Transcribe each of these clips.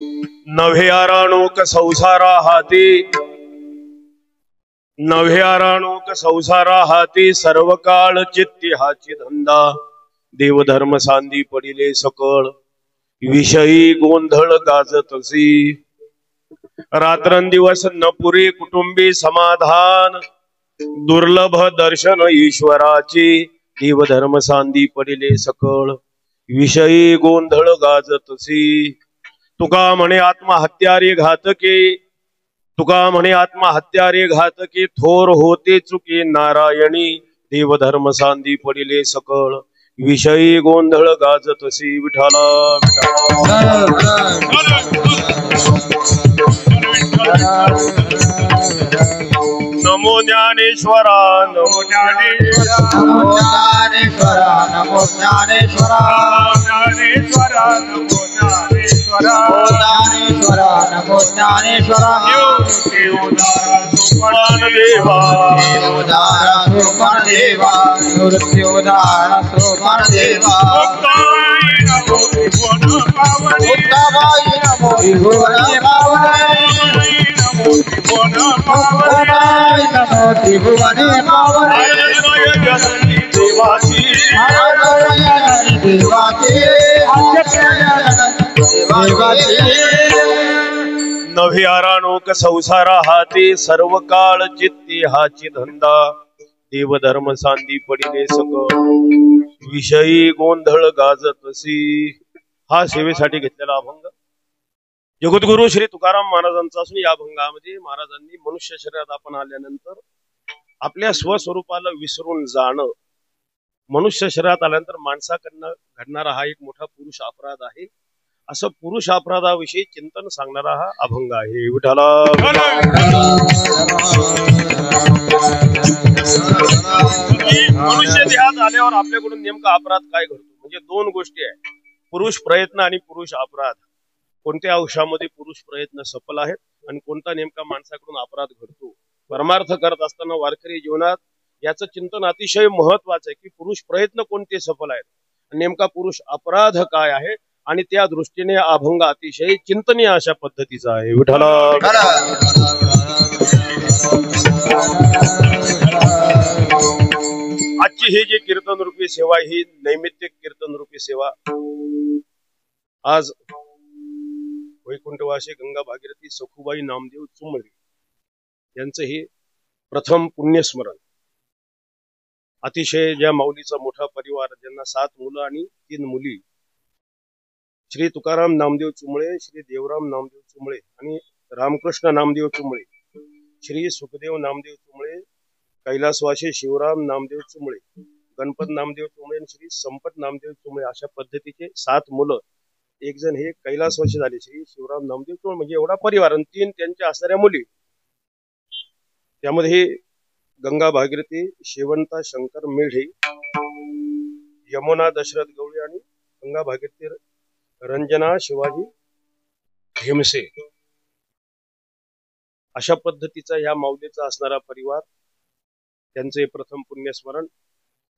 नव्हे आराणोक संसारा हाती, नव्हे आराणोक संसारा हाती, सर्व काळ चित्ती हाची धंदा. देवधर्म सांदी पडिले सकळ, विषयी गोंधळ गाजतसी. रात्रंदिवस न पुरे कुटुंबी समाधान, दुर्लभ दर्शन ईश्वराची. देवधर्म सांदी पडिले सकळ, विषयी गोंधळ गाजतसी. तुका म्हणे आत्महत्यारे घातके, तुका म्हणे आत्महत्यारे घातके, थोर होते चुके नारायणी. देवधर्म सांदी पडिले सकळ, विषयी गोंधळ गाजतसी. विठाला नमो ज्ञानेश्वरा, नमो ज्ञानेश्वरा, नमो ज्ञानेश्वरा, नमो ज्ञानेश्वरा, ज्ञानेश्वरा, नमो ज्ञानेश्वरा, ज्ञानेश्वरा, नमो ज्ञानेश्वरा. सुमन देवा, उदारा सुमन देवा, मृत्युदारा सुमन देवा. मुक्ताबाई नमो त्रिभुवन पावनी, मुक्ताबाई नमो त्रिभुवन पावनी, नमो त्रिभुवन पावनी. मुक्ताबाई नमो त्रिभुवन पावनी. जय जननी देवाची, देवाची, देवाची. नव्हे आराणोक संसारा हाती, सर्व काळ चित्ती हाची धंदा. देवधर्म सांदी पडिले सकळ, विषयी गोंधळ गाजतसी. हा सेवेसाठी घेतलेला अभंग जगद्गुरु श्री तुकाराम महाराजांचा असून या अभंगामध्ये महाराजांनी मनुष्य शरीरात आपण आल्यानंतर आपल्या स्वस्वरूपाला विसरून जाणं, मनुष्य शरीरात आल्यानंतर माणसाकडनं घडणारा हा एक मोठा पुरुष अपराध आहे, असं पुरुष अपराधाविषयी चिंतन सांगणारा हा अभंग आहे. विठाला मनुष्य देहात आल्यावर आपल्याकडून नेमका अपराध काय घडतो, म्हणजे दोन गोष्टी आहेत, पुरुष प्रयत्न आणि पुरुष अपराध. कोणत्या अंशामध्ये पुरुष प्रयत्न सफल आहेत आणि कोणता नेमका माणसाकडून अपराध घडतो. परमार्थ करत असताना वारकरी जीवनात याचं चिंतन अतिशय महत्वाचं आहे की पुरुष प्रयत्न कोणते सफल आहेत, नेमका पुरुष अपराध काय आहे, आणि त्या दृष्टीने अभंग अतिशय चिंतनीय अशा पद्धतीचा आहे. विठाला आजची ही जी कीर्तन रूपी सेवा, ही नैमित्तिक कीर्तन रूपी सेवा, आज वैकुंठवासी गंगा भागीरथी सखुबाई नामदेव चुमळे यांचं हे प्रथम पुण्यस्मरण. अतिशय ज्या माऊलीचा मोठा परिवार, ज्यांना 7 मुलं आणि 3 मुली, श्री तुकाराम नामदेव चुमळे, श्री देवराम नामदेव चुमळे आणि रामकृष्ण नामदेव चुमळे, श्री सुखदेव नामदेव चुमळे, कैलासवासी शिवराम नामदेव चुमळे, गणपत नामदेव चुमळे आणि श्री संपत नामदेव चुमळे, अशा पद्धतीचे 7 मुलं. एक जण हे कैलासवासी झाले श्री शिवराम नामदेव चुमळे, म्हणजे एवढा परिवार, आणि 3 त्यांच्या असणाऱ्या मुली. त्यामध्ये हे गंगा भागीरथी शेवंता शंकर मेढे, यमुना दशरथ गवळी आणि गंगा भागीरथी रंजना शिवाजी हेमसे, अशा पद्धतीचा ह्या माऊलीचा असणारा परिवार. त्यांचे प्रथम पुण्यस्मरण.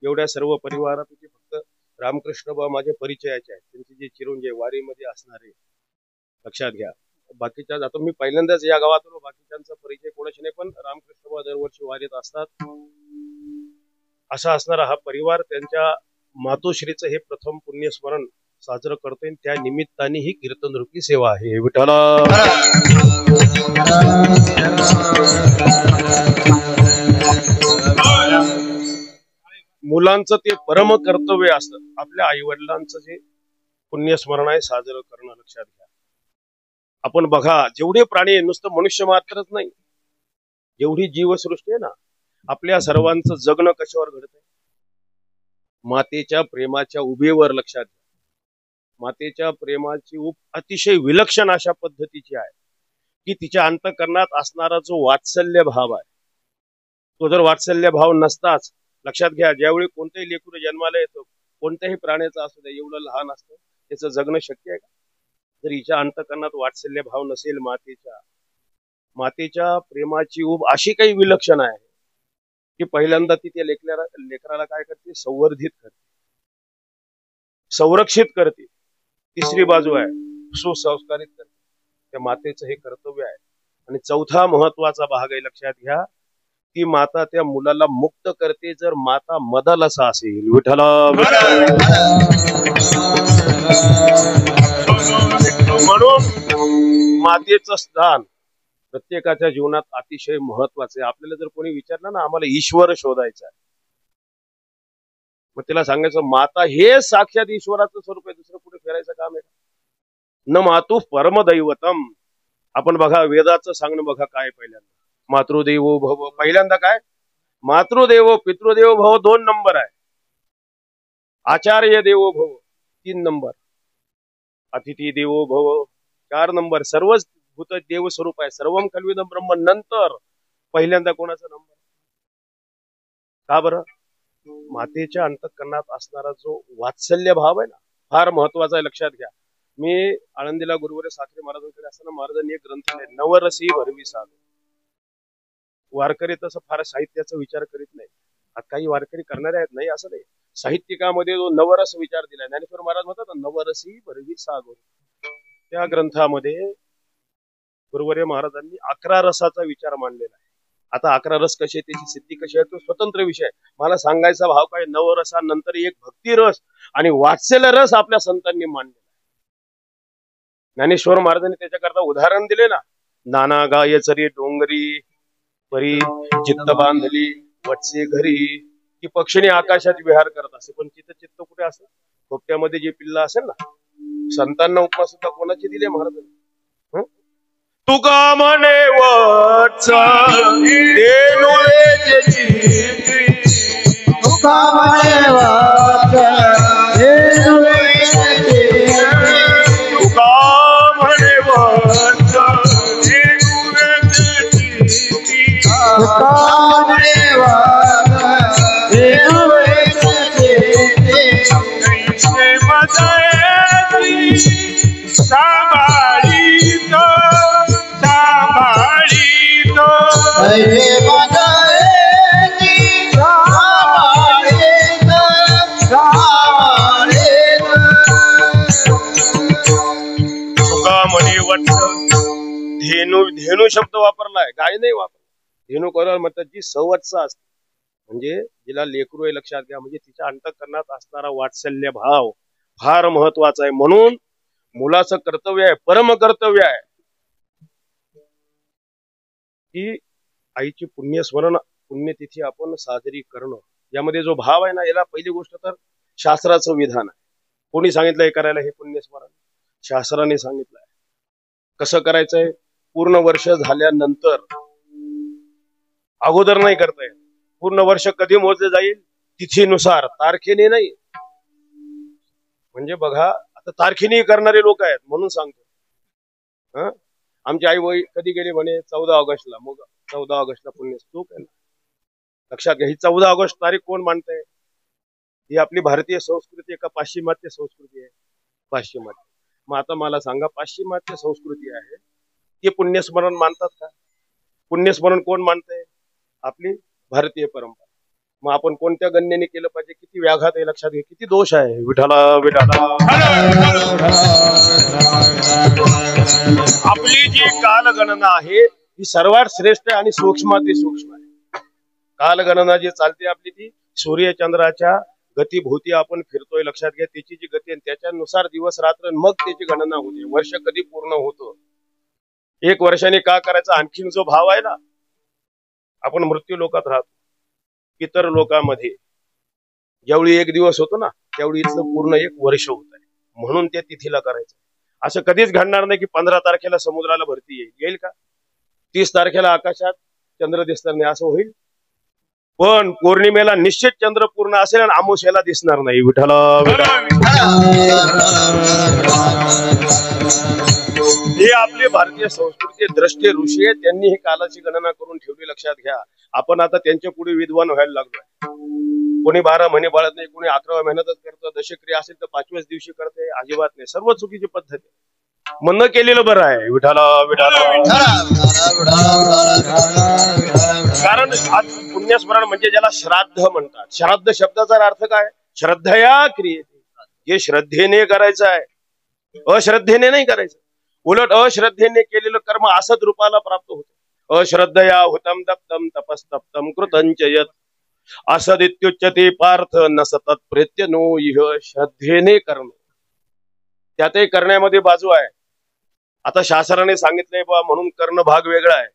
एवढ्या सर्व परिवारात फक्त रामकृष्ण बा माझ्या परिचयाचे आहेत, त्यांचे जे चिरंजीव वारीमध्ये असणारे, लक्षात घ्या. बाकीच्या, आता मी पहिल्यांदाच या गावातून, बाकीच्यांचा परिचय कोणाशी नाही, पण रामकृष्ण बा दरवर्षी वारीत असतात. असा असणारा हा परिवार त्यांच्या मातोश्रीचं हे प्रथम पुण्यस्मरण साजरं करतोय. त्या निमित्ताने ही कीर्तन रूपी सेवा आहे. विठाला मुलांचं ते परम कर्तव्य असतं, आपल्या आई वडिलांचं जे पुण्यस्मरण आहे साजरं करणं. लक्षात घ्या. आपण बघा, जेवढे प्राणी, नुसतं मनुष्य मात्रच नाही, जेवढी जीवसृष्टी आहे ना, आपल्या सर्वांचं जगणं कशावर घडतंय? मातेच्या प्रेमाच्या उभेवर. लक्षात घ्या. मातेच्या प्रेमाची उब अतिशय विलक्षण अशा पद्धतीची आहे की तिच्या अंतःकरणात असणारा जो वात्सल्य भाव आहे, तो जर वात्सल्य भाव नसताच, लक्षात घ्या, ज्यावेळी कोणत्याही लेकरू जन्माला येतो, कोणत्याही प्राण्याचा असू द्या, एवढं लहान असतं, त्याचं जगणं शक्य आहे का? जर हिच्या अंतःकरणात वात्सल्य भाव नसेल, मातेच्या प्रेमाची उब अशी काही विलक्षण आहे की पहिल्यांदा ती त्या लेकराला काय करते? संवर्धित करते, संरक्षित करते. तिसरी बाजू आहे सुसंस्कारित करते. त्या मातेचं हे कर्तव्य आहे. आणि चौथा महत्वाचा भाग आहे, लक्षात घ्या, ती माता त्या मुलाला मुक्त करते जर माता मदलसा असेल. विठ्ठल म्हणून मातेचं स्थान प्रत्येकाच्या जीवनात अतिशय महत्वाचं आहे. आपल्याला जर कोणी विचारलं ना, आम्हाला ईश्वर शोधायचा आहे, मग तिला सांगायचं माता हे साक्षात ईश्वराचं स्वरूप आहे, दुसरं कुठे फिरायचं काम आहे? न मातु परमदैवतम. आपण बघा वेदाचं सांगणं बघा काय पहिल्यांदा मातृदेवो भव, पहिल्यांदा काय मातृदेवो पितृदेवो भव 2 नंबर आहे, आचार्य देवो भव 3 नंबर, अतिथी देवो भव 4 नंबर, सर्वच भूत देव स्वरूप आहे, सर्वम खल्विदम ब्रह्म. नंतर पहिल्यांदा कोणाचा नंबर? का बरं? मातेच्या अंतःकरणात असणारा जो वात्सल्य भाव आहे ना, फार महत्वाचा आहे. लक्षात घ्या, मी आळंदीला गुरुवारी साखरे महाराजांकडे असताना महाराजांनी एक ग्रंथ लिहिले, नवरसी भरवी सागर. वारकरी तसं फार साहित्याचा विचार करीत नाही, आता काही वारकरी करणारे आहेत, नाही असं नाही. साहित्यिकामध्ये जो नवरस विचार दिलाय, ज्ञानेश्वर महाराज म्हणतात नवरसी भरवी सागर, त्या ग्रंथामध्ये गुरुवर्य महाराजांनी 11 रसाचा विचार मांडलेला आहे. आता 11 रस कसे, त्याची सिद्धी कशी आहे, तो स्वतंत्र विषय आहे. मला सांगायचा भाव काय, नवरसानंतर एक भक्ती रस आणि वात्सल्य रस आपल्या संतांनी मांडलेला आहे. ज्ञानेश्वर महाराजांनी त्याच्याकरता उदाहरण दिले ना, नाना गाय चरी डोंगरी परी चित्त बांधली वटसे घरी, की पक्षिणी आकाशात विहार करत असे, पण तिथं चित्त कुठे असेल? खोपट्यामध्ये जे पिल्ला असेल ना. संतांना उपमा सुद्धा कोणाची दिली महाराजांनी? तुका म्हणे वत्सल धेनुले चित्ती, तुका म्हणे वत्सल धेनुले चित्ती, तुका म्हणे वत्सल धेनुले चित्ती, तुका म्हणे वत्सल धेनुले चित्ती, कैसे मदयती सांभाळीत सांभाळीत, कैसे मदयती सांभाळीत सांभाळीत. तुका म्हणे वत्सल, धेनू, धेनू शब्द वापरलाय, गाय नाही वापरला. धेनू कोणाला म्हणतात? जी सवत्स असते, म्हणजे जिला लेकरू आहे. लक्षात घ्या, म्हणजे तिच्या अंतःकरणात असणारा वात्सल्य भाव फार महत्वाचा आहे. म्हणून मुलाचं कर्तव्य आहे, परम कर्तव्य आहे, की आईची पुण्यस्मरण पुण्यतिथी आपण साजरी करणं. यामध्ये जो भाव आहे ना, याला पहिली गोष्ट तर शास्त्राचं विधान आहे. कोणी सांगितलंय करायला हे पुण्यस्मरण? शास्त्राने सांगितलंय. कसं करायचंय? पूर्ण वर्ष झाल्यानंतर, अगोदर नाही करता येत. पूर्ण वर्ष कधी मोजले जाईल? तिथीनुसार, तारखेने नाही. म्हणजे बघा, आता तारखेने करणारे लोक आहेत, म्हणून सांगतो. आमची आई वय कधी गेली म्हणे 14 ऑगस्टला, मग 14 ऑगस्टला पुण्य चूक आहे ना. लक्षात घ्या, ही 14 ऑगस्ट तारीख कोण मानतंय? ही आपली भारतीय संस्कृती आहे का पाश्चिमात्य संस्कृती आहे? पाश्चिमात्य. मग आता मला सांगा, पाश्चिमात्य संस्कृती आहे ती पुण्यस्मरण मानतात का? पुण्यस्मरण कोण मानतंय? आपली भारतीय परंपरा. मग आपण कोणत्या गणनेने केलं पाहिजे? किती व्याघात आहे लक्षात घ्या, किती दोष आहे. विठाला विठाला, आपली जी कालगणना आहे ही सर्वात श्रेष्ठ आणि सूक्ष्माती सूक्ष्म आहे. कालगणना जी चालते आपली, ती सूर्यचंद्राच्या गतीभोवती आपण फिरतोय. लक्षात घ्या, त्याची जी गती आहे त्याच्यानुसार दिवस रात्र, मग त्याची गणना होते, वर्ष कधी पूर्ण होतं. 1 वर्षाने का करायचा? आणखीन जो भाव आहे ना, आपण मृत्यू लोकात राहतो, इतर लोकांमध्ये ज्यावेळी 1 दिवस होतो ना, त्यावेळी इथलं पूर्ण 1 वर्ष होत आहे. म्हणून त्या तिथीला करायचं. असं कधीच घडणार नाही की 15 तारखेला समुद्राला भरती येईल का? 30 तारखेला आकाशात चंद्र दिसणार नाही, असं होईल? पण पौर्णिमेला निश्चित चंद्र पूर्ण असेल आणि अमावस्येला दिसणार नाही. विठ्ठल हे आपली भारतीय संस्कृती, द्रष्टे ऋषी आहेत, त्यांनी ही कालाची गणना करून ठेवली. लक्षात घ्या, आपण आता त्यांच्या पुढे विद्वान व्हायला लागलोय. कोणी 12 महिने बाळत नाही, कोणी 11व्या महिन्यातच करतं. दशक्रिया असेल तर 5व्याच दिवशी करते. अजिबात नाही, सर्व चुकीची पद्धत आहे. म्हणणं केलेलं बरं आहे. विठाला विठाला, कारण आज पुण्यस्मरण म्हणजे ज्याला श्राद्ध म्हणतात. श्राद्ध शब्दाचा अर्थ काय? श्रद्धया क्रियते. जे श्रद्धेने करायचं आहे, अश्रद्धेने नाही करायचं. उलट अश्रद्धेने केलेलं कर्म असत रूपाला प्राप्त होतं. अश्रद्धया हुतम दप्तम तपस्तप्तम कृतंच यत् असदित्युच्यते पार्थ न सतत प्रेत्य नो इह. श्रद्धेने करणं त्यातही करण्यामध्ये बाजू आहे. आता शास्त्राने सांगितलंय बा म्हणून करणं भाग वेगळा आहे.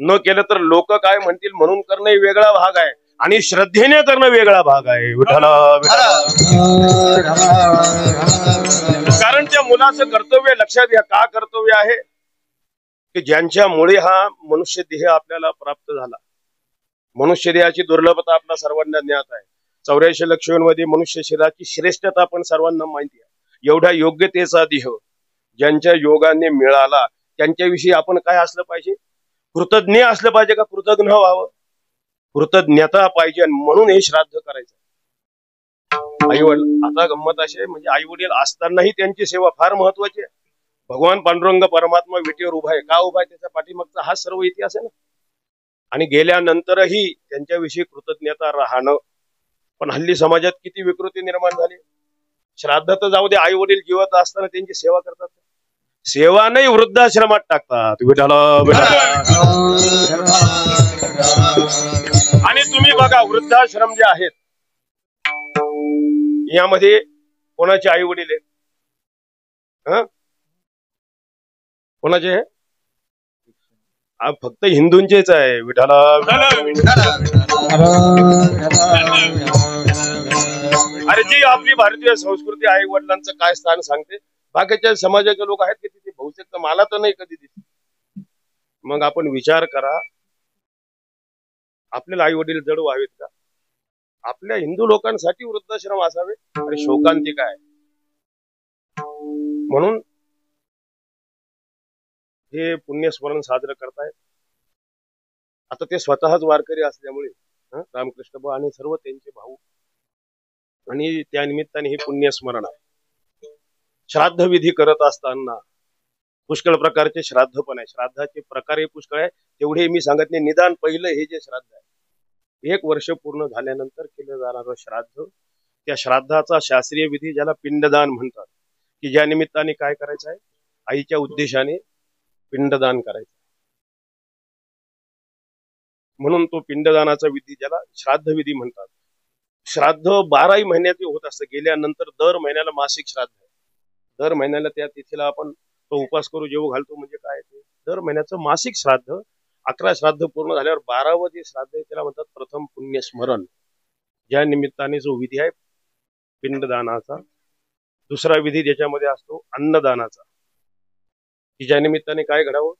न केलं तर लोक काय म्हणतील म्हणून करणं वेगळा भाग आहे आणि श्रद्धेने करणं वेगळा भाग आहे. विठ्ठला कारण त्या मुलाचं कर्तव्य लक्षात घ्या. का कर्तव्य आहे की ज्यांच्यामुळे हा मनुष्य देह आपल्याला प्राप्त झाला. मनुष्य देहाची दुर्लभता आपल्या सर्वांना ज्ञात आहे. 84 लक्ष मध्ये मनुष्य शरीराची श्रेष्ठता पण सर्वांना माहिती आहे. एवढ्या योग्यतेचा देह ज्यांच्या योगाने मिळाला त्यांच्याविषयी आपण काय असलं पाहिजे? कृतज्ञ असलं पाहिजे का कृतज्ञ व्हावं? कृतज्ञता पाहिजे आणि म्हणून हे श्राद्ध करायचं. आई वडील आता गंमत अशी आहे म्हणजे आई वडील असतानाही त्यांची सेवा फार महत्वाची आहे. भगवान पांडुरंग परमात्मा विटेवर उभा आहे. का उभा आहे? त्याच्या पाठीमागचा हा सर्व इतिहास आहे ना. आणि गेल्यानंतरही त्यांच्याविषयी कृतज्ञता राहणं. पण हल्ली समाजात किती विकृती निर्माण झाली. श्राद्ध तर जाऊ दे, आई वडील जिवंत असताना त्यांची सेवा करतात. सेवा नाही वृद्धाश्रमात टाकतात. आणि तुम्ही बघा वृद्धाश्रम जे आहेत यामध्ये कोणाचे आई वडील आहेत? कोणाचे? फक्त हिंदूंचेच आहे. विठाला अरे जी आपली भारतीय संस्कृती आई वडिलांचं काय स्थान सांगते. बाकीच्या समाजाचे लोक आहेत की तिथे बहुतेक तर मला तर नाही कधी दिसत. मग आपण विचार करा आपल्याला आई वडील जड व्हावेत का? आपल्या हिंदू लोकांसाठी वृद्धाश्रम असावे आणि शोकांतिका आहे. म्हणून हे पुण्यस्मरण साजरं करतायत. आता ते स्वतःच वारकरी असल्यामुळे रामकृष्ण भाऊ आणि सर्व त्यांचे भाऊ आणि त्या निमित्ताने हे पुण्यस्मरण आहे. श्राद्ध विधी करत असताना पुष्कळ प्रकारचे श्राद्ध पण आहे. श्राद्धाचे प्रकारही पुष्कळ आहे. तेवढे मी सांगत नाही. निदान पहिलं हे जे श्राद्ध आहे 1 वर्ष पूर्ण झाल्यानंतर केलं जाणारं श्राद्ध, त्या श्राद्धाचा शास्त्रीय विधी ज्याला पिंडदान म्हणतात की ज्या निमित्ताने काय करायचं आहे? आईच्या उद्देशाने पिंडदान करायचं. म्हणून तो पिंडदानाचा विधी ज्याला श्राद्ध विधी म्हणतात. श्राद्ध 12 महिन्यात होत असतं. गेल्यानंतर दर महिन्याला मासिक श्राद्ध आहे. दर महिन्याला त्या तिथीला आपण तो उपास करू जेव घालतो. म्हणजे काय ते दर महिन्याचं मासिक श्राद्ध. 11 श्राद्ध पूर्ण झाल्यावर 12वं जे श्राद्ध आहे त्याला म्हणतात प्रथम पुण्यस्मरण. ज्या निमित्ताने जो विधी आहे पिंडदानाचा. दुसरा विधी ज्याच्यामध्ये असतो अन्नदानाचा की ज्या निमित्ताने काय घडावं?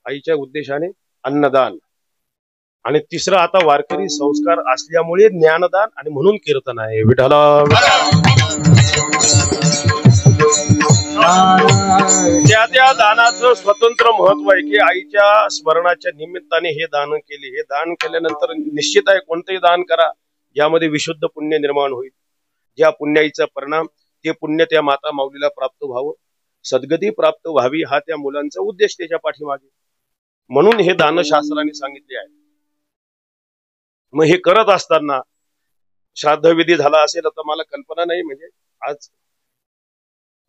आईच्या उद्देशाने अन्नदान. आणि तिसरं आता वारकरी संस्कार असल्यामुळे ज्ञानदान आणि म्हणून कीर्तन आहे. विठ्ठला त्या दानाचं स्वतंत्र महत्व आहे की आईच्या स्मरणाच्या निमित्ताने हे दान केले. हे दान केल्यानंतर निश्चित आहे कोणतंही दान करा ज्यामध्ये विशुद्ध पुण्य निर्माण होईल. ज्या पुण्याईचा परिणाम ते पुण्य त्या माता माऊलीला प्राप्त व्हावं, सद्गती प्राप्त व्हावी हा त्या मुलांचा उद्देश त्याच्या पाठीमागे. म्हणून हे दानशास्त्राने सांगितले आहे. मग हे करत असताना श्राद्ध विधी झाला असेल तर मला कल्पना नाही. म्हणजे आज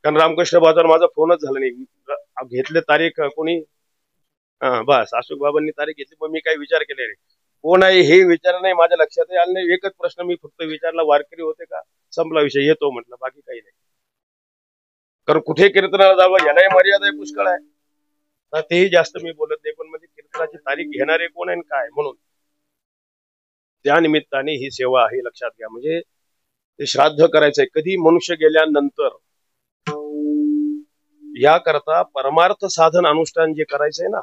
कारण रामकृष्ण बाजार माझा फोनच झाला नाही. घेतले तारीख कोणी बस अशोक बाबांनी तारीख घेतली. पण मी काही विचार केले नाही कोण आहे हे विचार नाही माझ्या लक्षात आलं नाही. एकच प्रश्न मी फक्त विचारला वारकरी होते का? संपला विषय. येतो म्हटलं, बाकी काही नाही. कारण कुठे कीर्तनाला जावं यालाही मर्यादा आहे पुष्कळ आहे. तर तेही जास्त मी बोलत नाही. पण म्हणजे कीर्तनाची तारीख घेणारे कोण आहे काय म्हणून त्या निमित्ताने ही सेवा आहे लक्षात घ्या. म्हणजे ते श्राद्ध करायचंय कधी? मनुष्य गेल्यानंतर. याकरता परमार्थ साधन अनुष्ठान जे करायचंय ना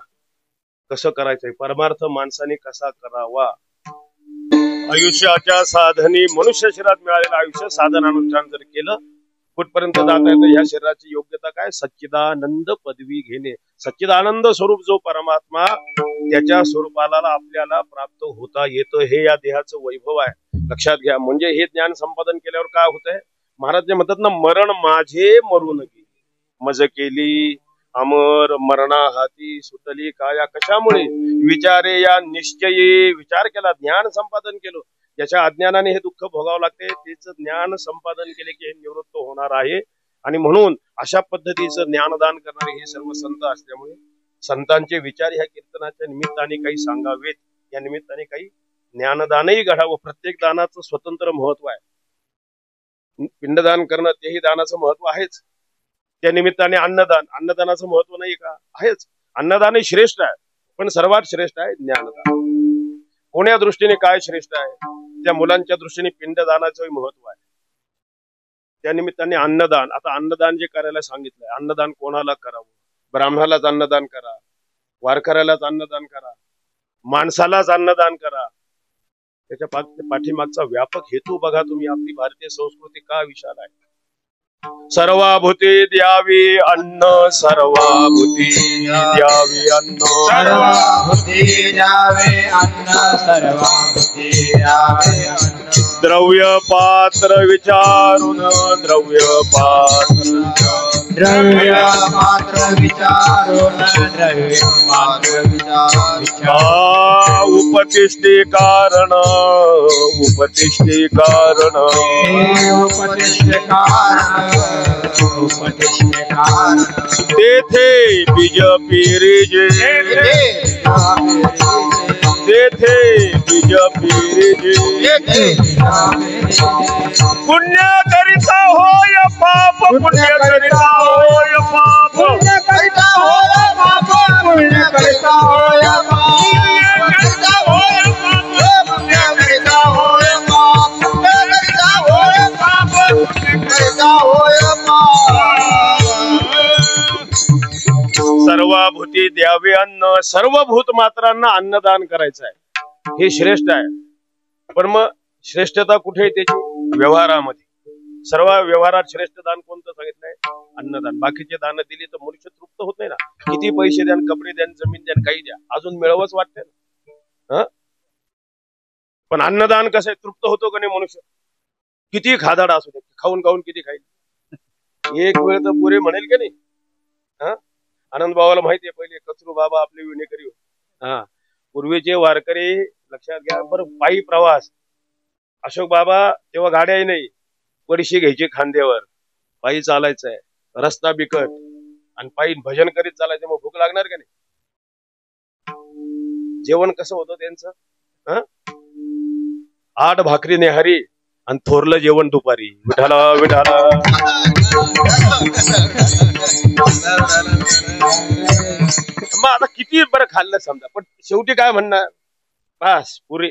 कसं करायचंय? परमार्थ माणसाने कसा करावा? आयुष्याच्या साधनी मनुष्य शरीरात मिळालेलं आयुष्य साधन अनुष्ठान जर केलं कुठपर्यंत जाता येतं? या शरीराची योग्यता काय? सच्चिदानंद पदवी घेणे. सच्चिदानंद स्वरूप जो परमात्मा त्याच्या स्वरूपाला आपल्याला प्राप्त होता येतं हे या देहाचं वैभव आहे लक्षात घ्या. म्हणजे हे ज्ञान संपादन केल्यावर काय होतंय? महाराज जे म्हणतात ना मरण माझे मरून गेली मज केली अमर मरणा हाती सुटली काया. कशामुळे? विचारे या निश्चये. विचार केला, ज्ञान संपादन केलं. ज्याच्या अज्ञानाने हे दुःख भोगावं लागते तेच ज्ञान संपादन केले की हे निवृत्त होणार आहे. आणि म्हणून अशा पद्धतीचं ज्ञानदान करणारे हे सर्व संत असल्यामुळे संतांचे विचार ह्या कीर्तनाच्या निमित्ताने काही सांगावेत, या निमित्ताने काही ज्ञानदानही घडावं. प्रत्येक दानाचं स्वतंत्र महत्व आहे. पिंडदान करणं तेही दानाचं महत्व आहेच. त्या निमित्ताने अन्नदानाचं महत्व नाही का? आहेच. अन्नदानही श्रेष्ठ आहे, पण सर्वात श्रेष्ठ आहे ज्ञानदान. कोण्या दृष्टीने काय श्रेष्ठ आहे? त्या मुलांच्या दृष्टीने पिंडदानाचंही महत्व आहे. त्या निमित्ताने अन्नदान, आता अन्नदान जे करायला सांगितलंय, अन्नदान कोणाला करावं? ब्राह्मणालाच अन्नदान करा, वारकऱ्यालाच अन्नदान करा, माणसालाच अन्नदान करा. त्याच्या पाठीमागचा व्यापक हेतू बघा तुम्ही. आपली भारतीय संस्कृती का विशाल आहे. सर्वाभूती द्यावी अन्न, सर्वाभूती द्यावी अन्न, सर्वाभूती द्यावे अन्न, सर्वाभूती द्यावे अन्न. द्रव्य पात्र विचारून, द्रव्य पात्र विचारून, द्रव्य पात्र विचारून. उपतिष्ठे कारण, उपतिष्ठे कारण, उपतिष्ठे कारण, उपतिष्ठे कारण. तेथे बीज पेरीजे, तेथे बीज पेरीजे. पुण्य करिता होय पाप, पुण्य करिता होय पाप, पुण्य करिता होय पाप, पुण्य करिता होय पाप, पुण्य करिता होय पाप, पुण्य करिता होय पाप, पुण्य करिता होय पाप. सर्वभूती द्यावे अन्न, सर्वभूत मात्रांना अन्नदान करायचं आहे. हे श्रेष्ठ आहे. पण मग श्रेष्ठता कुठे आहे त्याची? व्यवहारामध्ये. सर्व व्यवहारात श्रेष्ठ दान कोणतं सांगितलंय? अन्नदान. बाकीचे दान दिली तर मनुष्य तृप्त होत नाही ना. किती पैसे द्या, कपडे द्या, जमीन द्या, काही द्या, अजून मिळवच वाटतंय ना. पण अन्नदान कसं आहे? तृप्त होतो का नाही मनुष्य? किती खादाड असू दे, खाऊन खाऊन किती खाईल? एक वेळ तर पुरे म्हणेल का नाही? आनंद बाबाला माहिती आहे, पहिले कचरू बाबा आपले विणेकरी होते. पूर्वीचे वारकरी लक्षात घ्या बरं. पायी प्रवास. अशोक बाबा तेव्हा गाड्याही नाही, पडशी घ्यायची खांद्यावर, पायी चालायचंय, रस्ता बिकट, आणि पायी भजन करीत चालायचं. मग भूक लागणार का नाही? जेवण कसं होतं त्यांचं? 8 भाकरी नेहारी आणि थोरलं जेवण दुपारी. विठाला विठाला. मग आता किती बरं खाल्लं समजा, पण शेवटी काय म्हणणार? बस पुरे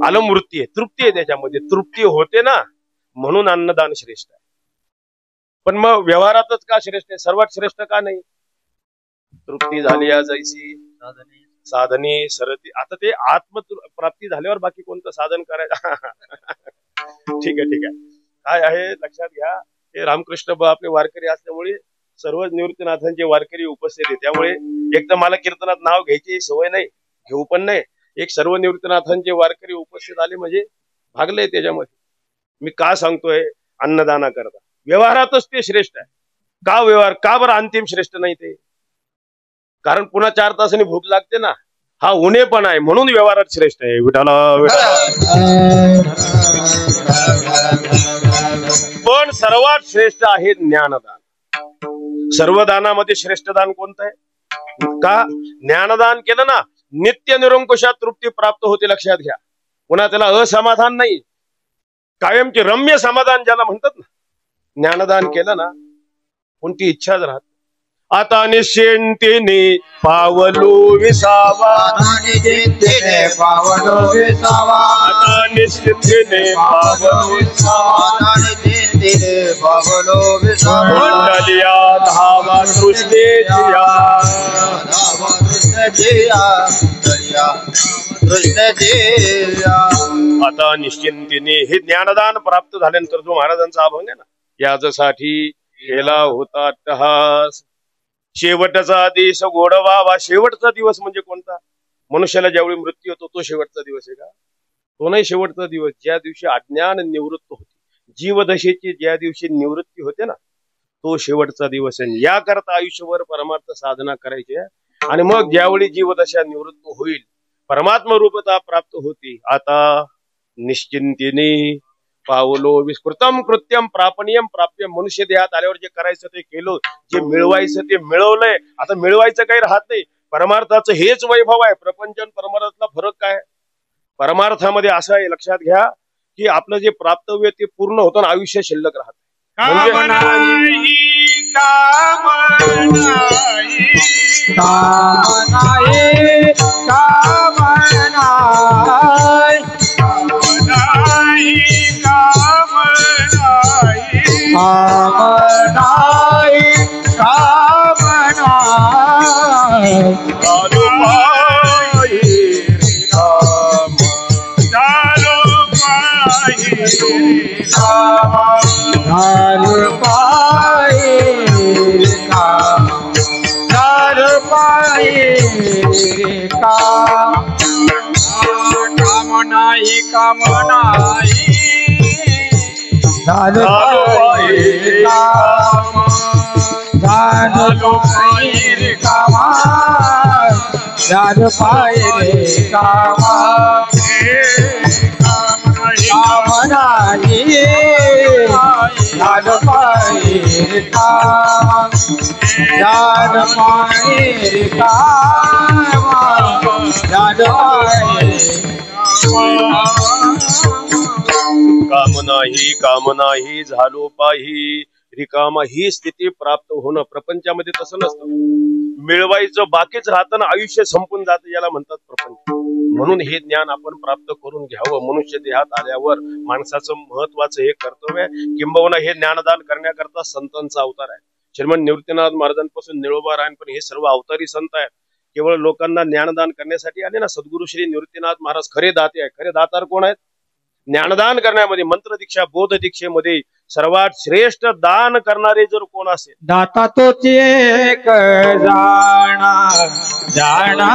अलमवृत्ती आहे, तृप्ती आहे. त्याच्यामध्ये तृप्ती होते ना, म्हणून अन्नदान श्रेष्ठ आहे. पण मग व्यवहारातच का श्रेष्ठ आहे? सर्वात श्रेष्ठ का नाही? तृप्ती झाली या जैसी साधने सरती. आता ते आत्मप्राप्ती झाल्यावर बाकी कोणतं साधन करायचं? ठीक आहे, ठीक आहे. काय आहे लक्षात घ्या. हे रामकृष्ण आपले वारकरी असल्यामुळे सर्व निवृत्तीनाथांचे वारकरी उपस्थित आहे. त्यामुळे एक तर मला कीर्तनात नाव घ्यायची सवय नाही, घेऊ पण नाही. एक सर्व निवृत्तीनाथांचे वारकरी उपस्थित आले म्हणजे भागले त्याच्यामध्ये. मी का सांगतोय? अन्नदाना करता व्यवहारातच ते श्रेष्ठ आहे. का व्यवहार? का बरं अंतिम श्रेष्ठ नाही ते? कारण पुन्हा 4 तासांनी भूक लागते ना. हा उणे पण आहे, म्हणून व्यवहारात श्रेष्ठ आहे. विठाला पण सर्वात श्रेष्ठ आहे ज्ञानदान. सर्व दानामध्ये श्रेष्ठ दान कोणतं आहे? का? ज्ञानदान केलं ना, नित्य निरंकुशात तृप्ती प्राप्त होते. लक्षात घ्या. पुन्हा त्याला असमाधान नाही, कायमचे रम्य समाधान ज्याला म्हणतात ना. ज्ञानदान केलं ना, कोणती इच्छाच राहत. आता निश्चिंतीने पावलो विसावा, आता निश्चिंतीने पावलो विसावा, आता निश्चिंतीने पावलो विसावा, आता निश्चिंतीने पावलो विसावा. मंडलिया धावा सृष्टीच्या, धावा सृष्टीच्या, मंडलिया सृष्टीच्या. आता निश्चिंतीने हे ज्ञानदान प्राप्त झाल्यानंतर जो महाराजांचा अभंग आहे ना, याच्यासाठी केला होता अट्टहास. शेवटचा दिवस गोडवावा. शेवटचा दिवस म्हणजे कोणता? मनुष्याला ज्यावेळी मृत्यू होतो तो शेवटचा दिवस आहे का? तो नाही शेवटचा दिवस. ज्या दिवशी अज्ञान निवृत्त होते, जीवदशेची ज्या दिवशी निवृत्ती होते ना, तो शेवटचा दिवस आहे. याकरता आयुष्यभर परमार्थ साधना करायची आहे. आणि मग ज्यावेळी जीवदशा निवृत्त होईल, परमात्म रूपता प्राप्त होती. आता निश्चिंतीने पावलो विस्कृतम कृत्यम प्रापणीयम प्राप्य. मनुष्य देहात आल्यावर जे करायचं ते केलं, जे मिळवायचं ते मिळवलंय. आता मिळवायचं काही राहत नाही. परमार्थाचं हेच वैभव आहे. प्रपंच आणि परमार्थातला फरक काय? परमार्थामध्ये असं आहे, लक्षात घ्या, की आपलं जे प्राप्तव्य ते पूर्ण होतं आणि आयुष्य शिल्लक राहत. काम नाही झालो पाही रिकामा. ही स्थिती प्राप्त होणं. प्रपंचामध्ये तसं नसतं. मिळवायचं बाकीच राहतं ना, आयुष्य संपून जातं, याला म्हणतात प्रपंच. म्हणून हे ज्ञान आपण प्राप्त करून घ्यावं. मनुष्य देहात आल्यावर माणसाचं महत्वाचं हे कर्तव्य आहे. किंबहुना हे ज्ञानदान करण्याकरता संतांचा अवतार आहे. श्रीमंत निवृत्तीनाथ महाराजांपासून निळोबा रायण पण हे सर्व अवतारी संत आहेत. केवळ लोकांना ज्ञानदान करण्यासाठी आले ना. सद्गुरु श्री निवृत्तीनाथ महाराज खरे दाते आहेत. खरे दातार कोण आहेत? ज्ञानदान करण्यामध्ये, मंत्र दीक्षा बोध दीक्षेमध्ये सर्वात श्रेष्ठ दान करणारे जर कोण असेल, दाता तोच एक जाणा जाणा,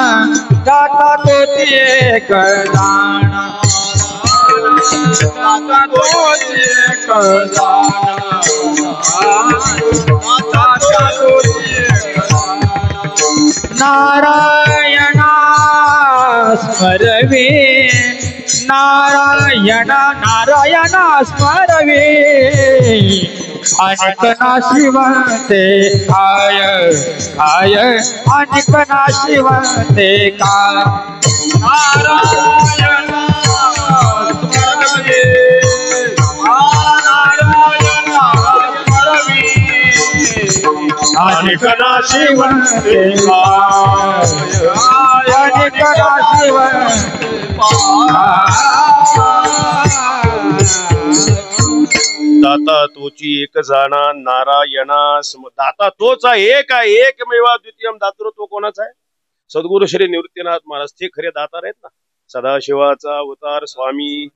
दाता तोच एक जाणा, दाता तोच एक जाणा, दाता तोच एक जाणा. नारायणा स्मरवे, नारायण नारायण स्मरवे, अनेक नाशिवंते काय काय, अनेक नाशिवंते काय. नारायण स्मरवे, नारायण स्मरवे, अनेक नाशिवंते काय, अनेक नाशिवंते. दाता तोची एक जाणा नारायणा. दाता तोच आहे, एक आहे, एकमेवा द्वितीयम. दातृत्व कोणाचा आहे? सद्गुरु श्री निवृत्तीनाथ महाराज. ते खरे दातार आहेत ना. सदाशिवाचा अवतार स्वामी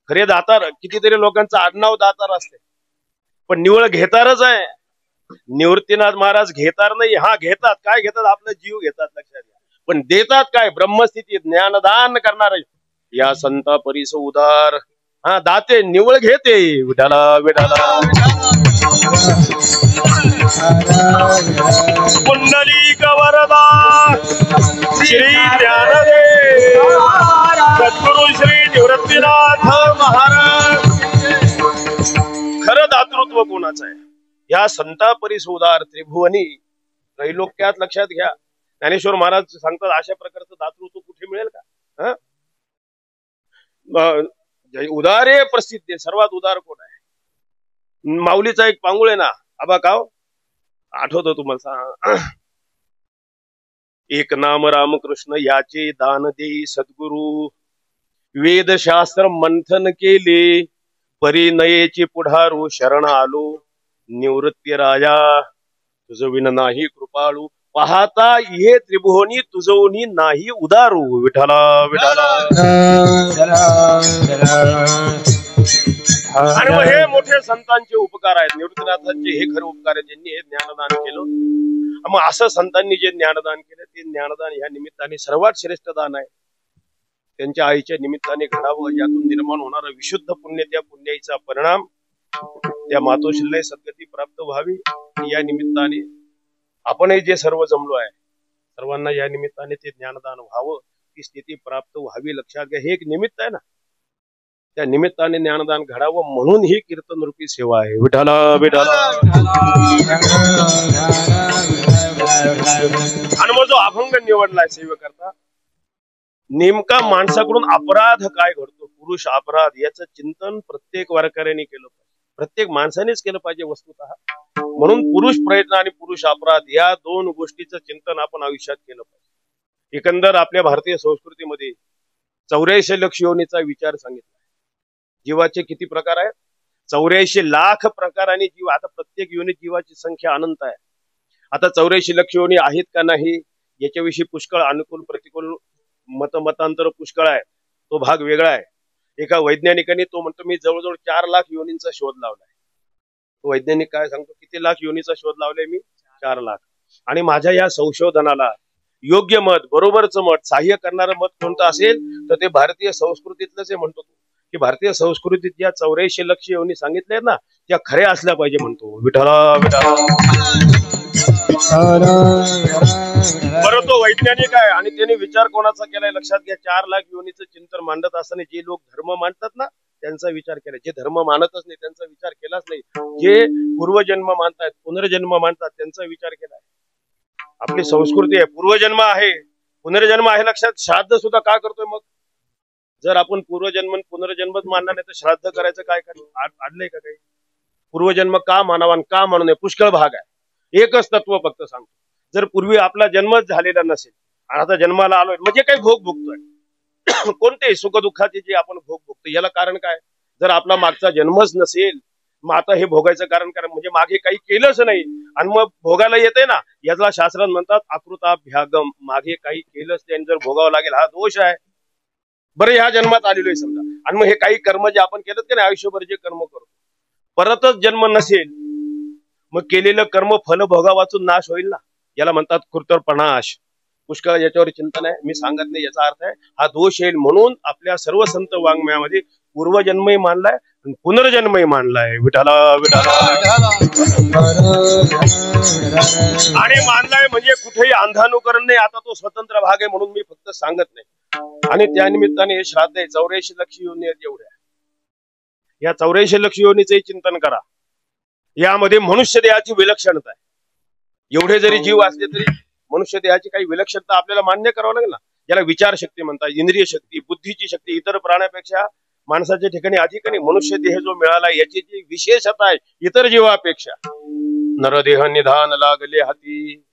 खरे दातार. कितीतरी लोकांचं आडनाव दातार असते, पण निवळ घेतारच आहे. निवृत्तीनाथ महाराज घेतार नाही. हा घेतात. काय घेतात? आपला जीव घेतात, लक्षात घ्या. पण देतात काय? ब्रह्मस्थिती ज्ञानदान करणार या संता परिस उदार. हा दाते निवळ घेते. विठाला विठाला. पुंडलिक वरदा श्री ज्ञानदेव सद्गुरु श्री निवृत्तीनाथ महाराज. खरं दातृत्व कोणाचं आहे? या संता परिस उदार त्रिभुवनी त्रैलोक्यात. लक्षात घ्या, ज्ञानेश्वर महाराज सांगतात अशा प्रकारचं दातृत्व कुठे मिळेल का? उदारे प्रसिद्ध. सर्वात उदार कोण आहे? माऊलीचा एक पांगुळ आहे ना, आबा काव आठवतो तुम्हाला? एक नाम रामकृष्ण याचे दान देई सद्गुरु, वेदशास्त्र मंथन केले, परिणयेची पुढारू शरण आलो, निवृत्ती राजा तुझ विन नाही कृपाळू, पाहता ये त्रिभुवनी तुझवनी नाही उदारू. विठाला विठाला. आणि मग हे मोठे संतांचे उपकार आहेत. निवृत्तीनाथांचे हे खरे उपकार आहेत. ज्यांनी हे ज्ञानदान केलं. मग असं संतांनी जे ज्ञानदान केलं ते ज्ञानदान ह्या निमित्ताने सर्वात श्रेष्ठ दान आहे. त्यांच्या आईच्या निमित्ताने घडावं. यातून निर्माण होणारं विशुद्ध पुण्य, त्या पुण्याचा परिणाम त्या मातोश्रीला सद्गती प्राप्त व्हावी. या निमित्ताने आपणही जे सर्व जमलो आहे, सर्वांना या निमित्ताने ते ज्ञानदान व्हावं, ती स्थिती प्राप्त व्हावी. लक्षात घ्या, हे एक निमित्त आहे ना. त्या निमित्ताने ज्ञानदान घडावं म्हणून ही कीर्तन रूपी सेवा आहे. विठाला विठाला. आणि मग जो अभंग निवडलाय सेवेकरता, नेमका माणसाकडून अपराध काय घडतो, पुरुष अपराध, याचं चिंतन प्रत्येक वारकऱ्यांनी केलं पाहिजे, प्रत्येक माणसानेच केलं पाहिजे वस्तुतः. म्हणून पुरुष प्रयत्न आणि पुरुष अपराध या दोन गोष्टीचं चिंतन आपण आयुष्यात केलं पाहिजे. एकंदर आपल्या भारतीय संस्कृतीमध्ये 84 लक्ष योनीचा विचार सांगितला. जीवाचे किती प्रकार आहेत? 84 लाख प्रकाराने जीव. आता प्रत्येक योनीत जीवाची संख्या अनंत आहे. आता 84 लक्ष योनी आहेत का नाही याच्याविषयी पुष्कळ अनुकूल प्रतिकूल मतांतर पुष्कळ आहे. तो भाग वेगळा आहे. एका वैज्ञानिकाने तो म्हणतो मी जवळजवळ 4 लाख योनींचा शोध लावलाय. तो वैज्ञानिक काय सांगतो, किती लाख योनीचा शोध लावलाय मी? 4 लाख. आणि माझ्या या संशोधनाला योग्य मत, बरोबरचं मत, सहाय्य करणारं मत कोणतं असेल तर ते भारतीय संस्कृतीतलंच आहे म्हणतो तो, की भारतीय संस्कृतीत ज्या 84 लक्ष योनी सांगितल्या ना त्या खऱ्या असल्या पाहिजे म्हणतो. विठाला विठाला. बरं तो वैज्ञानिक आहे आणि त्याने विचार कोणाचा केलाय लक्षात घ्या. 4 लाख योनीचं चिंतन मांडत असताना जे लोक धर्म मानतात ना त्यांचा विचार केलाय. जे धर्म मानतच नाही त्यांचा विचार केलाच नाही. जे पूर्वजन्म मानतात, पुनर्जन्म मानतात त्यांचा विचार केलाय. आपली संस्कृती आहे, पूर्वजन्म आहे, पुनर्जन्म आहे लक्षात. श्राद्ध सुद्धा का करतोय मग? जर आपण पूर्वजन्म पुनर्जन्मच मानणार नाही तर श्राद्ध करायचं काय अडलंय का काही? पूर्वजन्म का मानावा का म्हणू नये पुष्कळ भाग आहे. एकच तत्व फक्त सांगतो, जर पूर्वी आपला जन्मच झालेला नसेल आणि आता जन्माला आलोय म्हणजे काही भोग भोगतोय कोणतेही सुख दुःखाचे जे आपण भोग भोगतो याला कारण काय? जर आपला मागचा जन्मच नसेल मग आता हे भोगायचं कारण म्हणजे मागे काही केलंच नाही आणि मग भोगायला येते ना, याला शास्त्रात म्हणतात अकृताभ्यागम. मागे काही केलंच नाही जर भोगावं लागेल हा दोष आहे. बरं ह्या जन्मात आलेलो आहे समजा आणि मग हे काही कर्म जे आपण केलं की नाही आयुष्यभर जे कर्म करतो परतच जन्म नसेल मग केलेलं कर्म फल भोगा वाचून नाश होईल ना, याला म्हणतात कृतर्पणाश. पुष्कळ याच्यावर चिंतन आहे, मी सांगत नाही. याचा अर्थ आहे हा दोष येईल म्हणून आपल्या सर्व संत वाङ्मयामध्ये पूर्वजन्मही मानलाय आणि पुनर्जन्मही मानलाय. विठाला विठाला. आणि मानलाय म्हणजे कुठेही अंधानुकरण नाही. आता तो स्वतंत्र भाग आहे म्हणून मी फक्त सांगत नाही. आणि त्या निमित्ताने हे श्राद्ध आहे. 84 लक्ष योनी आहेत एवढ्या. या 84 लक्ष योनीचंही चिंतन करा. यामध्ये मनुष्य देहाची विलक्षणता आहे. एवढे जरी जीव असले तरी मनुष्य देहाची काही विलक्षणता आपल्याला मान्य करावं लागेल ना. याला विचारशक्ती म्हणतात, इंद्रिय शक्ती, बुद्धीची शक्ती इतर प्राण्यापेक्षा माणसाच्या ठिकाणी अधिक आणि मनुष्य देह जो मिळाला याची जी विशेषता आहे इतर जीवापेक्षा. नरदेह निधान लागले हाती,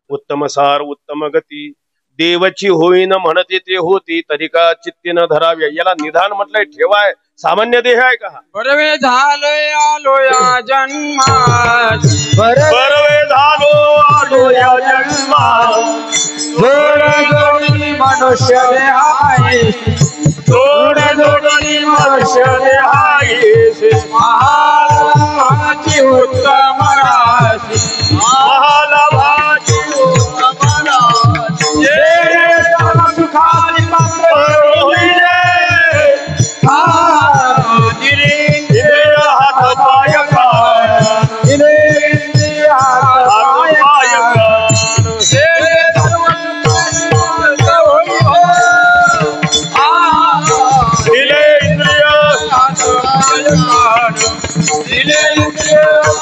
उत्तम सार उत्तम गती, देवची होईन म्हणते ते होती तरी का चित्ती न धराव्या. याला निधान म्हटलंय, ठेवाय. सामान्य देह आहे का? बरवे झालोय आलो या जन्माची, बरवे झालो आलो या जन्मात, जोडी मनुष्य देहाई, जोडी मनुष्य देहाई, महालाभाची उत्तम राशी, महालाभाची उत्तम राशी, जे सर्व सुखाची पात्र होईले,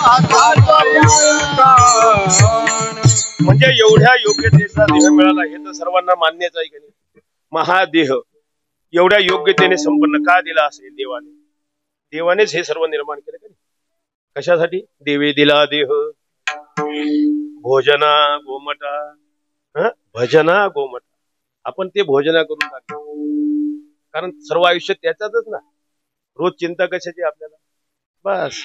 हात पाय म्हणजे एवढ्या योग्यतेचा देह मिळाला हे तर सर्वांना मान्यच आहे की नाही. महादेह एवढ्या योग्यतेने संपन्न का दिला असेल देवाने? देवानेच हे सर्व निर्माण केले का नाही. कशासाठी? देवे दिला देह भोजना गोमटा, भजना गोमटा. आपण ते भोजना करून टाकतो कारण सर्व आयुष्य त्याच्यातच ना. रोज चिंता कशाची आपल्याला? बस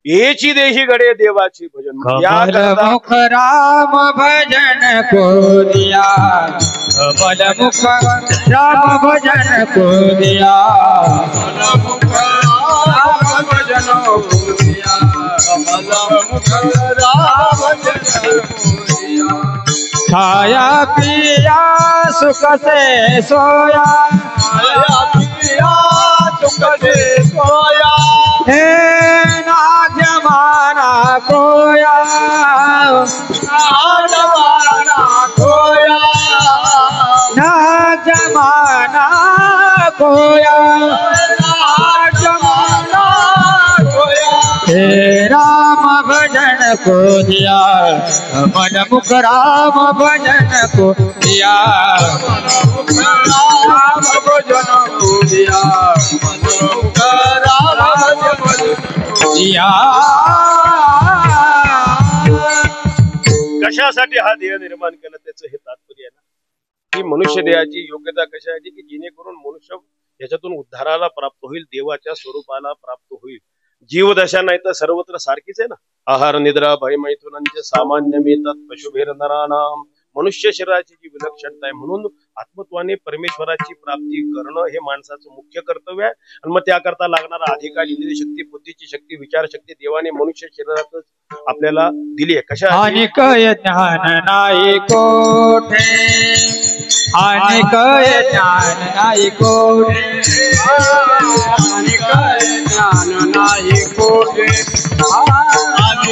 येची देही गडे देवाची भजन. मुख राम भजन को दिया, कमल मुख राम भजन को दिया, कमल मुख राम भजन को दिया, कमल मुख राम भजन को दिया. खाया पिया सुख से सोया, खाया पिया सुख से सोया, जमाना खोया, जमाना खोया, को दिया, कमल मुख राम भजन को दिया, राम भजन को दिया, राम भजन दिया। कशासाठी हा देह निर्माण केला त्याचं हे तात्पर्य आहे ना, ही मनुष्य देहाची योग्यता कशाची की जेणेकरून मनुष्य याच्यातून उद्धाराला प्राप्त होईल, देवाच्या स्वरूपाला प्राप्त होईल. जीवदशा नाही तर सर्वत्र सारखीच आहे ना. आहार निद्रा भय मैथुनांचे सामान्य मिळतात पशुभेर नरानाम. मनुष्य शरीराची जी विलक्षणता आहे म्हणून आत्मत्वाने परमेश्वराची प्राप्ती करणं हे माणसाचं मुख्य कर्तव्य आहे. आणि मग त्याकरता लागणारा अधिकार, इंद्रिय शक्ती, बुद्धीची शक्ती, विचारशक्ती देवाने मनुष्य शरीरातच आपल्याला दिली आहे. कशा अनेक ज्ञान नाही कोठे, अनेक ज्ञान नाही कोठे, अनेक ज्ञान नाही कोठे,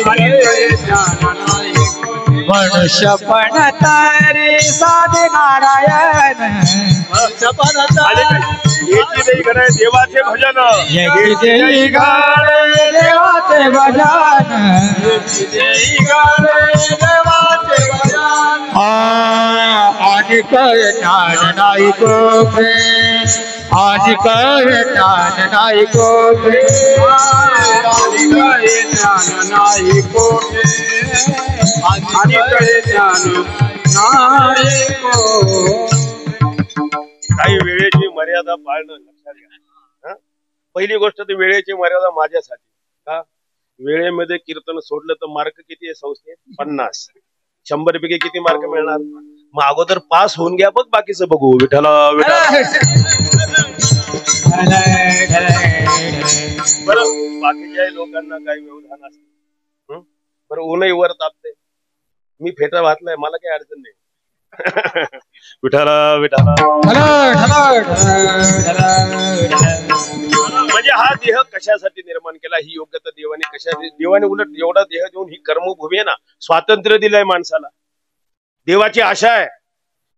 अनेक ज्ञान नाही मनुष्य पण तारे साधे नारायण, याची देई गणे देवाचे भजन, याची देई गणे देवाचे भजन, देवाचे भजन. अनेक ज्ञान नाही कोठे, अनेक ज्ञान नाही कोठे, अनेक ज्ञान नाही कोठे, अनेक ज्ञान नाही कोठे. काही वेळेची मर्यादा पाळणं लक्षात घ्या. पहिली गोष्ट तर वेळेची मर्यादा माझ्यासाठी. का वेळेमध्ये कीर्तन सोडलं तर मार्क किती आहे संस्थेत? 50. 100 पैकी किती मार्क मिळणार? मग अगोदर पास होऊन घ्या, बघ बाकीचं बघू. विठ्ठला विठ्ठला. बरं बाकीच्या लोकांना काही व्यवधान असते. बरं ऊनही वर तापते, मी फेटा घातलाय, मला काही अडचण नाही. विठाला विठाला. म्हणजे हा देह कशासाठी निर्माण केला, ही योग्यता देवाने कशासाठी, देवाने उलट एवढा देह देऊन ही कर्मभूमी आहे ना, स्वातंत्र्य दिलंय माणसाला. देवाची आशा आहे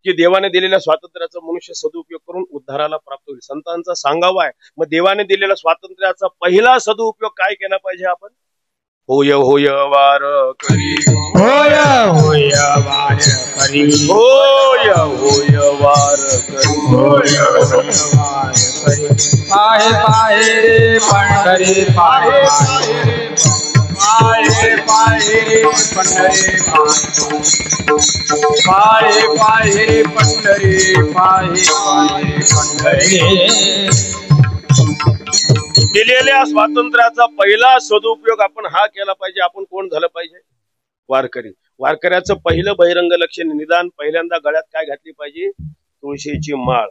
की देवाने दिलेल्या स्वातंत्र्याचा मनुष्य सदुपयोग करून उद्धाराला प्राप्त होईल. संतांचा सांगावा आहे. मग देवाने दिलेल्या स्वातंत्र्याचा पहिला सदुपयोग काय केला पाहिजे आपण? होय होय वार करी, होय होय वार करी, होय होय वार करी, होय होय वार करी. पाहे पाहे रे पंढरी, पाहे पाहे पाहे पंढरी, पाहे पाहे पंढरी, पाहे पाहे पंढरी. दिलेल्या स्वातंत्र्याचा पहिला सदुपयोग आपण हा केला पाहिजे. आपण कोण झालं पाहिजे? वारकरी. वारकऱ्याचं पहिलं बहिरंग लक्षण निदान पहिल्यांदा गळ्यात काय घातली पाहिजे? तुळशीची माळ.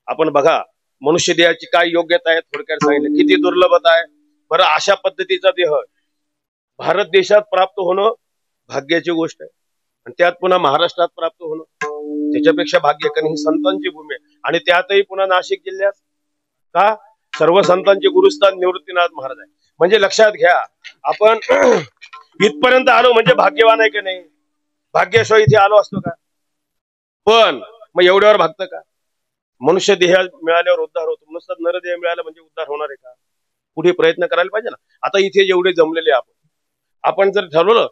आपण बघा मनुष्य देहाची काय योग्यता आहे थोडक्यात सांगितलं, किती दुर्लभता आहे. बरं अशा पद्धतीचा देह भारत देशात प्राप्त होणं भाग्याची गोष्ट आहे. आणि त्यात पुन्हा महाराष्ट्रात प्राप्त होणं त्याच्यापेक्षा भाग्य, कारण ही संतांची भूमी आहे. आणि त्यातही पुन्हा नाशिक जिल्ह्यात. का? सर्व संतांचे गुरुस्थान निवृत्तीनाथ महाराज आहे. म्हणजे लक्षात घ्या आपण इथपर्यंत आलो म्हणजे भाग्यवान आहे की नाही? भाग्यशिवाय इथे आलो असतो का? पण मग एवढ्यावर भागतं का? मनुष्य देह मिळाल्यावर उद्धार होतो, नुसतं नरदेह मिळाला म्हणजे उद्धार होणार आहे का? पुढे प्रयत्न करायला पाहिजे ना. आता इथे जेवढे जमलेले आपण जर ठरवलं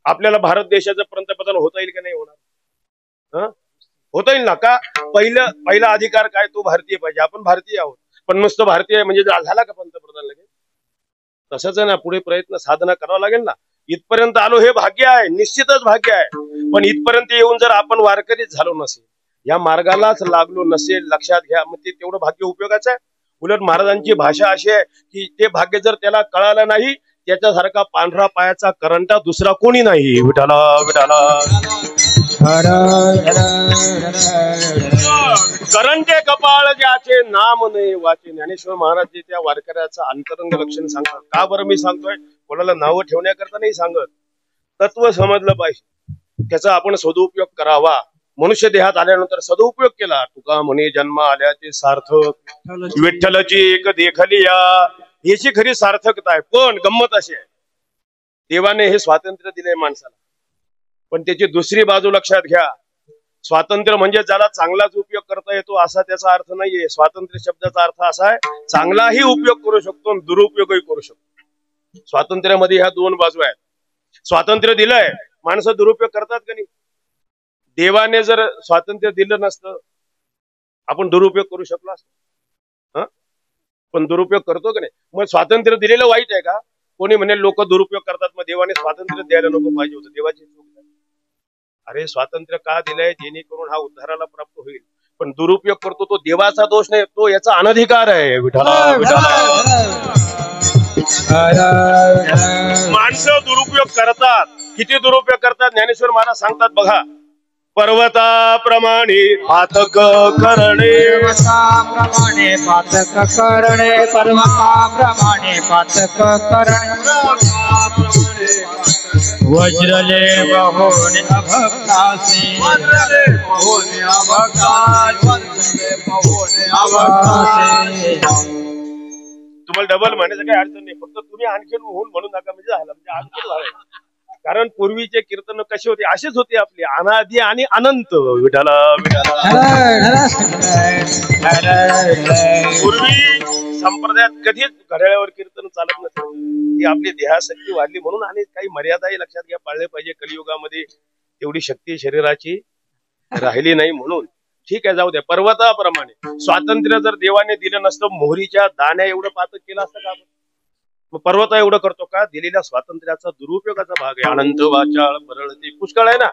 आपल्याला भारत देशाचं पंतप्रधान होता येईल की नाही होणार? होता येईल ना. का? पहिला अधिकार काय? तो भारतीय पाहिजे. आपण भारतीय आहोत, पण नुसतं भारतीय म्हणजे झाला का पंतप्रधान लगेच? तसंच आहे ना, पुढे प्रयत्न साधना करावा लागेल ना. इथपर्यंत आलो हे भाग्य आहे, निश्चितच भाग्य आहे. पण इथपर्यंत येऊन जर आपण वारकरीच झालो नसेल, या मार्गालाच लागलो नसेल, लक्षात घ्या मग ते तेवढं भाग्य उपयोगाचं आहे. उलट महाराजांची भाषा अशी आहे की ते भाग्य जर त्याला कळालं नाही, त्याच्यासारखा पांढरा पायाचा करंटा दुसरा कोणी नाही. विठाला विठाला. करंटे कपाळ ज्याचे नाम नाही वाचे. ज्ञानेश्वर महाराज जे त्या वारकऱ्याचं अंतरंग लक्षण सांगतात. का बरं मी सांगतोय? कोणाला नावं ठेवण्याकरता नाही सांगत, तत्व समजलं पाहिजे, त्याचा आपण सदुपयोग करावा. मनुष्य देहात आल्यानंतर सदुपयोग केला. तुका म्हणे जन्म आल्याचे सार्थक, विठ्ठलची एक देखली या, याची खरी सार्थकता आहे. पण गंमत अशी आहे, देवाने हे स्वातंत्र्य दिले माणसाला, पण त्याची दुसरी बाजू लक्षात घ्या. स्वातंत्र्य म्हणजे ज्याला चांगलाच उपयोग करता येतो असा त्याचा अर्थ नाहीये. स्वातंत्र्य शब्दाचा अर्थ असा आहे, चांगलाही उपयोग करू शकतो आणि दुरुपयोगही करू शकतो. स्वातंत्र्यामध्ये ह्या दोन बाजू आहेत. स्वातंत्र्य दिलंय, माणसं दुरुपयोग करतात का नाही? देवाने जर स्वातंत्र्य दिलं नसतं आपण दुरुपयोग करू शकलो असतो, पण दुरुपयोग करतो का नाही? मग स्वातंत्र्य दिलेलं वाईट आहे का? कोणी म्हणे लोक दुरुपयोग करतात, मग देवाने स्वातंत्र्य द्यायला नको पाहिजे होतं, देवाची चूक झाली. अरे स्वातंत्र्य का दिलंय? जेणेकरून हा उद्धाराला प्राप्त होईल. पण दुरुपयोग करतो तो देवाचा दोष नाही, तो याचा अनधिकार आहे. विठाला माणसं दुरुपयोग करतात. किती दुरुपयोग करतात? ज्ञानेश्वर महाराज सांगतात बघा, पर्वताप्रमाणे पातक करणे, पर्वताप्रमाणे पातक करणे, पर्वताप्रमाणे पातक करणे, वज्रले बहोने अभक्तासी, वज्रले बहोने अभक्तासी. तुम्हाला डबल म्हणायचं काही अडचण नाही, फक्त तुम्ही आणखीन होऊन म्हणू नका, म्हणजे झालं, म्हणजे आणखीन झालं. कारण पूर्वीचे कीर्तन कसे होते? असेच होते आपले, अनादी आणि अनंत. विठाला पूर्वी संप्रदायात कधीच घड्याळावर कीर्तन चालत नसतं. ही आपली देहाशक्ती वाढली म्हणून, आणि काही मर्यादाही लक्षात घ्या, पाळले पाहिजे. कलियुगामध्ये तेवढी शक्ती शरीराची राहिली नाही म्हणून. ठीक आहे, जाऊ द्या. पर्वताप्रमाणे स्वातंत्र्य जर देवाने दिलं नसतं, मोहरीच्या दाण्या एवढं पातक केलं असतं का? मग पर्वत एवढं करतो का? दिलेल्या स्वातंत्र्याचा दुरुपयोगाचा भाग आहे. अनंत वाचाळ परळते पुष्कळ आहे ना.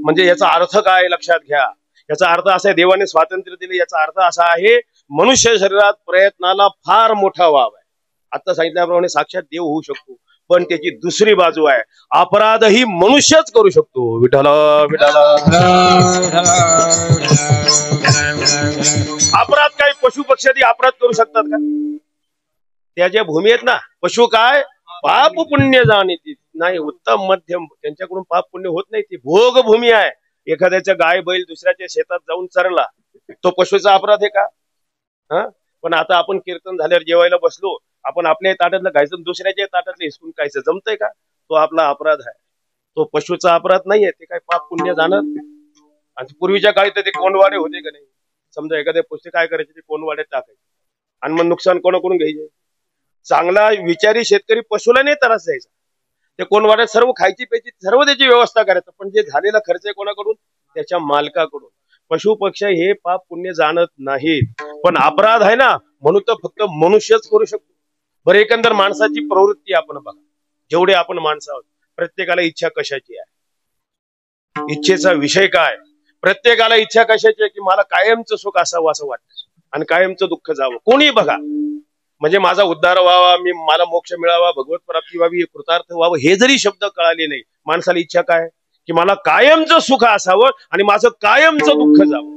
म्हणजे याचा अर्थ काय लक्षात घ्या. याचा अर्थ असा आहे, देवाने स्वातंत्र्य दिले याचा अर्थ असा आहे, मनुष्य शरीरात प्रयत्नाला फार मोठा वाव आहे. आता सांगितल्याप्रमाणे साक्षात देव होऊ शकतो, पण त्याची दुसरी बाजू आहे, अपराधही मनुष्यच करू शकतो. विठाला विठाला अपराध काय? पशु पक्षादी अपराध करू शकतात का? त्याच्या भूमी आहेत ना. पशु काय? पाप पुण्य जाणीती नाही, उत्तम मध्यम, त्यांच्याकडून पाप पुण्य होत नाही. ती भोग भूमी आहे. एखाद्याच्या गाय बैल दुसऱ्याच्या शेतात जाऊन चरला, तो पशुचा अपराध आहे का? पण आता आपण कीर्तन झाल्यावर जेवायला बसलो, आपण आपल्या ताटातलं खायचं, दुसऱ्याच्या ताटातलं हिसकून खायचं, जमतंय का? तो आपला अपराध आहे. तो पशुचा अपराध नाहीये. ते काय पाप पुण्य जाणत. आणि पूर्वीच्या काळी तर ते कोंडवाडे होते का नाही? समजा एखाद्या पुस्तक काय करायचे, ते कोंडवाड्यात टाकायचे आणि मग नुकसान कोणाकडून घ्यायचे? चांगला विचारी शेतकरी पशुला नाही त्रास द्यायचा. ते कोंडवाड्यात सर्व खायची प्यायची सर्व त्याची व्यवस्था करायचं, पण जे झालेला खर्च आहे कोणाकडून? त्याच्या मालकाकडून. पशु पक्ष हे पाप पुण्य जाणत नाहीत, पण अपराध आहे ना, म्हणून तर फक्त मनुष्यच करू शकतो. बरं, एकंदर माणसाची प्रवृत्ती आपण बघा. जेवढे आपण माणसं आहोत, प्रत्येकाला इच्छा कशाची आहे? इच्छेचा विषय काय? प्रत्येकाला इच्छा कशाची आहे? की मला कायमचं सुख असावं असं वाटतं आणि कायमचं दुःख जावं. कोणी बघा, म्हणजे माझा उद्धार व्हावा, मला मोक्ष मिळावा, भगवत प्राप्ती व्हावी, कृतार्थ व्हावं, हे जरी शब्द कळाले नाही, माणसाला इच्छा काय? की मला कायमचं सुख असावं आणि माझं कायमचं दुःख जावं.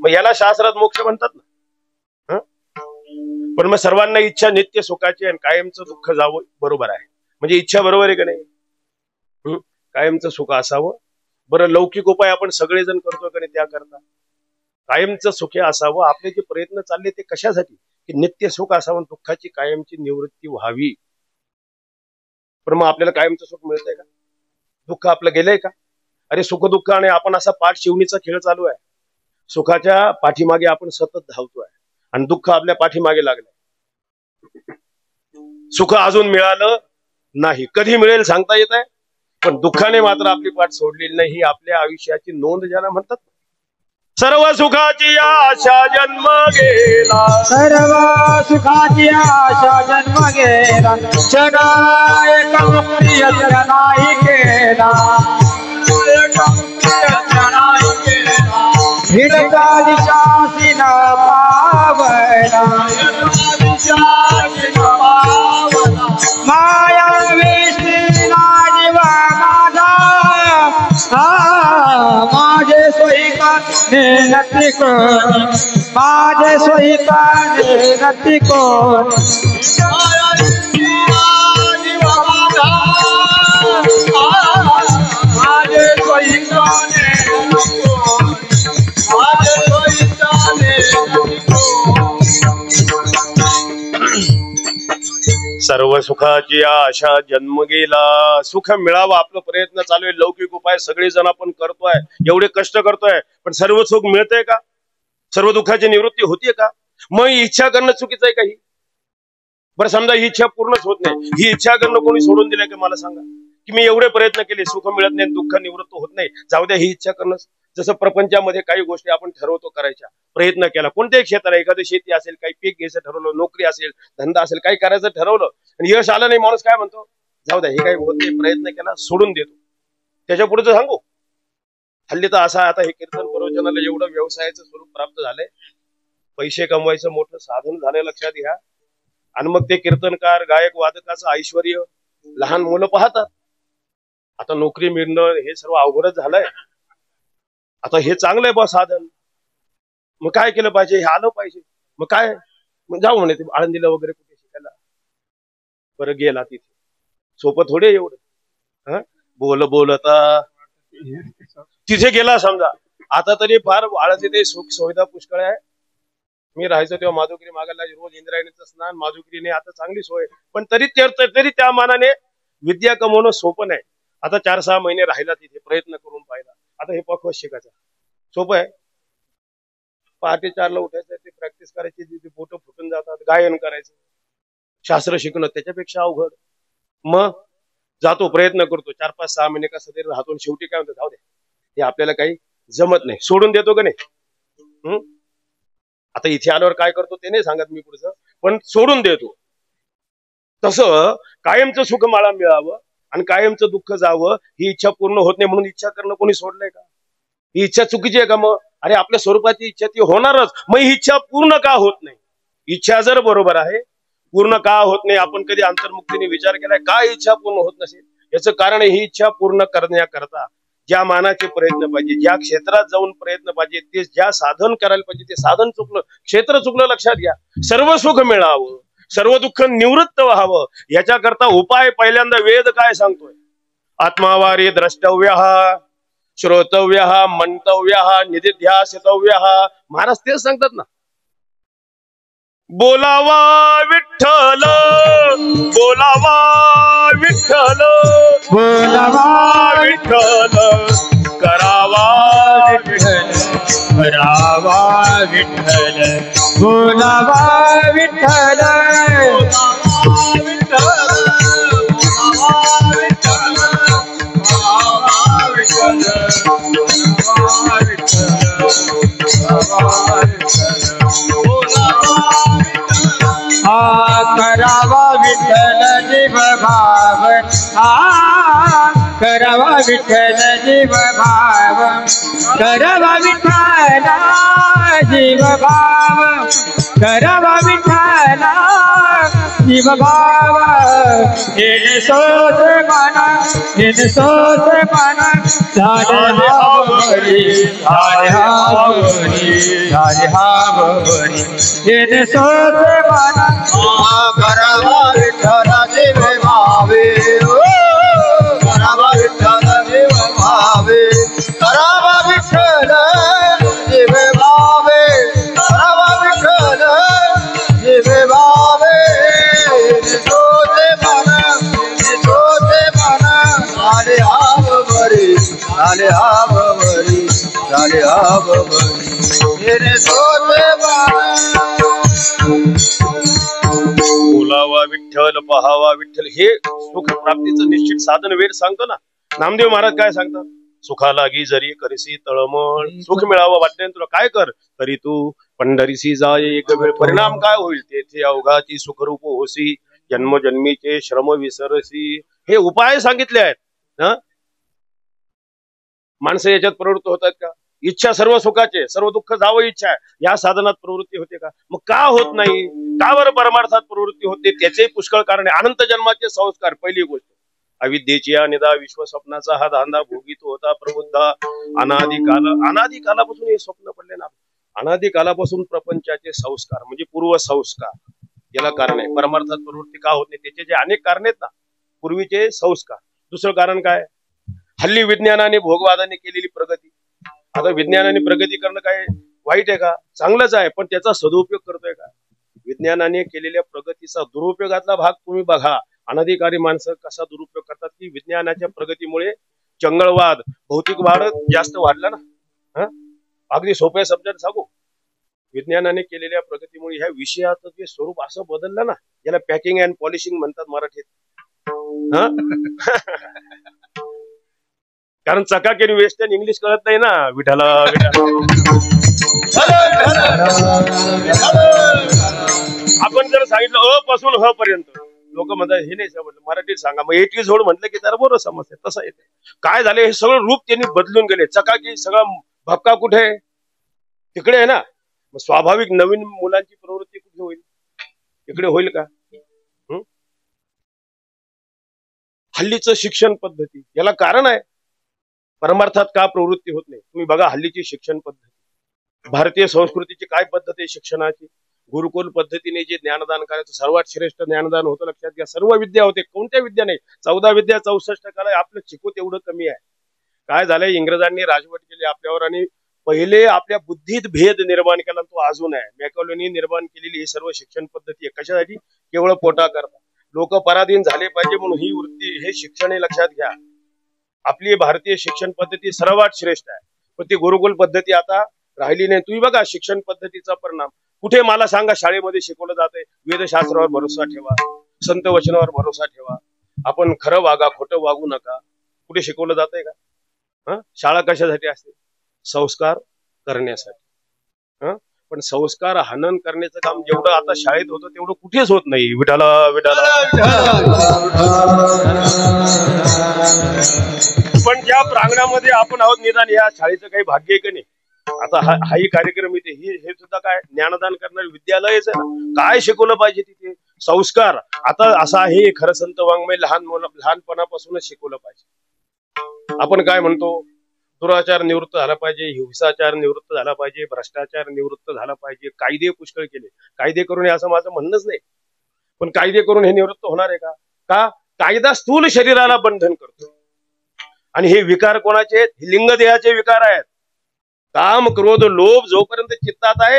मग याला शास्त्रात मोक्ष म्हणतात ना. पण मग सर्वांना इच्छा नित्य सुखाची आणि कायमचं दुःख जावं, बरोबर आहे. म्हणजे इच्छा बरोबर आहे का नाही? कायमचं सुख असावं. बरं, लौकिक उपाय आपण सगळेजण करतो का नाही? त्याकरता कायमचं सुख असावं. आपले जे प्रयत्न चालले ते कशासाठी? की नित्य सुख असावं, दुःखाची कायमची निवृत्ती व्हावी. पण मग आपल्याला कायमचं सुख मिळतंय का? दुःख आपलं गेलंय का? अरे सुख दुःख आणि आपण असा पाठ शिवणीचा खेळ चालू आहे. सुखाच्या पाठीमागे आपण सतत धावतोय आणि दुःख आपल्या पाठीमागे लागलंय. सुख अजून मिळालं नाही, कधी मिळेल सांगता येत आहे, पण दुःखाने मात्र आपली पाठ सोडलेली नाही. ही आपल्या आयुष्याची नोंद ज्याला म्हणतात. सर्व सुखाची आशा जन्म गेला, सर्व सुखाची आशा जन्म गेला, जगा एक मुक्ती नाही केला, हिडका दिशासीन पावला, माया विष्णा जीवा माझा, माझे सोयीका नक्की कोण, माझे सोयीका नक्की कोण, माझे सोयीका सर्व सुखाची आशा जन्म गेला. सुख मिळावं आपलं प्रयत्न चालू आहे, लौकिक उपाय सगळेजण आपण करतोय, एवढे कष्ट करतोय, पण सर्व सुख मिळतंय का? सर्व दुःखाची निवृत्ती होतीये का? मग इच्छा करणं चुकीचं आहे काही? बरं, समजा ही इच्छा पूर्णच होत नाही, ही इच्छा करणं कोणी सोडून दिलंय का? मला सांगा. की मी एवढे प्रयत्न केले, सुख मिळत नाही, दुःख निवृत्त होत नाही, जाऊ द्या, ही इच्छा करणं. जसं प्रपंचामध्ये काही गोष्टी आपण ठरवतो करायच्या, प्रयत्न केला, कोणत्याही क्षेत्र, एखादी शेती असेल, काही पीक घ्यायचं ठरवलं, नोकरी असेल, धंदा असेल, काही करायचं ठरवलं आणि यश आलं नाही, माणूस काय म्हणतो, जाऊ द्या, हे काही होत नाही, प्रयत्न केला, सोडून देतो. त्याच्या पुढे सांगू, हल्ली तर असा आता हे कीर्तन प्रवचनाला एवढं व्यवसायाचं स्वरूप प्राप्त झालंय, पैसे कमवायचं मोठं साधन झालंय, लक्षात घ्या. आणि मग ते कीर्तनकार, गायक, वादकाचं ऐश्वर लहान मुलं पाहतात. आता नोकरी मिळणं हे सर्व अवघडच झालंय. आता हे चांगलं आहे बा साधन, मग काय केलं पाहिजे, हे आलं पाहिजे, मग काय, मग जाऊ म्हणे ते आळंदीला वगैरे कुठे शिकायला. बरं गेला तिथे, सोपं थोडे एवढं, बोलता तिथे गेला समजा. आता तरी फार आळंदी ते सुख सुविधा पुष्कळ आहे. मी राहायचो तेव्हा माधुगिरी मागायला रोज इंद्रायणीचं स्नान, माधुगिरीने आता चांगली सोय, पण तरी त्या मानाने विद्या कमवणं सोपं नाही. आता 4-6 महिने राहिला तिथे, प्रयत्न करून पाहिला. आता हे पक्व शिकायचं सोपं आहे. पहाटे 4ला उठायचं, ते प्रॅक्टिस करायची, तिथे बोटं फुटून जातात, गायन करायचं, शास्त्र शिकणं त्याच्यापेक्षा अवघड. मग जातो, प्रयत्न करतो, 4-5-6 महिने कसं तरी राहतो, शेवटी काय म्हणतो, जाऊ दे, हे आपल्याला काही जमत नाही, सोडून देतो का नाही. आता इथे आल्यावर काय करतो ते नाही सांगत मी पुढचं, पण सोडून देतो. तसं कायमचं सुख मला मिळावं आणि कायमचं दुःख जावं, ही इच्छा पूर्ण होत नाही म्हणून इच्छा करणं कोणी सोडलंय का? ही इच्छा चुकीची आहे का? मग अरे आपल्या स्वरूपाची इच्छा ती होणारच, मग ही इच्छा पूर्ण का होत नाही? इच्छा जर बरोबर आहे, पूर्ण का होत नाही? आपण कधी अंतर्मुक्तीने विचार केलाय का इच्छा पूर्ण होत नसेल? याचं कारण ही इच्छा पूर्ण करण्याकरता ज्या मानाचे प्रयत्न पाहिजे, ज्या क्षेत्रात जाऊन प्रयत्न पाहिजे, ते ज्या साधन करायला पाहिजे ते साधन चुकलं, क्षेत्र चुकलं. लक्षात घ्या, सर्व सुख मिळावं, सर्व दुःख निवृत्त व्हावं, याच्याकरता उपाय पहिल्यांदा वेद काय सांगतोय? आत्मावारी द्रष्टव्य, श्रोतव्य, मंतव्य, निधिध्यासितव्य. महाराज तेच सांगतात ना, बोलावा विठ्ठल, बोलावा विठ्ठल, बोलावा विठ्ठल, करावा विठ्ठल, करावा विठ्ठल, बोलावा विठ्ठल, करावा विठ्ठल जीव भाव, करावा विठ्ठल जीव भाव, करावा विठ्ठल जीव भाव, करावा विठ्ठल जीव भाव. हे सोच मना, हे सोच मना, झाले हावरी, झाले हावरी, झाले हावरी. हे सोच मना, करावा विठ्ठल जीव भावे, करावा विठ्ठल जीव भावे, करावा विठ्ठल जीव भावे, करावा विठ्ठल जीव भावे. सोचे मन झाले हावरी, झाले हावरी, झाले हावरी. सोचे बोलावा विठ्ठल, पहावा विठ्ठल, हे सुख प्राप्तीचं निश्चित साधन वेद सांगतो ना. नामदेव महाराज काय सांगतात? सुखा लागी जरी करसी तळमळ, सुख मिळावं वाटते तुला काय कर, तरी तू पंढरीसी जाय एक वेळ. परिणाम काय होईल? तेथे अवघाची सुखरूप होसी, जन्मजन्मीचे श्रम विसरसी. हे उपाय सांगितले आहेत. माणसं याच्यात प्रवृत्त होतात का? इच्छा सर्व सुखाचे, सर्व दुःख जावं इच्छा आहे, या साधनात प्रवृत्ती होते का? मग का होत नाही? का बरं परमार्थात प्रवृत्ती होते? त्याचे पुष्कळ कारण आहे. अनंत जन्माचे संस्कार. पहिली गोष्ट, अविद्येची निदा विश्व स्वप्नाचा हा धांदा भोगी तो होता प्रबुद्धा अनादी कालापासून हे स्वप्न पडले ना. अनादी कालापासून प्रपंचाचे संस्कार म्हणजे पूर्व संस्कार, याला कारण आहे. परमार्थात प्रवृत्ती का होत नाही? त्याचे जे अनेक कारण आहेत ना, पूर्वीचे संस्कार. दुसरं कारण काय? हल्ली विज्ञानाने भोगवादाने केलेली प्रगती. आता विज्ञानाने प्रगती करणं काय वाईट आहे का? चांगलंच आहे, पण त्याचा सदुपयोग करतोय का? विज्ञानाने केलेल्या प्रगतीचा दुरुपयोगातला भाग तुम्ही बघा. अनधिकारी माणसं कसा दुरुपयोग करतात की विज्ञानाच्या प्रगतीमुळे जंगलवाद, भौतिक वाढ जास्त वाढला ना. अगदी सोप्या शब्दात सांगू, विज्ञानाने केलेल्या प्रगतीमुळे ह्या विषयाचं जे स्वरूप असं बदललं ना, याला पॅकिंग अँड पॉलिशिंग म्हणतात मराठीत. कारण चकाकी वेस्टर्न इंग्लिश कळत नाही ना. विठाला आपण जर सांगितलं अ पासून ह पर्यंत लोक म्हणतात हे नाही समजलं, मराठीत सांगा. मग एटी झोड म्हटलं की त्याला बरोबर समजते. तसं येते. काय झाले हे सगळं रूप त्यांनी बदलून गेले. चकाकी सगळा भपका कुठे आहे? तिकडे आहे ना. मग स्वाभाविक नवीन मुलांची प्रवृत्ती कुठे होईल? इकडे होईल का? हल्लीचं शिक्षण पद्धती याला कारण आहे. परमार्थात का प्रवृत्ती होत नाही? तुम्ही बघा हल्लीची शिक्षण पद्धती. भारतीय संस्कृतीची काय पद्धत आहे शिक्षणाची? गुरुकुल पद्धतीने जे ज्ञानदान करायचं सर्वात श्रेष्ठ ज्ञानदान होतं. लक्षात घ्या. सर्व विद्या होते. कोणत्या विद्या नाही. 14 विद्या 64 कला. आपलं शिकू तेवढं कमी आहे. काय झालंय? इंग्रजांनी राजवट केली आपल्यावर आणि पहिले आपल्या बुद्धीत भेद निर्माण केला. तो अजून आहे. मॅकॉलनी निर्माण केलेली ही सर्व शिक्षण पद्धती आहे. कशासाठी? केवळ पोटा करता. लोक पराधीन झाले पाहिजे म्हणून ही वृत्ती, हे शिक्षण हे लक्षात घ्या. आपली भारतीय शिक्षण पद्धती सर्वात श्रेष्ठ आहे. पण ती गुरुकुल पद्धती आता राहिली नाही. तुम्ही बघा शिक्षण पद्धतीचा परिणाम कुठे मला सांगा शाळेमध्ये शिकवलं जातंय? वेदशास्त्रावर भरोसा ठेवा, संत वचनावर भरोसा ठेवा, आपण खरं वागा, खोटं वागू नका. कुठे शिकवलं जातंय का? शाळा कशासाठी असते? संस्कार करण्यासाठी. पण संस्कार हनन करण्याचं काम जेवढं आता शाळेत होतं तेवढं कुठेच होत नाही. विठाला विठाला. पण ज्या प्रांगणामध्ये आपण आहोत निदान या शाळेचं काही भाग्य आहे का नाही? आता हाही कार्यक्रम इथे हे सुद्धा काय ज्ञानदान करणारे विद्यालयच आहे ना. काय शिकवलं पाहिजे तिथे? संस्कार. आता असं आहे खरं संत वाङ्मय लहानपणापासूनच शिकवलं पाहिजे. आपण काय म्हणतो? दुराचार निवृत्त झाला पाहिजे, हिंसाचार निवृत्त झाला पाहिजे, भ्रष्टाचार निवृत्त झाला पाहिजे, कायदे पुष्कळ केले. कायदे करून हे असं माझं म्हणणंच नाही. पण कायदे करून हे निवृत्त होणार आहे का? कायदा स्थूल शरीराला बंधन करतो. आणि हे विकार कोणाचे आहेत? लिंग देहाचे विकार आहेत. काम, क्रोध, लोभ जोपर्यंत चित्तात आहे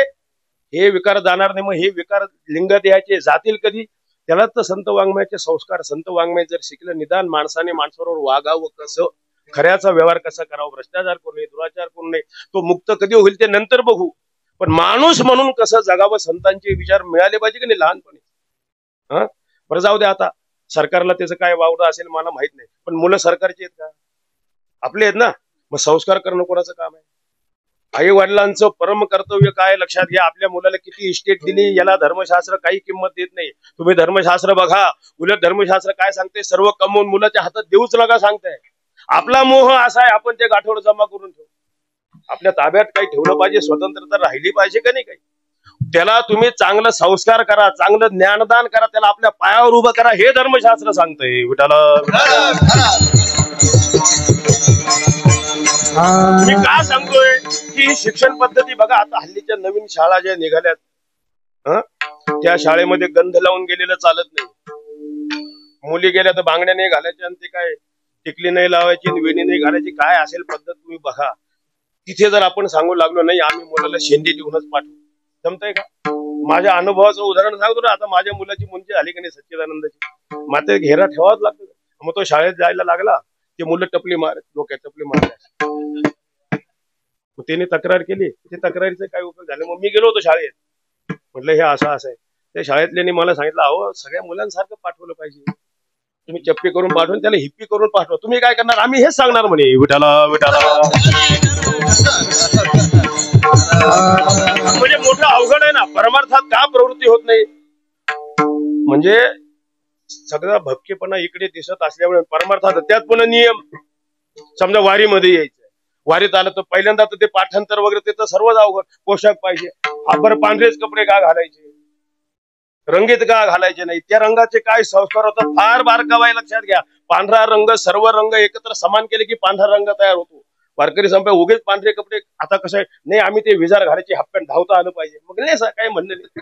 हे विकार जाणार नाही. मग हे विकार लिंग देहाचे जातील कधी? त्यालाच तर संत वाङ्मयाचे संस्कार. संत वाङ्मय जर शिकलं निदान माणसाने माणसाबरोबर वागावं कसं, खऱ्याचा व्यवहार कसा करावा, भ्रष्टाचार करू नये, दुराचार करू नये, तो मुक्त कधी होईल ते नंतर बघू. पण माणूस म्हणून कसं जगावं संतांचे विचार मिळाले पाहिजे की नाही लहानपणी. बरं जाऊ दे. आता सरकारला त्याचं काय वावडं असेल मला माहित नाही. पण मुलं सरकारची आहेत का? आपले आहेत ना. मग संस्कार करणं कोणाचं काम आहे? आई वडिलांचं परम कर्तव्य काय लक्षात घ्या. आपल्या मुलाला किती इस्टेट दिली याला धर्मशास्त्र काही किंमत देत नाही. तुम्ही धर्मशास्त्र बघा. उलट धर्मशास्त्र काय सांगते? सर्व कमवून मुलाच्या हातात देऊच नका सांगताय. आपला मोह असा आहे आपण ते गाठोड जमा करून ठेवू. आपल्या ताब्यात काही ठेवलं पाहिजे. स्वतंत्रता राहिली पाहिजे का नाही काही? त्याला तुम्ही चांगलं संस्कार करा, चांगलं ज्ञानदान करा, त्याला आपल्या पायावर उभं करा. हे धर्मशास्त्र सांगतंय. विठाला मी का सांगतोय की शिक्षण पद्धती बघा. आता हल्लीच्या नवीन शाळा ज्या निघाल्यात त्या शाळेमध्ये गंध लावून गेलेलं चालत नाही. मुली गेल्या तर बांगड्या नाही घालायच्या आणि ते काय टिकली नाही लावायची, वेणी नाही घालायची. काय असेल पद्धत तुम्ही बघा. तिथे जर आपण सांगू लागलो नाही आम्ही मुलाला शेंडी लिहूनच पाठवू, जमतंय का? माझ्या अनुभवाचं उदाहरण सांगतो ना. आता माझ्या मुलाची मुंजी झाली की नाही सच्चिदानंदाची, मात्र घेरा ठेवाच लागतो. मग तो शाळेत जायला लागला ते मुलं टपली मारत, डोक्यात टपली मारत. त्याने तक्रार केली. ते तक्रारीचा काय उपयोग झाला? मग मी गेलो होतो शाळेत. म्हटलं हे असं आहे. त्या शाळेतल्यानी मला सांगितलं अहो सगळ्या मुलांसारखं पाठवलं पाहिजे. तुम्ही चप्पी करून पाठवून त्याला हिप्पी करून पाठवा. तुम्ही काय करणार? आम्ही हेच सांगणार म्हणे. विठाला विठाला. म्हणजे मोठं अवघड आहे ना. परमार्थात का प्रवृत्ती होत नाही? म्हणजे सगळा भपकेपणा इकडे दिसत असल्यामुळे परमार्थात त्यात पुन्हा नियम. समजा वारीमध्ये यायचं, वारीत आलं तर पहिल्यांदा तर ते पाठांतर वगैरे ते तर सर्वच अवघड. पोशाख पाहिजे. बरं पांढरेच कपडे का घालायचे? रंगीत का घालायचे नाही? त्या रंगाचे काय संस्कार होतात फार बारकावा आहे. लक्षात घ्या. पांढरा रंग, सर्व रंग एकत्र समान केले की पांढरा रंग तयार होतो. वारकरी संपे उगेच पांढरे कपडे. आता कसं आहे नाही आम्ही ते विजार घालायचे, हापपॅन्ट धावता आलं पाहिजे. मग नाही काय म्हणलं नाही.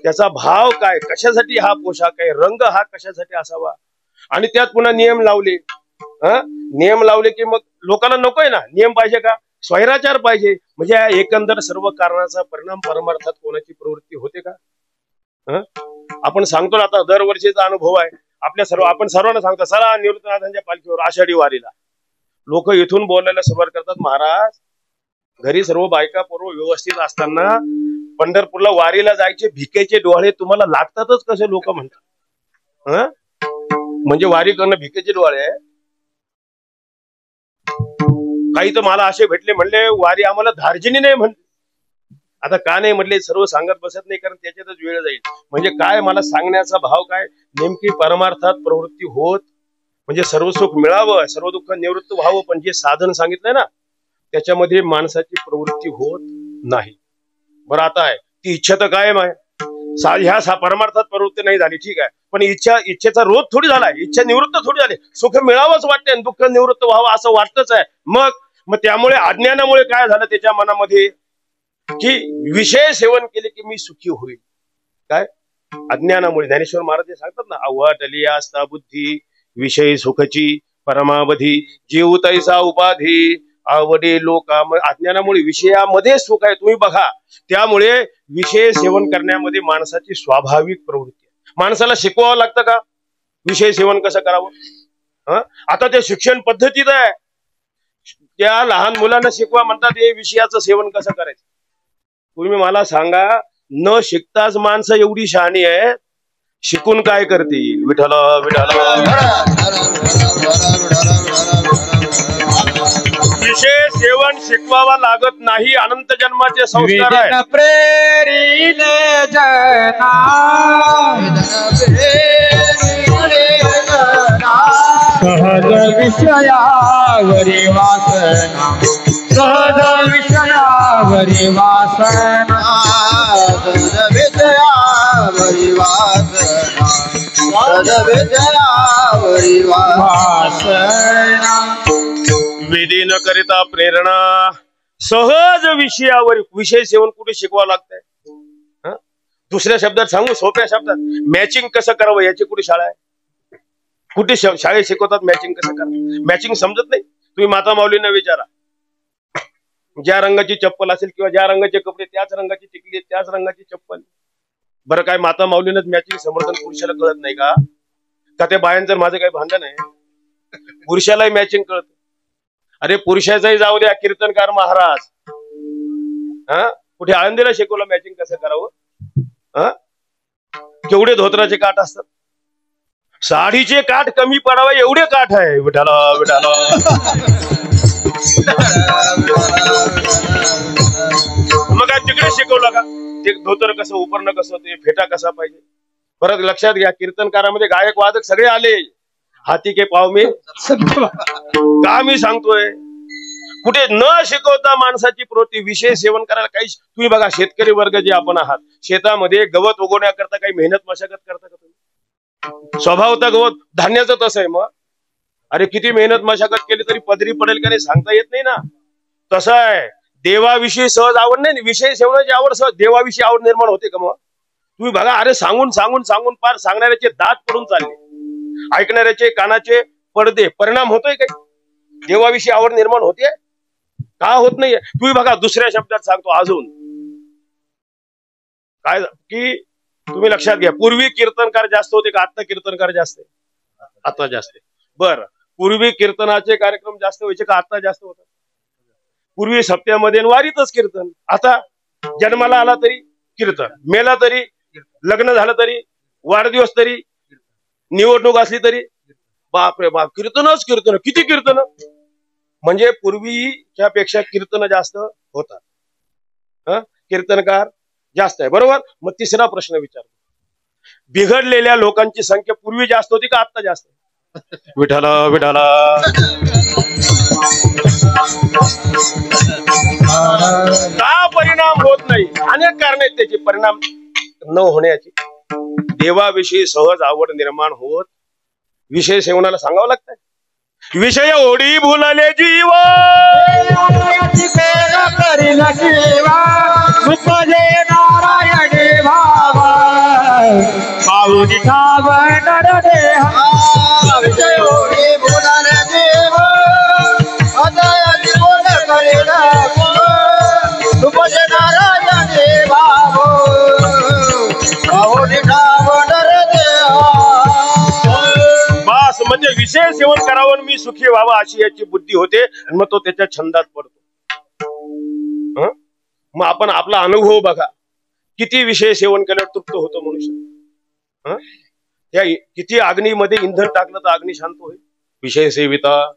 त्याचा भाव काय, कशासाठी हा पोशाख आहे, रंग हा कशासाठी असावा. आणि त्यात पुन्हा नियम लावले. नियम लावले की मग लोकांना नकोय ना. नियम पाहिजे का? स्वैराचार पाहिजे. म्हणजे एकंदर सर्व कारणाचा परिणाम परमार्थात कोणाची प्रवृत्ती होते का? आपण सांगतो ना. आता दरवर्षीचा अनुभव आहे आपल्या आपण सर्वांना सांगतो चला निवृत्तनाथांच्या पालखीवर आषाढी वारीला. लोक इथून बोलायला सुरुवात करतात महाराज घरी सर्व बायका पूर्व व्यवस्थित असताना पंढरपूरला वारीला जायचे भिकेचे डोळे तुम्हाला लागतातच कसे लोक म्हणतात. म्हणजे वारी करणं भिकेचे डोळे आहे. काही तर मला असे भेटले, म्हणले वारी आम्हाला धार्जिनी नाही म्हणले. आता का नाही म्हटले, सर्व सांगत बसत नाही, कारण त्याच्यातच वेळ जाईल. म्हणजे काय मला सांगण्याचा भाव काय, नेमकी परमार्थात प्रवृत्ती होत म्हणजे सर्व सुख मिळावं, सर्व दुःख निवृत्त व्हावं, पण जे साधन सांगितलंय ना त्याच्यामध्ये माणसाची प्रवृत्ती होत नाही. बरं आता आहे ती इच्छा तर कायम आहे, ह्या परमार्थात प्रवृत्ती नाही झाली ठीक आहे, पण इच्छेचा रोध थोडी झालाय, इच्छा निवृत्त थोडी झाली. सुख मिळावंच वाटते आणि दुःख निवृत्त व्हावं असं वाटतच आहे. मग त्यामुळे अज्ञानामुळे काय झालं त्याच्या मनामध्ये, की विषय सेवन केले की मी सुखी होईल. काय अज्ञानामुळे. ज्ञानेश्वर महाराज सांगतात ना, अव्वाटली असता बुद्धी विषय सुखची परमावधी, जीव तैसा उपाधी आवडे लोका. अज्ञानामुळे विषयामध्ये सुख आहे, तुम्ही बघा. त्यामुळे विषय सेवन करण्यामध्ये माणसाची स्वाभाविक प्रवृत्ती आहे. माणसाला शिकवावं लागतं का विषय सेवन कसं करावं? आता ते शिक्षण पद्धतीत आहे, त्या लहान मुलांना शिकवा म्हणतात हे विषयाचं सेवन कसं करायचं. तुम्ही मला सांगा, न शिकताच माणसं एवढी शहाणी आहे, शिकून काय करतील? विठ्ठल विठ्ठल. विषय सेवन शिकवावा लागत नाही, अनंत जन्माचे संस्कार आहे. प्रेरिले जना सहज विषयावरी वासना, सहज विषयावरी वासना, सहज विषयावरी वासना, सहज विषयावरी वासना. विधी न करिता प्रेरणा, सहज विषयावर. विषय सेवन कुठे शिकवावं लागतंय? दुसऱ्या शब्दात सांगू, सोप्या शब्दात, मॅचिंग कसं करावं याची कुठे शाळा आहे? कुठे शाळेत शिकवतात मॅचिंग कसं करावं? मॅचिंग समजत नाही. तुम्ही माता माऊलींना विचारा, ज्या रंगाची चप्पल असेल किंवा ज्या रंगाचे कपडे, त्याच रंगाची टिकली, त्याच रंगाची चप्पल. बरं काय माता माऊलीनच मॅचिंग समर्थन पुरुषाला कळत नाही का? का त्या बायांचं माझं काही भांडण आहे? पुरुषालाही मॅचिंग कळत. अरे पुरुषाचाही जाऊ द्या, कीर्तनकार महाराज कुठे आळंदीला शिकवलं मॅचिंग कसं करावं? केवढे धोत्राचे काठ असतात, साडीचे काठ कमी पडावे एवढे काठ आहे. विठाला विठाला. मग काय तिकडे शिकवलं का ते धोतर कसं, उपरणं कसं, ते फेटा कसा पाहिजे? परत लक्षात घ्या, कीर्तनकारामध्ये गायक वादक सगळे आले. हाती के पाव मी का मी सांगतोय, कुठे न शिकवता माणसाची प्रवृत्ती विषय सेवन करायला. काही तुम्ही बघा, शेतकरी वर्ग जे आपण आहात, शेतामध्ये गवत उगवण्याकरता काही मेहनत मशागत करता का तुम्ही? स्वभावता गवत धान्याचं तसं आहे. मग अरे किती मेहनत मशागत केली तरी पदरी पडेल का नाही सांगता येत नाही ना. तसं आहे, देवाविषयी सहज आवड नाही, विषय सेवनाची आवड सहज, देवाविषयी आवड निर्माण होते का? मग तुम्ही बघा, अरे सांगून सांगून सांगून पार सांगणाऱ्याचे दात पडून चालले, ऐकणाऱ्याचे कानाचे पडदे. परिणाम होतोय काही? देवाविषयी आवड निर्माण होते का? होत नाहीये. तुम्ही बघा, दुसऱ्या शब्दात सांगतो अजून काय, की तुम्ही लक्षात घ्या, पूर्वी कीर्तनकार जास्त होते का आता कीर्तनकार जास्त आहे? आता जास्त. बर, पूर्वी कीर्तनाचे कार्यक्रम जास्त व्हायचे का आता जास्त होतात? पूर्वी सप्त्यामध्ये वारीतच कीर्तन, आता जन्माला आला तरी कीर्तन, मेला तरी, लग्न झालं तरी, वाढदिवस तरी, निवडणूक असली तरी, बापरे बाप, कीर्तनच कीर्तन. किती कीर्तन? म्हणजे पूर्वीच्या पेक्षा कीर्तन जास्त होतात, कीर्तनकार जास्त आहे. बरोबर. मग तिसरा प्रश्न विचारतो, बिघडलेल्या लोकांची संख्या पूर्वी जास्त होती का आता जास्त? विठाला विठाला. का परिणाम होत नाही? अनेक कारण आहेत त्याचे परिणाम न होण्याची. देवाविषयी सहज आवड निर्माण होत विषय सेवनाला सांगावं लागतंय. विषय ओढी भुलले जीव नारायण भावा पाऊनी ठाव नर देहा. विषय ओढी भुलले जीव अदयाची बोल करीला तुझे नारायण भावो पाऊनी ठाव नर देहा. बस म्हणजे विषय सेवन करावं मी सुखी व्हावं अशी याची बुद्धी होते आणि मग तो त्याच्या छंदात पडतो. मग आपण आपला अनुभव बघा, किती विषय सेवन केल्यावर तृप्त होतो मनुष्य. त्या किती अग्नीमध्ये इंधन टाकलं तर अग्नी शांत होईल. विषय सेविता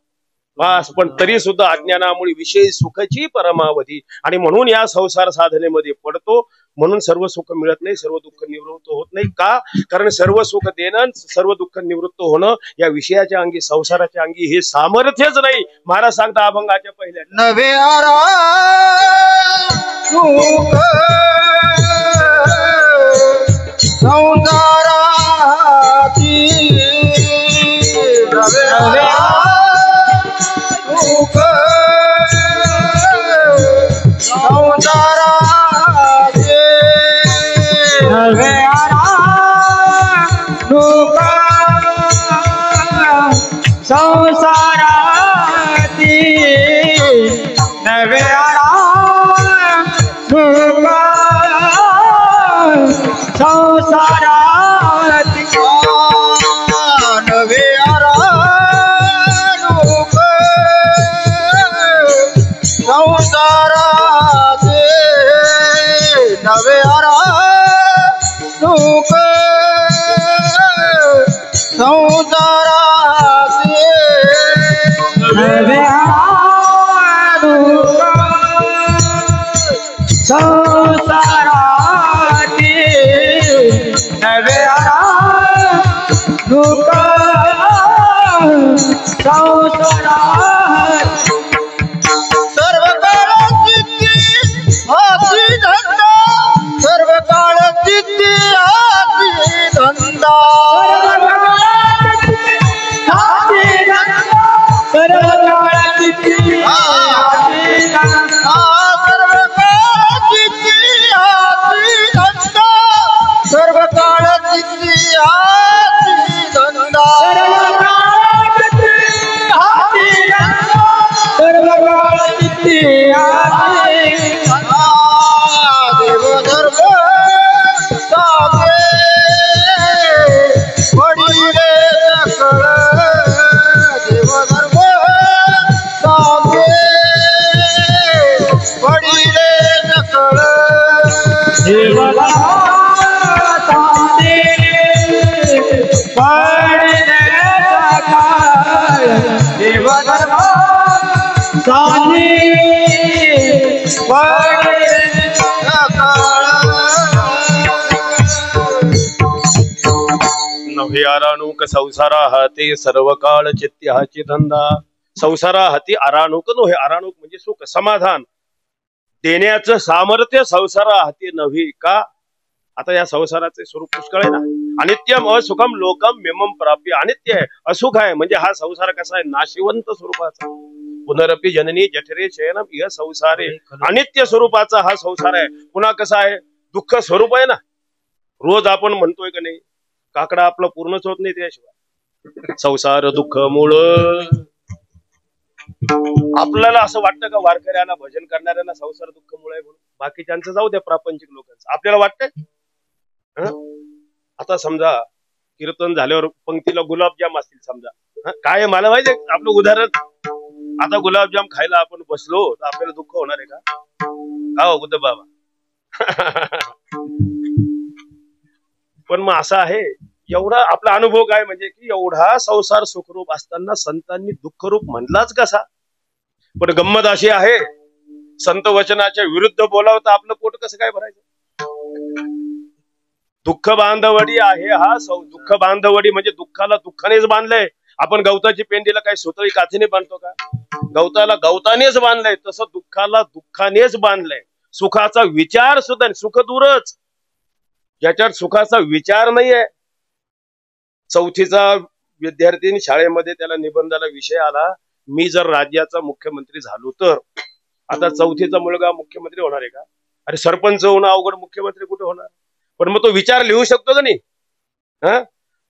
बस, पण तरी सुद्धा अज्ञानामुळे विषय सुखाची परमावधी, आणि म्हणून या संसार साधनेमध्ये पडतो. म्हणून सर्व सुख मिळत नाही, सर्व दुःख निवृत्त होत नाही. का? कारण सर्व सुख देणं, सर्व दुःख निवृत्त होणं या विषयाच्या अंगी, संसाराच्या अंगी हे सामर्थ्यच नाही. महाराज सांगता अभंगाच्या पहिल्या, नवे आरा सुख संसाराची, नवे आरा सुख संसाराचे, नवे आरा दुःख संसाराती, नवे आरा दुःख संसाराती, नवे आरा दुःख संसाराचे, नवे आरा दुःख संसाराचे, नवे आरा दुःख संसाराती, नवे आरा दुःख संसाराती, सर्व काळ चित्ती हाती धंदा, सर्व काळ चित्ती हाती धंदा, सर्व काळ चित्ती हाती धंदा, सर्व काळ चित्ती हाती धंदा, सर्व काळ चित्ती हाती धंदा, सर्व काळ चित्ती हाती धंदा, देवधर्म सागे वडिले सकळ, देवधर्म सागे वडिले सकळ, देवला तांदे पडले सकाळ, देवधर्म तांदे पडले नव्हे आराणूक संसारा हाती, सर्व काळ चित्ती हाची धंदा. संसारा हाती आराणूक नव्हे, आराणूक म्हणजे सुख समाधान देण्याचं सामर्थ्य संसारा हाती नव्हे. का? आता या संसाराचे स्वरूप पुष्कळ आहे ना. अनित्यम असुखम लोकम मिमम प्राप्य, अनित्य आहे, असुख आहे. म्हणजे हा संसार कसा आहे? नाशिवंत स्वरूपाचा. पुनरपी जननी जठरे शयनम इह संसारे, अनित्य स्वरूपाचा हा संसार आहे. पुन्हा कसा आहे? दुःख स्वरूप आहे ना. रोज आपण म्हणतोय का नाही, काकडा आपला पूर्णच होत नाही त्याशिवाय. संसार दुःख मूळ. आपल्याला असं वाटतं का वारकऱ्याला, भजन करणाऱ्याला संसार दुःख मूळ आहे म्हणून? बाकीच्यांचं जाऊ द्या, प्रापंचिक लोकांचं. आपल्याला वाटतंय? आता समजा कीर्तन झाल्यावर पंक्तीला गुलाबजाम असतील समजा, काय आहे मला माहिती आहे आपलं उदाहरण. आता गुलाबजाम खायला आपण बसलो तर आपल्याला दुःख होणार आहे का? हो बुद्ध बाबा. पण मग असं आहे, एवढा आपला अनुभव काय म्हणजे की एवढा संसार सुखरूप असताना संतांनी दुःखरूप म्हणलाच कसा? पण गंमत अशी आहे, संत वचनाच्या विरुद्ध बोलावं तर आपलं पोट कसं काय भरायचं? दुःख बांधवडी आहे हा. दुःख बांधवडी म्हणजे दुःखाला दुःखानेच बांधलंय. आपण गवताची पेंडीला काही सुतळी काथीने बांधतो का? गवताला गवतानेच बांधलंय, तसं दुःखाला दुःखानेच बांधलंय. सुखाचा विचार सुद्धा, सुख दूरच, ज्याच्यात सुखाचा विचार नाहीये. चौथीचा विद्यार्थी शाळेमध्ये त्याला निबंधाला विषय आला, मी जर राज्याचा मुख्यमंत्री झालो तर. आता चौथीचा मुलगा मुख्यमंत्री होणार आहे का? अरे सरपंच होणं अवघड, मुख्यमंत्री कुठे होणार? पण मग तो विचार लिहू शकतो का नाही?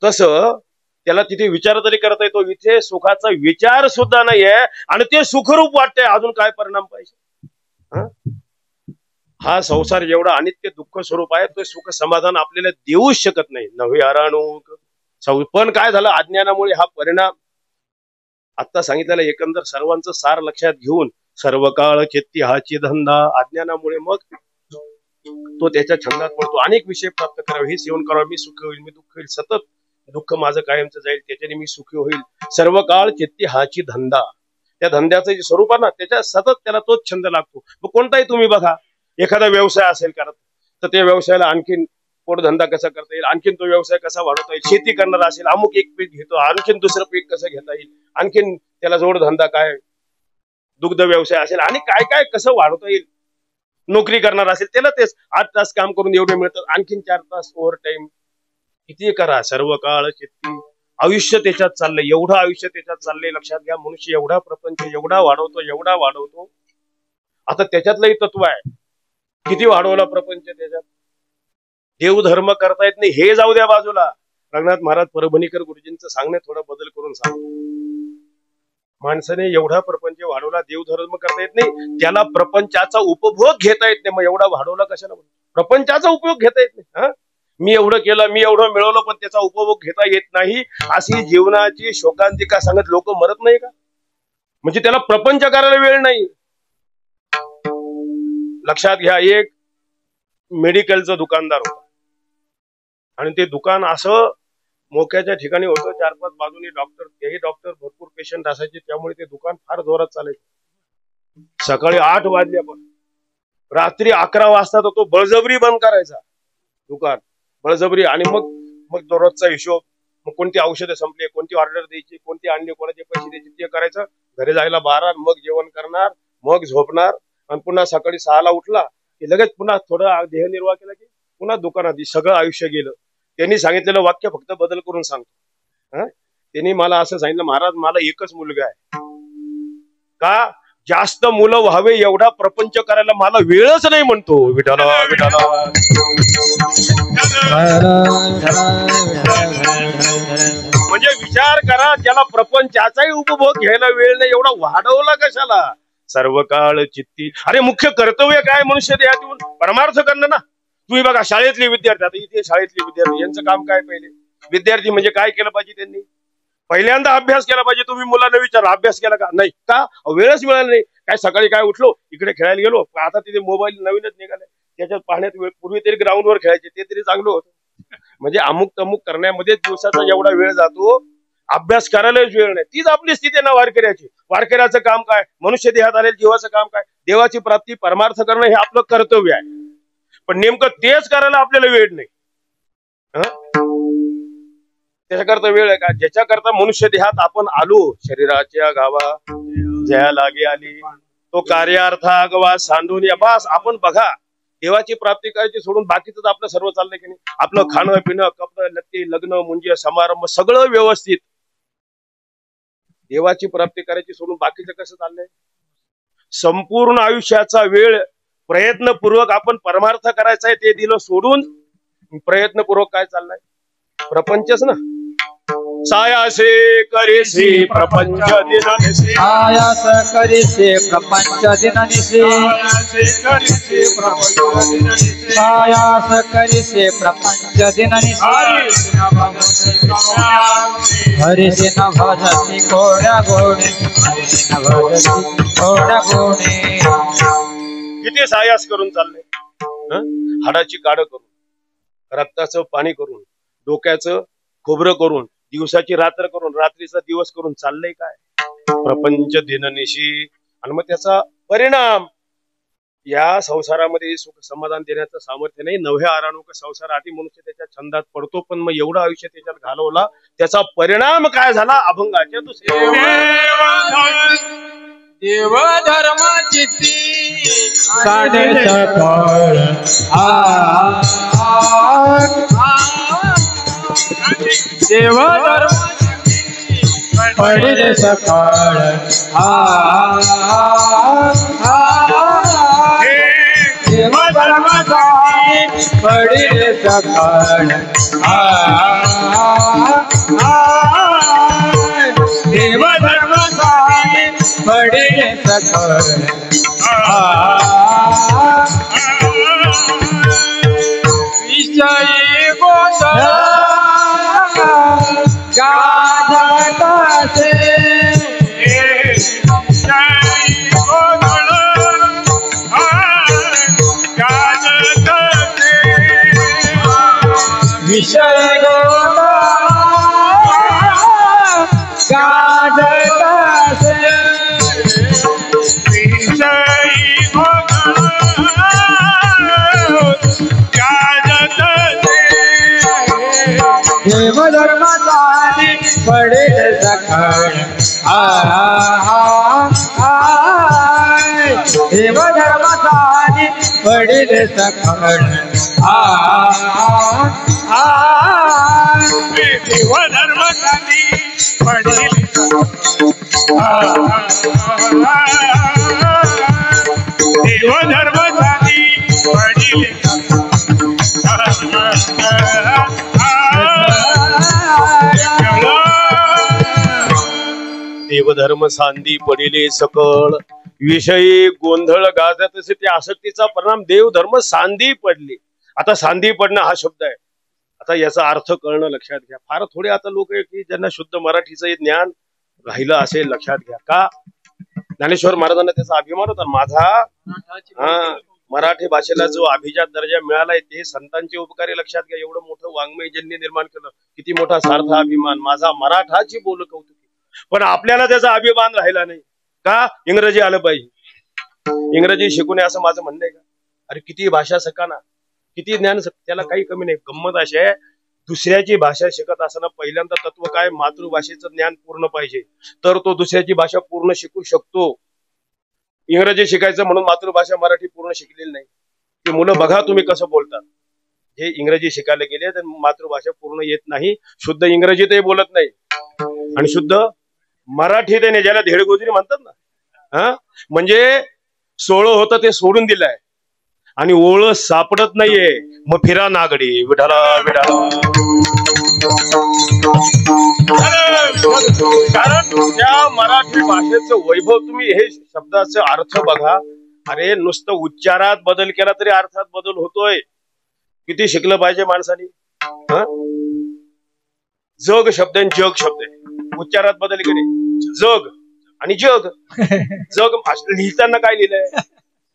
तसं त्याला तिथे विचार तरी करता येतो. इथे सुखाचा विचार सुद्धा नाहीये आणि ते सुखरूप वाटतंय. अजून काय परिणाम पाहिजे? हा संसार जेवढा अनित्य दुःख स्वरूप आहे, तो सुख समाधान आपल्याला देऊच शकत नाही. नव्हे आराणूक. पण काय झालं? अज्ञानामुळे हा परिणाम. आता सांगितलेला एकंदर सर्वांचं सार लक्षात घेऊन, सर्व काळ चित्ती हाची धंदा. अज्ञानामुळे मग तो त्याच्या छंदात पडतो. अनेक विषय प्राप्त करावे, हे सेवन करावे, मी सुख होईल, मी दुःख होईल, सतत दुःख माझं कायमचं जाईल, त्याच्याने मी सुखी होईल. सर्व काळ चित्ती हाची धंदा. त्या धंद्याचं जे स्वरूप आहे ना, त्याच्या सतत त्याला तोच छंद लागतो. मग कोणताही तुम्ही बघा, एखादा व्यवसाय असेल करत, तर त्या व्यवसायाला आणखीन पोटधंदा कसा करता येईल, आणखीन तो व्यवसाय कसा वाढवता येईल. शेती करणार असेल, अमुक एक पीक घेतो, आणखीन दुसरं पीक कसं घेता येईल, आणखीन त्याला जोडधंदा काय, दुग्ध व्यवसाय असेल, आणि काय काय कसं वाढवता येईल. नोकरी करणार असेल त्याला तेच 8 तास काम करून एवढे मिळतात, आणखीन 4 तास ओव्हर टाइम. किती करा, सर्व काळ चित्ती. आयुष्य त्याच्यात चाललंय, एवढं आयुष्य त्याच्यात चाललंय. लक्षात घ्या, मनुष्य एवढा प्रपंच एवढा वाढवतो. आता त्याच्यातलंही तत्व आहे, किती वाढवला प्रपंच त्याच्यात. देवधर्म करता येत नाही हे जाऊ द्या बाजूला. रंगनाथ महाराज परभणीकर गुरुजींचं सांगणे थोडा बदल करून सांगतो. माणसाने एवढा प्रपंच वाढवला, देवधर्म करता येत नाही, त्याला प्रपंचाचा उपभोग घेता येत नाही. मग एवढा वाढवला कशाला? प्रपंचाचा उपयोग घेता येत नाही. हा, मी एवढं केलं, मी एवढं मिळवलं, पण त्याचा उपभोग घेता येत नाही, अशी जीवनाची शोकांतिका सांगत लोक मरत नाही का? म्हणजे त्याला प्रपंच करायला वेळ नाही. लक्षात घ्या, एक मेडिकलचं दुकानदार होता, आणि ते दुकान असं मोक्याच्या ठिकाणी होतं, 4-5 बाजूनी डॉक्टर, तेही डॉक्टर, भरपूर पेशंट असायचे, त्यामुळे ते दुकान फार जोरात चालायचं. सकाळी 8 वाजल्यापासून रात्री 11 वाजता तो बळजबरी बंद करायचा दुकान, बळजबरी. आणि मग दररोजचा हिशोब, मग कोणती औषधं संपली, कोणती ऑर्डर द्यायची, कोणती आणली, कोणाचे पैसे द्यायचे, ते करायचं. घरी जायला 12, मग जेवण करणार, मग झोपणार, आणि पुन्हा सकाळी 6ला उठला की लगेच पुन्हा थोडा देहनिर्वाह केला की पुन्हा दुकानात. सगळं आयुष्य गेलं. त्यांनी सांगितलेलं वाक्य फक्त बदल करून सांगतो. त्यांनी मला असं सांगितलं, महाराज मला एकच मुलगा आहे, का जास्त मुलं व्हावे एवढा प्रपंच करायला मला वेळच नाही म्हणतो. विठाला विठाला. म्हणजे विचार करा, ज्याला प्रपंचाचाही उपभोग घ्यायला वेळ नाही, एवढा वाढवला कशाला? सर्व काळ चित्ती. अरे मुख्य कर्तव्य काय मनुष्य देहात येऊन? परमार्थ करणं ना. तुम्ही बघा, शाळेतले विद्यार्थी, आता इथे शाळेतले विद्यार्थी, यांचं काम काय? पहिले विद्यार्थी म्हणजे काय केलं पाहिजे? त्यांनी पहिल्यांदा अभ्यास केला पाहिजे. तुम्ही मुलांना विचारा, अभ्यास केला का? नाही. का? वेळच मिळाला नाही. काय सकाळी काय उठलो, इकडे खेळायला गेलो, आता तिथे मोबाईल नवीनच निघाले, त्याच्यात पाहण्यात वेळ. पूर्वी तरी ग्राउंडवर खेळायचे, ते तरी चांगलं होतं. म्हणजे अमुक तमुक करण्यामध्ये दिवसाचा एवढा वेळ जातो, अभ्यास करायलाच वेळ नाही. तीच आपली स्थिती ना वारकऱ्याची. वारकऱ्याचं काम काय? मनुष्य देहात आलेल्या जीवाचं काम काय? देवाची प्राप्ती, परमार्थ करणं, हे आपलं कर्तव्य आहे. पण नेमकं तेच करायला आपल्याला वेळ नाही. त्याच्याकरता वेळ आहे का? ज्याच्याकरता मनुष्य देहात आपण आलो, शरीराच्या गावा जया लागे आली, तो कार्यार्था गवा सांडून या. बस आपण बघा, देवाची प्राप्ती करायची सोडून बाकीच आपलं सर्व चाललंय की नाही. आपलं खाणं पिणं, कपडे लत्ते, लग्न मुंजे समारंभ सगळं व्यवस्थित. देवाची प्राप्ती करायची सोडून बाकीचं कसं चाललंय? संपूर्ण आयुष्याचा वेळ प्रयत्नपूर्वक आपण परमार्थ करायचा आहे, ते दिलं सोडून प्रयत्नपूर्वक काय चाललाय? प्रपंचच ना. सायासे करेसे प्रपंच दिननिसे, आयास करीसे प्रपंच दिननिसे, आयास करीसे प्रपंच दिननिसे, हरिसे न भजती घोड्या घोडे, हरिसे न भजती घोड्या घोडे. किती सायास करून चाललंय? हाडाची काढ करून, रक्ताचं पाणी करून, डोक्याचं खोबरं करून, दिवसाची रात्र करून, रात्रीचा दिवस करून चाललंय काय? प्रपंच दिननिशी. आणि मग त्याचा परिणाम या संसारामध्ये सुख समाधान देण्याचं सामर्थ्य नाही. नव्या आराणुक संसार आधी मनुष्य त्याच्या छंदात पडतो, पण मग एवढं आयुष्य त्याच्यात घालवला, त्याचा परिणाम काय झाला? अभंगाच्या दुसऱ्या देव धर्म चित्ती साडे सकाळ, देव धर्म पडिले सकाळ, देव धर्म पडिले सकाळ, देव धर्म पडिले सकाळ. विषयी गोंधळ गाजतासे, विषय गोंधळ पडेल सखळ देव धर्म साधी पडेल सखळ देव धर्म साधी पडेल देव धर्म साधी पडेल देवधर्म सांदी पडिले सकळ विषयी गोंधळ गाजत असे त्या आसक्तीचा परिणाम देवधर्म सांदी पडले. आता सांदी पडणं हा शब्द आहे. आता याचा अर्थ कळणं लक्षात घ्या. फार थोडे आता लोक आहे की ज्यांना शुद्ध मराठीचं ज्ञान राहिलं असेल. लक्षात घ्या का ज्ञानेश्वर महाराजांना त्याचा अभिमान होता. माझा मराठी भाषेला जो अभिजात दर्जा मिळालाय ते संतांचे उपकारी. लक्षात घ्या. एवढं मोठं वाङ्मय ज्यांनी निर्माण केलं किती मोठा सार्थ अभिमान. माझा मराठाची बोल कौतुकी. पण आपल्याला त्याचा अभिमान राहिला नाही का इंग्रजी आलं पाहिजे. इंग्रजी शिकू नये असं माझं म्हणणं आहे का. अरे किती भाषा सकाना किती ज्ञान त्याला काही कमी नाही. गंमत अशी आहे दुसऱ्याची भाषा शिकत असताना पहिल्यांदा तत्व काय मातृभाषेचं ज्ञान पूर्ण पाहिजे तर तो दुसऱ्याची भाषा पूर्ण शिकू शकतो. इंग्रजी शिकायचं म्हणून मातृभाषा मराठी पूर्ण शिकलेली नाही. ती मुलं बघा तुम्ही कसं बोलतात. हे इंग्रजी शिकायला गेले तर मातृभाषा पूर्ण येत नाही. शुद्ध इंग्रजीतही बोलत नाही आणि शुद्ध मराठीत आहे ज्याला धेडगोजरी म्हणतात ना. म्हणजे सोळं होतं ते सोडून दिलंय आणि ओळ सापडत नाहीये. मग फिरा नागडी विठाला विठाला. कारण त्या मराठी भाषेचं वैभव तुम्ही हे शब्दाचे अर्थ बघा. अरे नुसतं उच्चारात बदल केला तरी अर्थात बदल होतोय. किती शिकलं पाहिजे माणसाने. जग शब्द आणि जग शब्द आहे. उच्चारात बदल केले जग आणि जग. जग लिहिताना काय लिहिलंय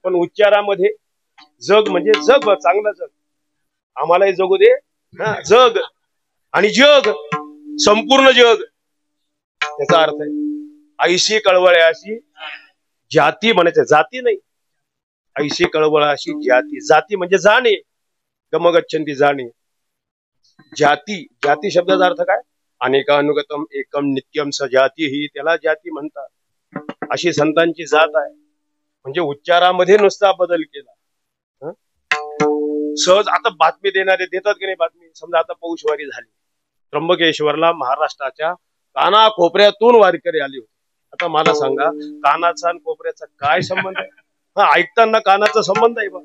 पण उच्चारामध्ये जग म्हणजे जग चांगलं जग आम्हालाही जगू दे. जग आणि जग संपूर्ण जग त्याचा अर्थ आहे ऐशी कळवळ्याशी जाती म्हणायचं. जाती नाही ऐशी कळवळाशी जाती. जाती म्हणजे जाणे. गमगच्छन्ती जाणे. जाती जाती शब्दाचा अर्थ काय अनेकानुगतम एकम नित्यम सजाती ही त्याला जाती म्हणतात. अशी संतांची जात आहे. म्हणजे उच्चारामध्ये नुसता बदल केला. सहज आता बातमी देणारे देतात की नाही बातमी. समजा आता पौषवारी झाली त्र्यंबकेश्वरला महाराष्ट्राच्या काना कोपऱ्यातून वारकरी आले होते. आता मला सांगा कानाचा आणि कोपऱ्याचा काय संबंध आहे. ऐकताना कानाचा संबंध आहे बा.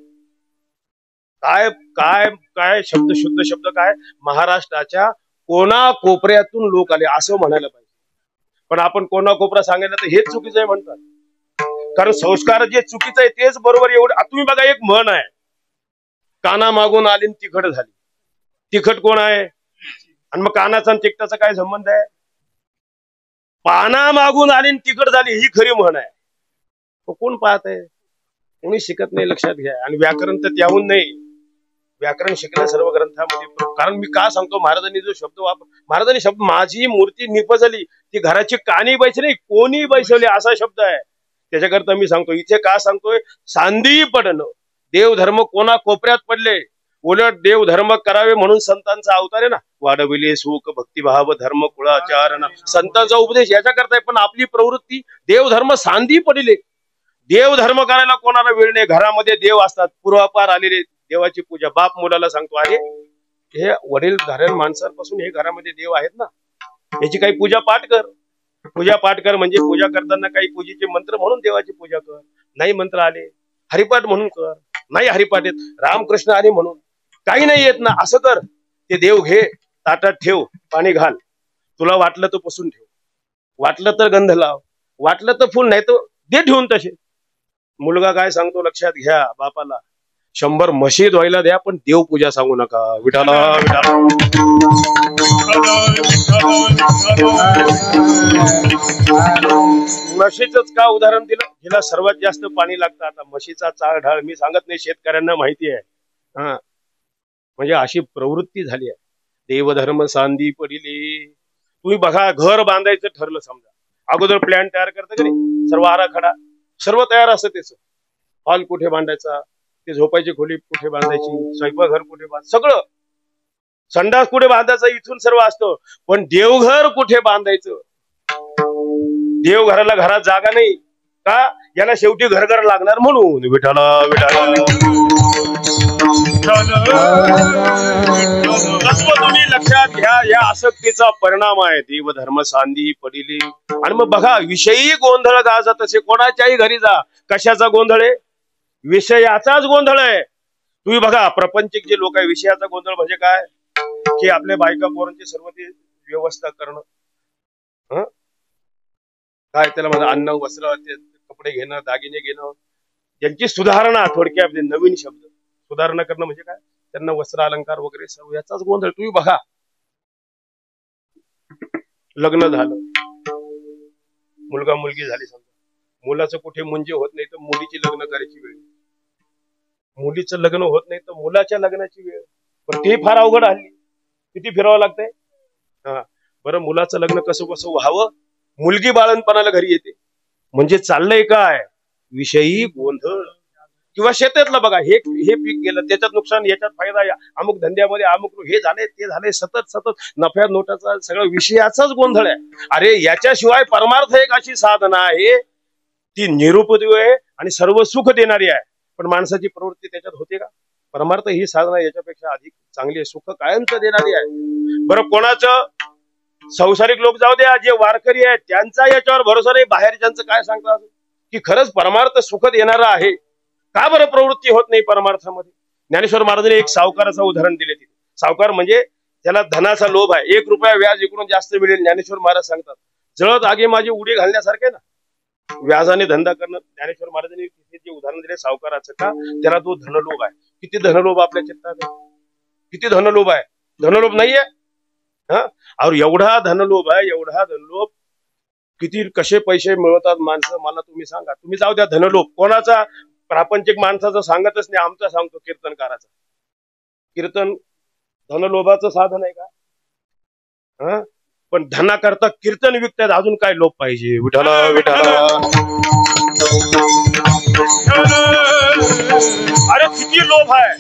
काय काय काय शब्द शुद्ध शब्द काय महाराष्ट्राच्या कोणा कोपऱ्यातून लोक आले असं म्हणायला पाहिजे. पण आपण कोणा कोपरा सांगायला तर हेच चुकीचं आहे म्हणतात. कारण संस्कार जे चुकीचं आहे तेच बरोबर. एवढं तुम्ही बघा एक म्हण आहे काना मागून आली तिखट झाली. तिखट कोण आहे आणि मग कानाचा आणि तिखटाचा काय संबंध आहे. पाना मागून आली तिखट झाली ही खरी म्हण आहे. कोण पाहत आहे कोणी शिकत नाही. लक्षात घ्या. आणि व्याकरण तर त्याहून नाही. व्याकरण शिकलं सर्व ग्रंथामध्ये. कारण मी का सांगतो महाराजांनी जो शब्द महाराजांनी शब्द माझी मूर्ती निपजली ती घराची कानी बैसली कोणी बैसवली असा शब्द आहे. त्याच्याकरता मी सांगतो इथे का सांगतोय सांदी पडणं. देवधर्म कोणा कोपऱ्यात पडले. उलट देवधर्म करावे म्हणून संतांचा अवतार आहे ना. वाढविले सुख भक्तिभाव धर्म कुळाचारण संतांचा उपदेश याच्या करताय. पण आपली प्रवृत्ती देवधर्म सांदी पडले. देवधर्म करायला कोणाला वेळ नाही. घरामध्ये देव असतात पूर्वापार आलेले देवाची पूजा. बाप मुलाला सांगतो अरे हे वडील धारण माणसांपासून हे घरामध्ये देव आहेत ना याची काही पूजा पाठ कर. पूजा पाठ कर म्हणजे पूजा करताना काही पूजेचे मंत्र म्हणून देवाची पूजा कर. नाही मंत्र आले हरिपाठ म्हणून कर. नाही हरिपाठ येत रामकृष्ण आले म्हणून काही नाही येत ना असं कर. ते देव घे ताटात ठेव पाणी घाल. तुला वाटलं तर पुसून ठेव. वाटलं तर गंध लाव. वाटलं तर फुल नाही तर दे ठेवून तसे. मुलगा काय सांगतो लक्षात घ्या बापाला 100 म्हशी धुवायला द्या पण देवपूजा सांगू नका. विठाला विठाला. म्हशीच का उदाहरण दिलं हिला सर्वात जास्त पाणी लागतं. आता म्हशीचा चाळ ढाळ मी सांगत नाही शेतकऱ्यांना माहिती आहे. म्हणजे अशी प्रवृत्ती झाली आहे. देवधर्म सांदी पडिले. तुम्ही बघा घर बांधायचं ठरलं समजा अगोदर प्लॅन तयार करता की नाही. सर्व आराखडा सर्व तयार असतं त्याचं. हॉल कुठे बांधायचा ते झोपायची खोली कुठे बांधायची स्वयंपाकघर कुठे सगळं संडास कुठे बांधायचं इथून सर्व असतं, पण देवघर कुठे बांधायचं? देवघराला घरात जागा नाही का? याला शेवटी घर लागणार म्हणून. विठाला विठाला तत्व तुम्ही लक्षात घ्या. या आसक्तीचा परिणाम आहे. देव धर्म सांधी पडिले. आणि मग बघा, विषयी गोंधळ गाजत असे. कोणाच्याही घरी जा, कशाचा गोंधळ आहे? विषयाचाच गोंधळ आहे. तुम्ही बघा, प्रपंचिक जे लोक आहे, विषयाचा गोंधळ म्हणजे काय? की आपल्या बायका पोरांची सर्व ती व्यवस्था करणं, काय त्याला माझं अन्न वस्त्र, ते कपडे घेणं, दागिने घेणं, यांची सुधारणा. थोडक्यात नवीन शब्द सुधारणा करणं म्हणजे काय? त्यांना वस्त्र अलंकार वगैरे सर्व याचाच गोंधळ. तुम्ही बघा, लग्न झालं, मुलगा मुलगी झाली, समजा मुलाचं कुठे मुंजे होत नाही तर मुलीची लग्न करायची वेळ, मुलीचं लग्न होत नाही तर मुलाच्या लग्नाची वेळ. पण ते फार अवघड हल्ली. किती फिरावं लागतंय. हा, बरं, मुलाचं लग्न कसं कसं व्हावं, मुलगी बाळणपणाला घरी येते. म्हणजे चाललंय काय? विषयी गोंधळ. किंवा शेतातलं बघा, हे पीक गेलं, त्याच्यात नुकसान, याच्यात फायदा, अमुक धंद्यामध्ये अमुक हे झाले ते झाले, सतत नफ्या नोटाचा सगळं विषयाचाच गोंधळ आहे. अरे याच्याशिवाय परमार्थ एक अशी साधना आहे, ती निरुपद्रवी आहे आणि सर्व सुख देणारी आहे. पण माणसाची प्रवृत्ती त्याच्यात होते का? परमार्थ ही साधना याच्यापेक्षा अधिक चांगली आहे, सुख कायमचं देणारी आहे. बरं, कोणाचं संसारिक लोक जाऊ द्या, जे वारकरी आहेत त्यांचा याच्यावर भरोसा नाही. बाहेरच्यांचं काय सांगतात की खरंच परमार्थ सुख देणारा आहे. का बरं प्रवृत्ती होत नाही परमार्थामध्ये? ज्ञानेश्वर महाराजांनी एक सावकाराचं उदाहरण दिले. तिथे सावकार म्हणजे त्याला धनाचा लोभ आहे, 1 रुपया व्याज इकडून जास्त मिळेल. ज्ञानेश्वर महाराज सांगतात, जळत आगे माझी उडी घालण्यासारखे ना, व्याजाने धंदा करणं. ज्ञानेश्वर महाराजांनी तिथे जे उदाहरण दिले सावकाराचं, का त्याला तो धनलोभ आहे. किती धनलोभ आपल्या चित्तात आहे? किती धनलोभ आहे? धनलोभ नाहीये. और एवढा धनलोभ आहे, एवढा धनलोभ. किती कसे पैसे मिळवतात माणसं, मला तुम्ही सांगा. तुम्ही जाऊ द्या धनलोभ कोणाचा, प्रापंचिक माणसाचा सांगतच नाही, आमचा सांगतो कीर्तनकाराचा. कीर्तन धनलोभाचं साधन आहे का? पण धनाकरता कीर्तन विकतात. अजून काय लोभ पाहिजे? विठाला विठाला. अरे किती लोभ आहे.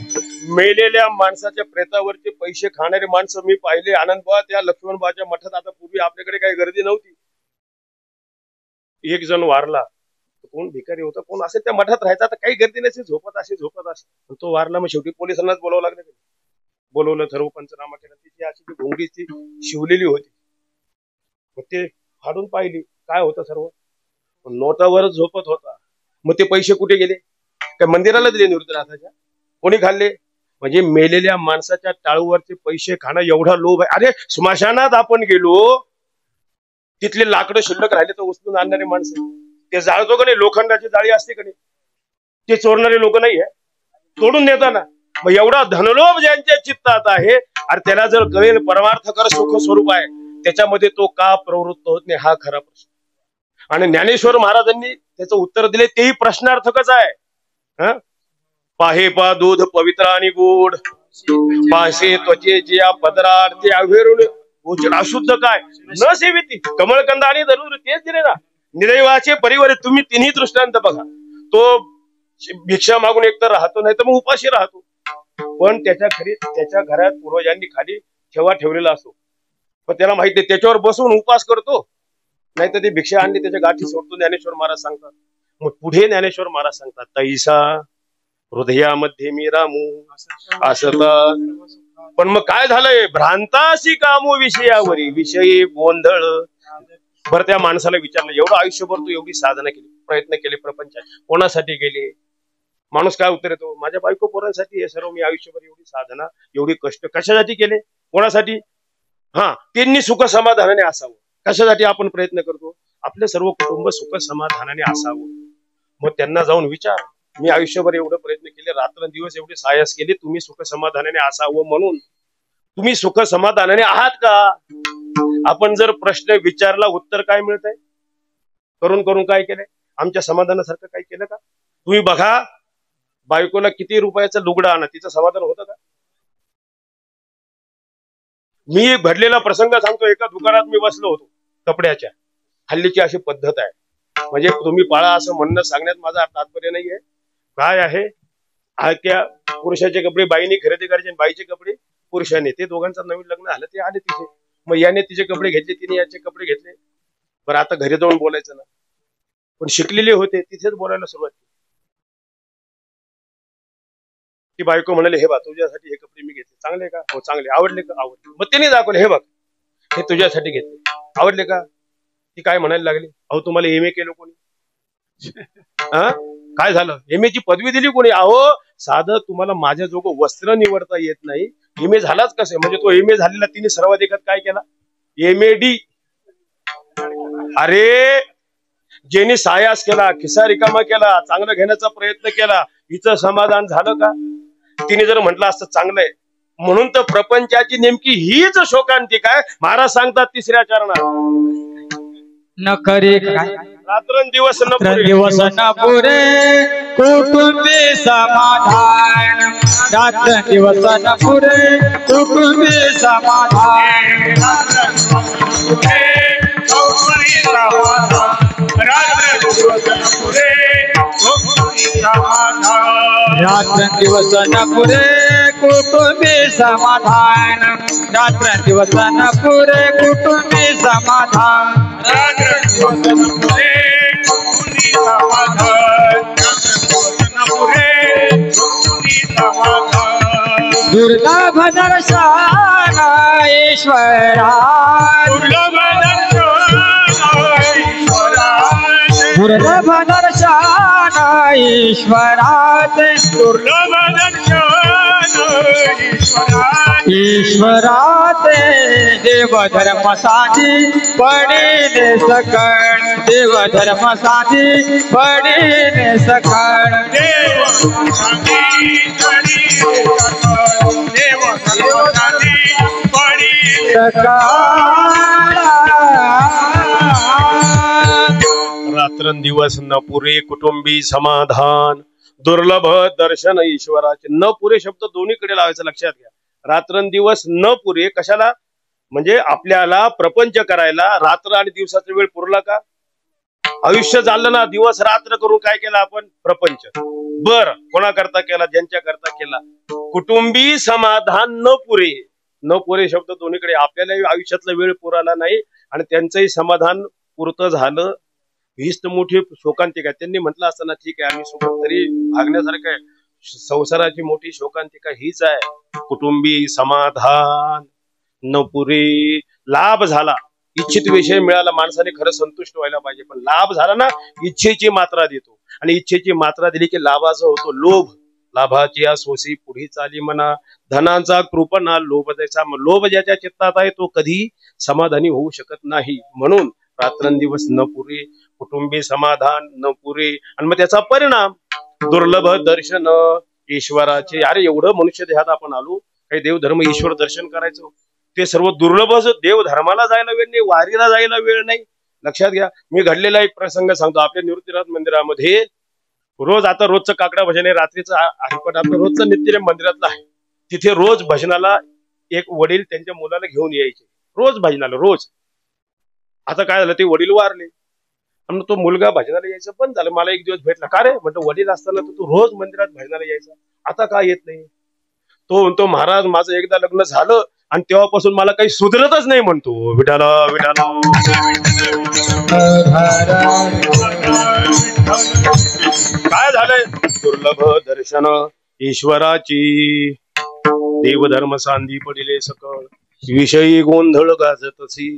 मेलेल्या माणसाच्या प्रेतावरचे पैसे खाणारे माणसं मी पाहिले. आनंदबा त्या लक्ष्मणबाच्या मठात, आता पूर्वी आपल्याकडे काही गर्दी नव्हती, एक जण वारला, कोण भिकारी होता कोण असेल त्या मठात राहायचा, तर काही गर्दी नसे, झोपत असे. तो वारला, मग शेवटी पोलिसांनाच बोलावं लागलं. बोलवलं, सर्व पंचनामा केला. तिची अशी ती घोंगडीची शिवलेली होती, मग ते फाडून पाहिली, काय होतं सर्व नोटावरच झोपत होता. मग ते पैसे कुठे गेले? काय मंदिराला दिले निवृत्तनाथाच्या? कोणी खाल्ले? म्हणजे मेलेल्या माणसाच्या टाळूवरचे पैसे खाणं एवढा लोभ आहे. अरे स्मशानात आपण गेलो, तिथले लाकडं शिल्लक राहिले तर उचलून आणणारे माणसं, ते जाळतो का नाही? लोखंडाची जाळी असते का नाही? ते चोरणारे लोक नाही आहे, तोडून देताना. मग एवढा धनलोभ ज्यांच्या चित्तात आहे, अरे त्याला जर कळेल परमार्थ कर सुख स्वरूप आहे, त्याच्यामध्ये तो का प्रवृत्त होत नाही, हा खरा प्रश्न. आणि ज्ञानेश्वर महाराजांनी त्याचं उत्तर दिले, तेही प्रश्नार्थकच आहे. पाहे पा दूध पवित्र आणि गोड, पासे त्वचेचे पदरार ते अवेरून भोजन अशुद्ध काय न सेविती. कमळकंद आणि धनुर तेच दिले ना. निदैवाचे परिवार. तुम्ही तिन्ही दृष्टांत बघा. तो भिक्षा मागून एकतर राहतो, नाही तर मग उपाशी राहतो. पण त्याच्या घरात पूर्वजांनी खाली ठेवा ठेवलेला असतो, पण त्याला माहिती आहे त्याच्यावर बसून उपास करतो, नाही तर ती भिक्षा आणली त्याच्या गाठी सोडतो. ज्ञानेश्वर महाराज सांगतात. मग पुढे ज्ञानेश्वर महाराज सांगतात, तैसा हृदयामध्ये मी रामू असता. पण मग काय झालंय? भ्रांतासी कामो विषयावरी, विषयी गोंधळ. बरं, त्या माणसाला विचारलं, एवढं आयुष्यभर तू एवढी साधना केली, प्रयत्न केले प्रपंचात, कोणासाठी केले? माणूस काय उत्तर येतो? माझ्या बायको पोरांसाठी हे सर्व मी आयुष्यभर एवढी साधना, एवढी कष्ट कशासाठी केले? कोणासाठी? त्यांनी सुख समाधानाने असावं. कशासाठी आपण प्रयत्न करतो? आपले सर्व कुटुंब सुख समाधानाने असावं. मग त्यांना जाऊन विचार, मी आयुष्यभर एवढे प्रयत्न केले, रात्रंदिवस एवढे सायस केले, तुम्ही सुख समाधानाने असावं म्हणून. तुम्ही सुख समाधानाने आहात का? आपण जर प्रश्न विचारला, उत्तर काय मिळतंय? करून करून काय केलंय? आमच्या समाधानासारखं काय केलं का? तुम्ही बघा, बायकोला किती रुपयाचं लुगडं आणा, तिचं समाधान होतं का? मी घडलेला प्रसंग सांगतो. एका दुकानात मी बसलो होतो कपड्याच्या. हल्लीची अशी पद्धत आहे, म्हणजे तुम्ही पाळा असं म्हणणं सांगण्यात माझा तात्पर्य नाहीये. काय आहे, त्या पुरुषाचे कपडे बाईने खरेदी करायचे आणि बाईचे कपडे पुरुषाने, ते दोघांचं नवीन लग्न झालं, ते आले तिथे. मग याने तिचे कपडे घेतले, तिने याचे कपडे घेतले. बरं आता घरी जाऊन बोलायचं ना, पण शिकलेले होते तिथेच बोलायला सुरुवात केली. ती बायको म्हणाले, हे बा तुझ्यासाठी हे कपडे मी घेतले, चांगले का? हो चांगले. आवडले का? आवडले. मग तिने दाखवले, हे बघ हे तुझ्यासाठी घेतले, आवडले का? ती काय म्हणायला लागली, अहो तुम्हाला एम ए केलं कोणी? हा काय झालं? एम ए ची पदवी दिली कोणी? अहो साधं तुम्हाला माझ्या जोगं वस्त्र निवडता येत नाही, एम ए झालाच कसे? म्हणजे तो एम ए झालेला तिने सर्वाधिक काय केला? MAD. अरे ज्यांनी सायास केला, खिसा रिकामा केला, चांगलं घेण्याचा प्रयत्न केला, हिचं समाधान झालं का? तिने जर म्हटलं असतं चांगलंय म्हणून, तर प्रपंचाची नेमकी हीच शोकांती काय महाराज सांगतात 3ऱ्या चरणात, न करे काय रात्रंदिवस न दिवस न पुरे कुटुंबी समाधान, रात्रंदिवस न पुरे कुटुंबी समाधान, रात्रंदिवस न पुरे कुटुंबी समाधान, रात्रंदिवस न पुरे कुटुंबी समाधान, दुर्लभ दर्शन ईश्वरा, दुर्लभ दर्शन ईश्वरात, दुर्लभ दर्शन ईश्वरात देव धर्म साधी पडिले सकळ, देव धर्म साधी पडिले सकळ, देव रात्रंदिवस न पुरे कुटुंबी समाधान, दुर्लभ दर्शन ईश्वराचे. न पुरे शब्द दोन्हीकडे लावायचं, लक्षात घ्या. रात्रंदिवस न पुरे कशाला? म्हणजे आपल्याला प्रपंच करायला रात्र आणि दिवसाचा वेळ पुरला का? आयुष्य चाललं ना, दिवस रात्र करून काय केलं आपण? प्रपंच. बर कोणाकरता केला? ज्यांच्या करता केला. कुटुंबी समाधान न पुरे, न पुरे शब्द दोन्हीकडे. आपल्यालाही आयुष्यातला वेळ पुराला नाही आणि त्यांचंही समाधान पुरतं झालं, हीच तर मोठी शोकांतिका. त्यांनी म्हटलं असताना ठीक आहे आम्ही सोबत तरी भागण्यासारखं आहे, संसाराची मोठी शोकांतिका हीच आहे. कुटुंबी समाधान न पुरे. लाभ झाला, इच्छित विषय मिळाला, माणसाने खरं संतुष्ट व्हायला पाहिजे, पण लाभ झाला ना, इच्छेची मात्रा देतो आणि इच्छेची मात्रा दिली की लाभाचा होतो लोभ. लाभाची या सोसी पुढे चाली म्हणा, धनाचा कृपणा लोभ द्यायचा. लोभ ज्याच्या चित्तात आहे तो कधी समाधानी होऊ शकत नाही. म्हणून रात्रंदिवस न पुरे कुटुंबी समाधान न पुरे, आणि मग त्याचा परिणाम दुर्लभ दर्शन ईश्वराचे. अरे एवढं मनुष्य देहात आपण आलो, काही देव धर्म ईश्वर दर्शन करायचं, ते सर्व दुर्लभ. देव धर्माला जायला वेळ नाही, वारीला जायला वेळ नाही. लक्षात घ्या. मी घडलेला एक प्रसंग सांगतो. आपल्या निवृत्तीनाथ मंदिरामध्ये रोज, आता रोजचं काकडा भजन आहे, रात्रीचं हरिपाठ आपलं रोजचं नित्यनेम मंदिरातलं आहे. तिथे रोज भजनाला एक वडील त्यांच्या मुलाला घेऊन यायचे, रोज भजनाला, रोज. आता काय झालं, ते वडील वारले आणि तो मुलगा भजनाला यायचं बंद झालं. मला एक दिवस भेटला, का रे म्हटलं, वडील असताना तू रोज मंदिरात भजनाला यायचा, आता का येत नाही? तो म्हणतो, महाराज माझं एकदा लग्न झालं आणि तेव्हापासून मला काही सुधरतच नाही म्हणतो. विठाला विठाला. काय झालंय? दुर्लभ दर्शन ईश्वराची, देवधर्म सांधी पडिले सकळ, विषयी गोंधळ गाजतसी.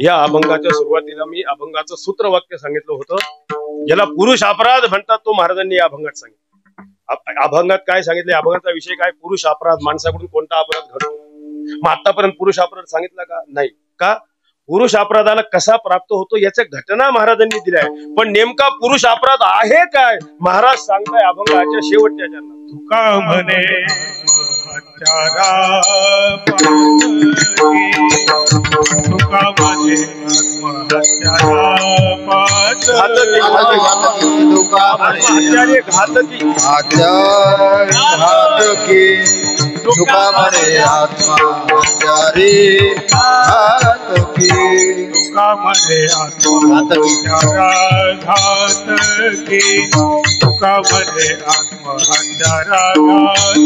या अभंगाच्या सुरुवातीला मी अभंगाचं सूत्रवाक्य सांगितलं होतं, ज्याला पुरुष अपराध म्हणतात, तो महाराजांनी या अभंगात सांगितलं. अभंगात काय सांगितले? अभंगाचा विषय काय? पुरुष अपराध. माणसाकडून कोणता अपराध घडतो? मग आतापर्यंत पुरुष अपराध सांगितला का? नाही. का? पुरुष अपराधाला कसा प्राप्त होतो याच्या घटना महाराजांनी दिल्या आहे, पण नेमका पुरुष अपराध आहे काय महाराज सांगताय अभंगाच्या शेवटच्या चरणात. तुका म्हणे तुका म्हणे घातकी तुका म्हणे आत्महत्यारे घातकी तुका म्हणे आत्महत्यारा घातकी तुका म्हणे आत्महत्यारा घातकी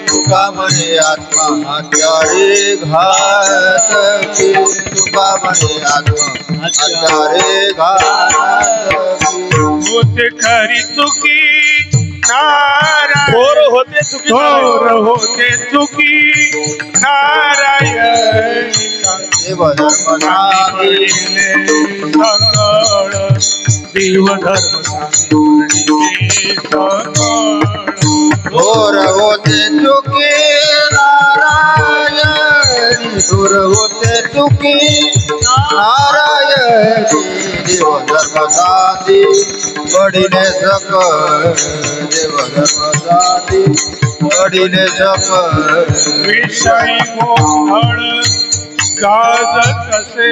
तुका म्हणे आत्महत्यारे घातकी तुका म्हणे आत्महत्यारे घातकी होते खरी चुकी नारायण थोर होते चुकी थोर होते चुकी नारायण देवधर्म सांगितले सकळ देवधर्म सांगितले सकळ थोर होते चुकी नारायणी थोर होते चुकी नारायणी देवधर्म सांगी पडिले सकळ देवधर्म सांगी पडिले सकळ विषयी गोंधळ गाजत असे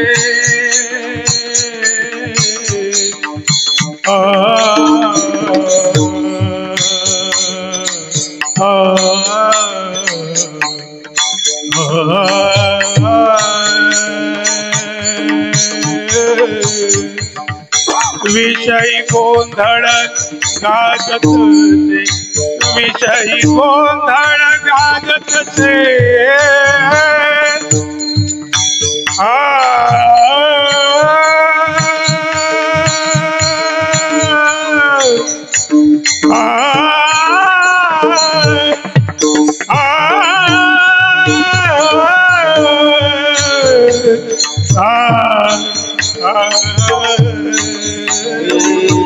विषयी गोंधळ गाजत असे विषयी गोंधळ गाजत असे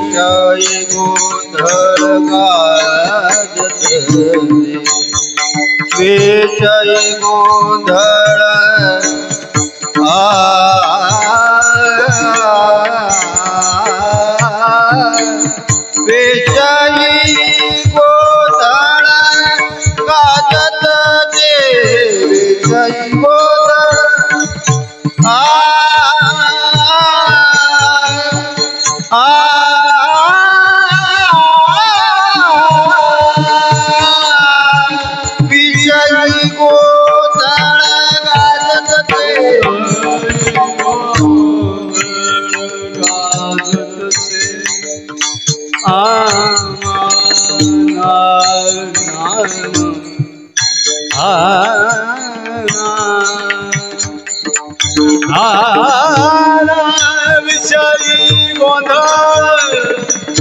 विषयी गोंधळ गाजत विषयी गोंधळ विषयी गोंधळ गाजत विषयी गोंधळ विषयी गोंधळ गाजत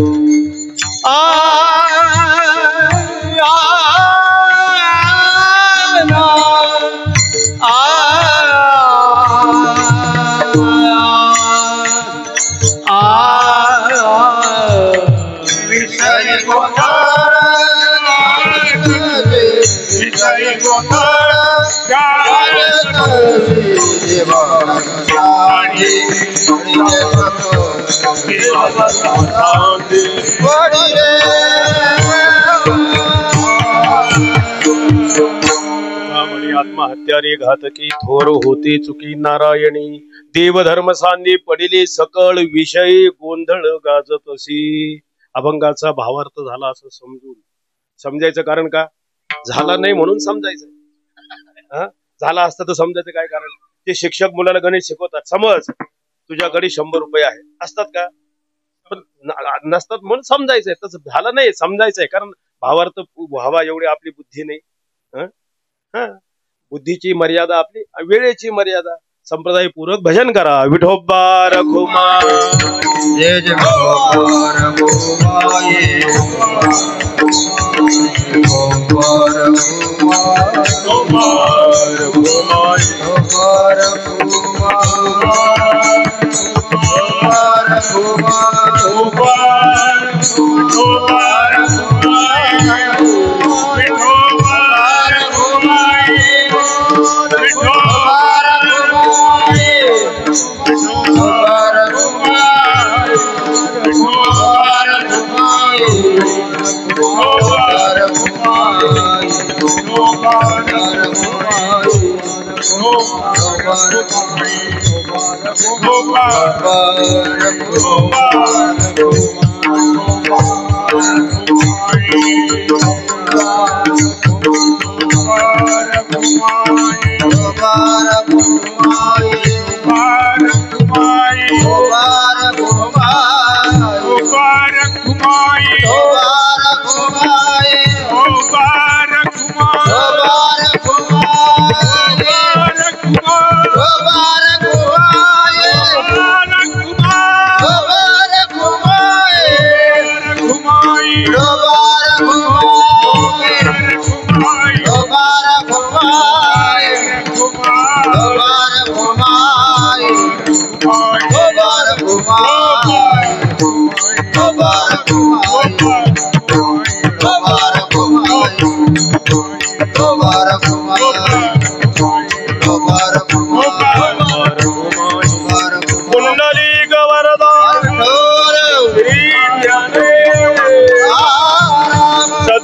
विषयी गोंधळ विषयी गोंधळ गाजत आत्महत्यारे घातकी थोर होते चुकी नारायणी देवधर्म सांदी पडिले सकळ विषयी गोंधळ गाजत असी. अभंगाचा भावार्थ झाला असं समजायचं कारण का झाला नाही म्हणून समजायचं. झाला असतं तर समजायचं काय कारण. ते शिक्षक मुलाला गणित शिकवतात, समज तुझ्याकडे 100 रुपये आहेत, असतात का? पण नसतात म्हणून समजायचंय. तसं झालं नाही, समजायचंय कारण भावार्थ व्हावा एवढी आपली बुद्धी नाही. बुद्धीची मर्यादा आपली, वेळेची मर्यादा. संप्रदाय पूरक भजन करा. विठोबा रघुमा जय जय Gopal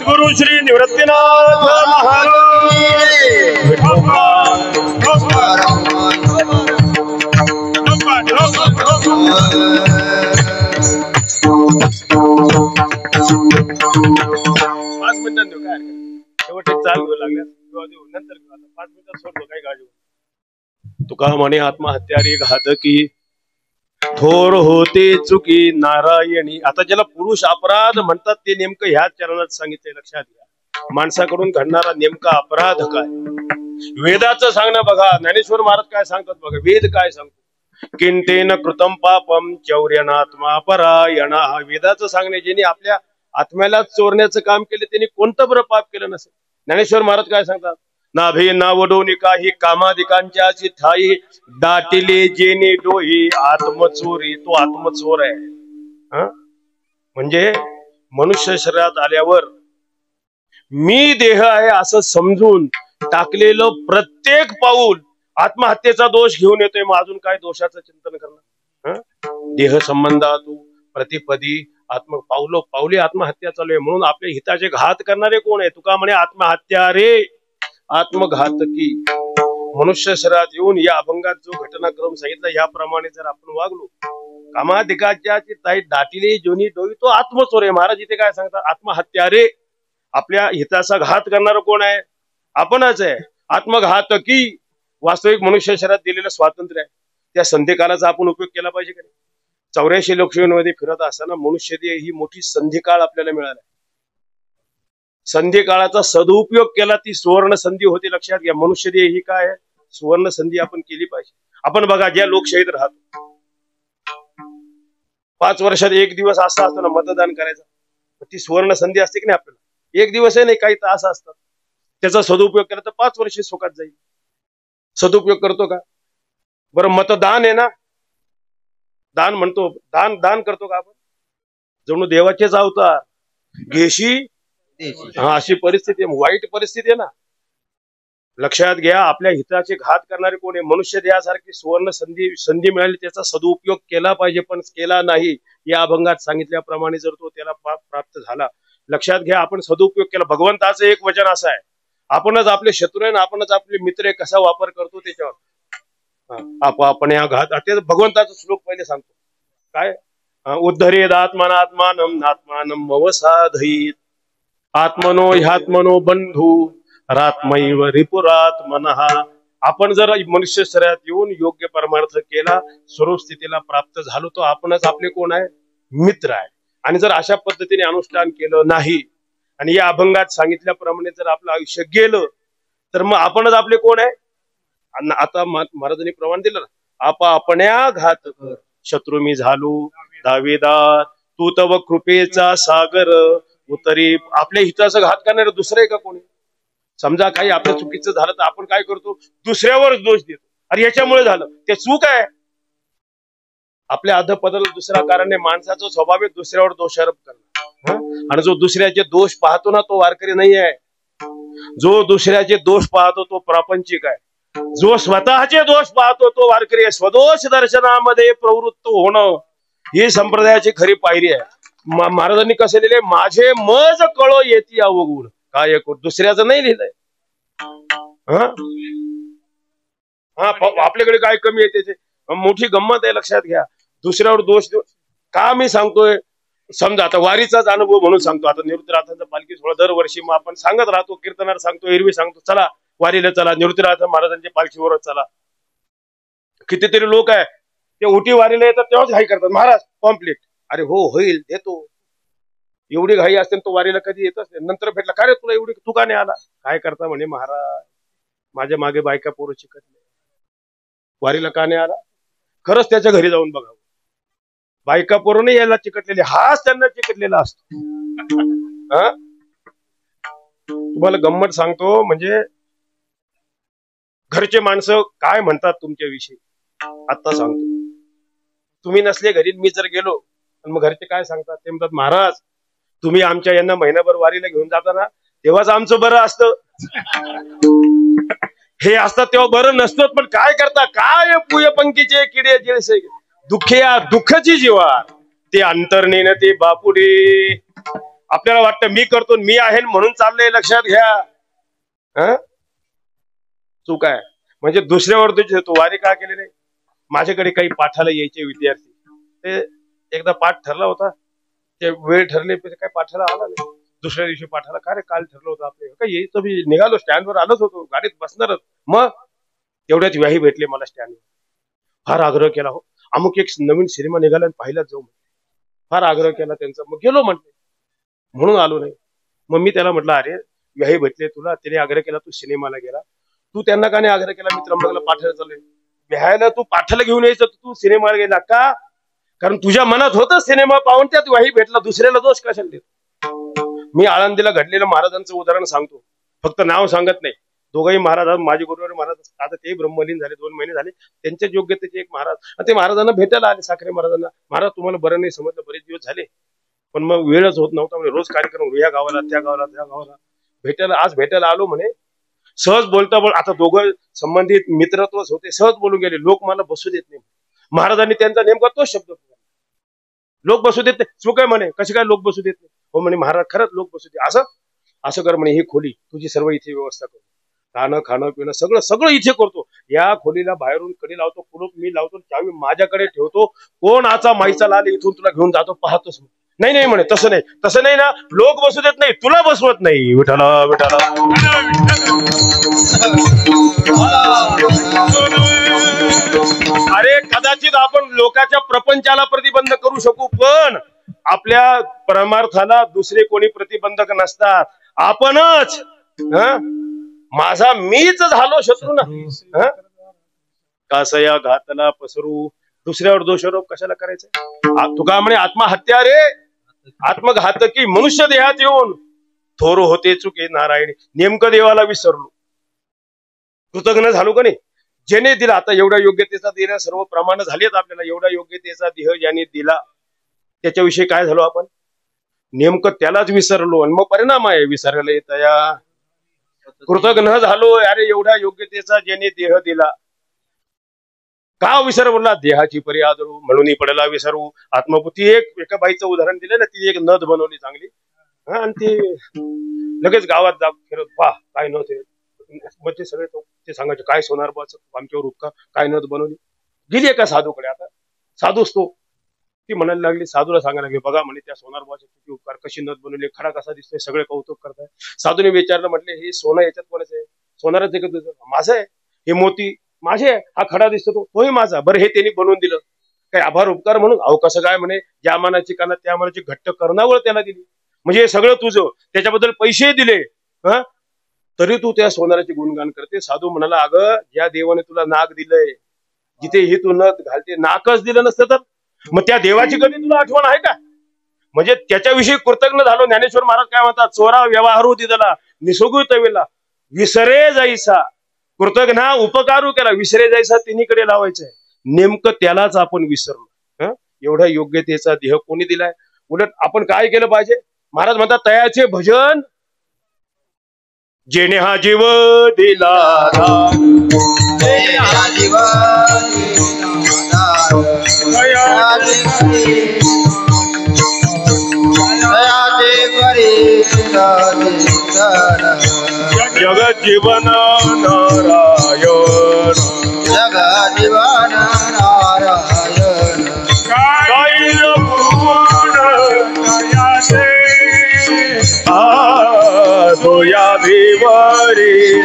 सद्गुरु श्री निवृत्तीनाथ महाराज पाच मिनिटात देऊ काय शेवट चाल घेऊ लागल्या नंतर घेऊ आता 5 मिनिटात सोडतो काही काळजी. तुका म्हणे आत्महत्यारी घातकी थोर होते चुकी नारायणी. आता ज्याला पुरुष अपराध म्हणतात ते नेमकं ह्या चरणात सांगितले. लक्षात घ्या माणसाकडून घडणारा नेमका अपराध काय. वेदाचं सांगणं बघा. ज्ञानेश्वर महाराज काय सांगतात बघा. वेद काय सांगतो. किंतेन कृतम पापम चौर्यनात्मा परायणा. वेदाचं सांगणे ज्यांनी आपल्या आत्म्याला चोरण्याचं काम केलं त्यांनी कोणतं बरं पाप केलं नसेल. ज्ञानेश्वर महाराज काय सांगतात. नाभे नावडोनी काही कामाधिकांच्या ठाई दाटिले जेने डोही आत्मचोरी. तो आत्मचोर आहे. म्हणजे मनुष्य शरीरात आल्यावर मी देह आहे असं समजून टाकलेलं प्रत्येक पाऊल आत्महत्येचा दोष घेऊन येतोय. मग अजून काय दोषाचं चिंतन करणं. देह संबंधातू प्रतिपदी पावली आत्महत्या चालू आहे. म्हणून आपल्या हिताचे घात करणारे कोण आहे. तुका म्हणे आत्महत्या रे आत्मघातकी. मनुष्य शरीरात येऊन या अभंगात जो घटनाक्रम सांगितला याप्रमाणे जर आपण वागलो कामाधिकाच्या ताई दाटिले जोनी डोई तो आत्मचोर आहे. महाराज इथे काय सांगतात. आत्महत्या रे. आपल्या हिताचा घात करणार कोण आहे. आपणच आहे. आत्मघातकी. वास्तविक मनुष्य शरीरात दिलेलं स्वातंत्र्य आहे. त्या संधिकालाचा आपण उपयोग केला पाहिजे का नाही. 84 लोकशाहीमध्ये फिरत असताना मनुष्यदेह ही मोठी संधिकाळ आपल्याला मिळाला. संधी काळाचा सदुपयोग केला ती सुवर्ण संधी होती. लक्षात घ्या. मनुष्यदेह ही काय आहे सुवर्ण संधी आपण केली पाहिजे. आपण बघा ज्या लोकशाहीत राहतो 5 वर्षात एक दिवस असा असतो ना मतदान करायचा. ती सुवर्ण संधी असते की नाही आपल्याला. एक दिवसही नाही काही तास असतात. त्याचा सदुपयोग केला तर 5 वर्षे सुखात जाईल. सदुपयोग करतो का. बरं मतदान आहे ना. दान म्हणतो. दान करतो का आपण. जणू देवाचेच अवतार घेशी. अशी परिस्थिती आहे. वाईट परिस्थिती आहे ना. लक्षात घ्या. आपल्या हिताचे घात करणारे कोण आहे. मनुष्य देहासारखी सुवर्ण संधी मिळाली त्याचा सदुपयोग केला पाहिजे पण केला नाही. या अभंगात सांगितल्याप्रमाणे जर तो त्याला प्राप्त झाला. लक्षात घ्या. आपण सदुपयोग केला. भगवंताचं एक वचन असं आहे. आपणच आपले शत्रू आहे आपणच आपले मित्र आहे. कसा वापर करतो त्याच्यावर आपण या घात. ते भगवंताचा श्लोक पहिले सांगतो काय. उद्धरेद आत्मानात्मानम आत्मानम मवसाधयीत आत्मनो ह्यात्मनो बंधू रात्मैव रिपुरात्मनः. आपण जर मनुष्य शरीरात येऊन योग्य परमार्थ केला स्वरूप स्थितीला प्राप्त झालो तो आपणच आपले कोण आहे मित्र आहे. आणि जर अशा पद्धतीने अनुष्ठान केलं नाही आणि या अभंगात सांगितल्याप्रमाणे जर आपलं आयुष्य गेलं तर मग आपणच आपले कोण आहे. आता महाराजांनी प्रमाण दिलं ना. आपण्या घात कर शत्रू मी झालो दावेदार तू तव कृपेचा सागर उतरी. आपल्या हिताचा घात करणारे दुसरे का कोणी. समजा काही आपलं चुकीचं झालं तर आपण काय करतो दुसऱ्यावरच दोष देतो. अरे याच्यामुळे झालं ते चूक आहे. आपल्या अधपदाला दुसऱ्या कारणाने माणसाचा स्वभाव आहे दुसऱ्यावर दोषारोप करणं. आणि जो दुसऱ्याचे दोष पाहतो ना तो वारकरी नाही आहे. जो दुसऱ्याचे दोष पाहतो तो प्रापंचिक आहे. जो स्वतःचे दोष पाहतो तो वारकरी आहे. स्वदोष दर्शनामध्ये प्रवृत्त होणं ही संप्रदायाची खरी पायरी आहे. महाराजांनी कसे लिहिले माझे मज कळो येती अवगुण काय दुसऱ्याचं नाही लिहिलंय. आपल्याकडे काय कमी आहे त्याचे मोठी गंमत आहे. लक्षात घ्या. दुसऱ्यावर दोष देऊ का मी सांगतोय. समजा आता वारीचाच अनुभव म्हणून सांगतो. आता निवृत्तीनाथांचा पालखी सोहळा दरवर्षी मग आपण सांगत राहतो. कीर्तनार सांगतो एरवी सांगतो चला वारीला चला निवृत्तीनाथ महाराजांच्या पालखीवर चला. कितीतरी लोक आहे ते उटी वारीला येतात तेव्हाच घाई करतात. महाराज कॉम्प्लीट. अरे हो होईल देतो. एवढी घाई असते तो वारीला कधी येतच नाही. नंतर भेटला का रे तुला एवढी तू का नाही आला. काय करता म्हणे महाराज माझ्या मागे बायका पोरं चिकटले वारीला का नाही आला. खरंच त्याच्या घरी जाऊन बघावं. बायका पोरं नाही यायला चिकटलेले हाच त्यांना चिकटलेला असतो. तुम्हाला गंमत सांगतो म्हणजे घरचे माणसं काय म्हणतात तुमच्याविषयी आता सांगतो. तुम्ही नसले घरी मी जर गेलो आणि मग घरचे काय सांगतात ते म्हणतात महाराज तुम्ही आमच्या यांना महिनाभर वारीला घेऊन जाताना तेव्हाच आमचं बरं असतं. हे असतात तेव्हा बरं नसतं. पण काय करता काय पुयपंकीचे किडे जे दुःखया दुःखाची जीवार ते अंतर्नेन ते बापुडे आपल्याला वाटतं मी करतो, मी आहे म्हणून चाललंय, लक्षात घ्या. चूक आहे. म्हणजे दुसऱ्यावर तू वारी का केली नाही. माझ्याकडे काही पाठाला यायचे विद्यार्थी, ते एकदा पाठ ठरला होता, ते वेळ ठरले काय पाठाला आला नाही. दुसऱ्या दिवशी पाठाला, काय रे काल ठरलं होतं आपलं काय यायचं, मी निघालो स्टँडवर आलोच होतो, गाडीत बसणारच. मग तेवढ्याच व्याही भेटले मला स्टँडवर. फार आग्रह केला, हो अमुक एक नवीन सिनेमा निघाला आणि पाहिलाच जाऊ, फार आग्रह केला त्यांचा. मग गेलो म्हटले, म्हणून आलो नाही. मग मी त्याला म्हटलं, अरे व्याही भेटले तुला, त्याने आग्रह केला, तू सिनेमाला गेला, तू त्यांना का नाही आग्रह केला, मी त्र्यंबकला पाठायला चाललोय. व्याहायला तू पाठाला घेऊन यायचं, तू सिनेमाला गेला का? कारण तुझ्या मनात होतं सिनेमा पाहून, त्यात व्याही भेटला, दुसऱ्याला दोष कशाला देतो. मी आळंदीला घडलेलं महाराजांचं उदाहरण सांगतो, फक्त नाव सांगत नाही. दोघंही महाराज माझे गुरुवार महाराज, आता ते ब्रह्मलीन झाले, 2 महिने झाले. त्यांच्या योग्यतेचे एक महाराज, ते महाराजांना भेटायला आले, साखरे महाराजांना. महाराज तुम्हाला बरं नाही समजलं, बरेच दिवस झाले, पण मग वेळच होत नव्हता म्हणे, रोज कार्यक्रम, या गावाला त्या गावाला त्या गावाला भेटायला. आज भेटायला आलो म्हणे. सहज बोलता बोल, आता दोघं संबंधित मित्रत्वच होते, सहज बोलून गेले. लोक मला बसू देत नाही. महाराजांनी त्यांचा नेमका तोच शब्द, लोक बसू देत नाही. चूक आहे म्हणे, कशी काय लोक बसू देत नाही. हो म्हणे महाराज, खरंच लोक बसू दे. असं कर म्हणे, ही खोली तुझी सर्व इथे व्यवस्था करतो, खाणं खाणं पिणं सगळं सगळं इथे करतो. या खोलीला बाहेरून कडी लावतो, कुलूप मी लावतो, चावी माझ्याकडे ठेवतो, कोण आचा माईचा लाल इथून तुला घेऊन जातो पाहतोस. नाही नाही म्हणे, तसं नाही ना, लोक बसू देत नाही, तुला बसवत नाही. विठाला विठाला. अरे कदाचित आपण लोकांच्या प्रपंचाला प्रतिबंध करू शकू, पण आपल्या परमार्थाला दुसरे कोणी प्रतिबंधक नसतात, आपणच. माझा मीच झालो शत्रू ना. कासया घातला पसरू, दुसऱ्यावर दोषारोप कशाला करायचा. तुका म्हणे आत्महत्या रे, आत्मघातकी मनुष्य देहात येऊन थोर होते चुके नारायण. नेमकं देवाला विसरलो, कृतज्ञ झालो का नाही. ज्याने दिला, आता एवढ्या योग्यतेचा देणं सर्व प्रमाण झालेत आपल्याला, एवढ्या योग्यतेचा देह ज्याने दिला त्याच्याविषयी काय झालो आपण, नेमकं त्यालाच विसरलो. आणि मग परिणाम आहे विसरायला येत या. कृतज्ञ झालो, अरे एवढ्या योग्यतेचा ज्याने देह दिला, का विसर बोलला, देहाची परी आदरू म्हणून पडला विसरू. आत्मपुती एका बाईचं उदाहरण दिलं ना, ती एक नद बनवली चांगली, आणि ती लगेच गावात जा फिरत, पहा काय नद आहे. मग ते सगळे ते सांगायचे, काय सोनार बाच आमच्यावर उपकार, काय नद बनवली. गेली एका साधूकडे, आता साधूच तो, ती म्हणायला लागली, साधूला सांगायला लागली, बघा म्हणे त्या सोनार बाचे किती उपकार, कशी नद बनवली, खडा कसा दिसतोय, सगळे कौतुक करताय. साधूने विचारलं, म्हटले हे सोनं याच्यात कोणाचं आहे. सोनारच आहे का तुझं. माझं आहे. हे मोती माझे, हा खडा दिसतो तोही माझा. बरं हे त्यांनी बनवून दिलं, काय आभार उपकार म्हणून. अहो कसं काय म्हणे, ज्या मानाची काना त्या मानाची घट्ट करणावळ त्याला दिली, म्हणजे हे सगळं तुझं, त्याच्याबद्दल पैसे दिले, तरी तू त्या सोनाराचे गुणगान करते. साधू म्हणाला, अगं ज्या देवाने तुला नाक दिलंय, जिथे ही तू नद घालते, नाकच दिलं नसतं तर मग त्या देवाची कधी तुला आठवण आहे का. म्हणजे त्याच्याविषयी कृतज्ञ झालो. ज्ञानेश्वर महाराज काय म्हणतात, चोरा व्यवहारू दिदला निसोगू तवेला विसरे जाईसा. कृतज्ञ उपकारू केला, विसरे जायचा तिन्हीकडे लावायचंय. नेमकं त्यालाच आपण विसरलो. एवढ्या योग्यतेचा देह कोणी दिलाय. उलट आपण काय केलं पाहिजे. महाराज म्हणतात, तयाचे भजन जेणे हा जीव दिला, जगत जीवन नारायण, जगत जीवन नारायण. काही गुण दयाचे सोया भिवरी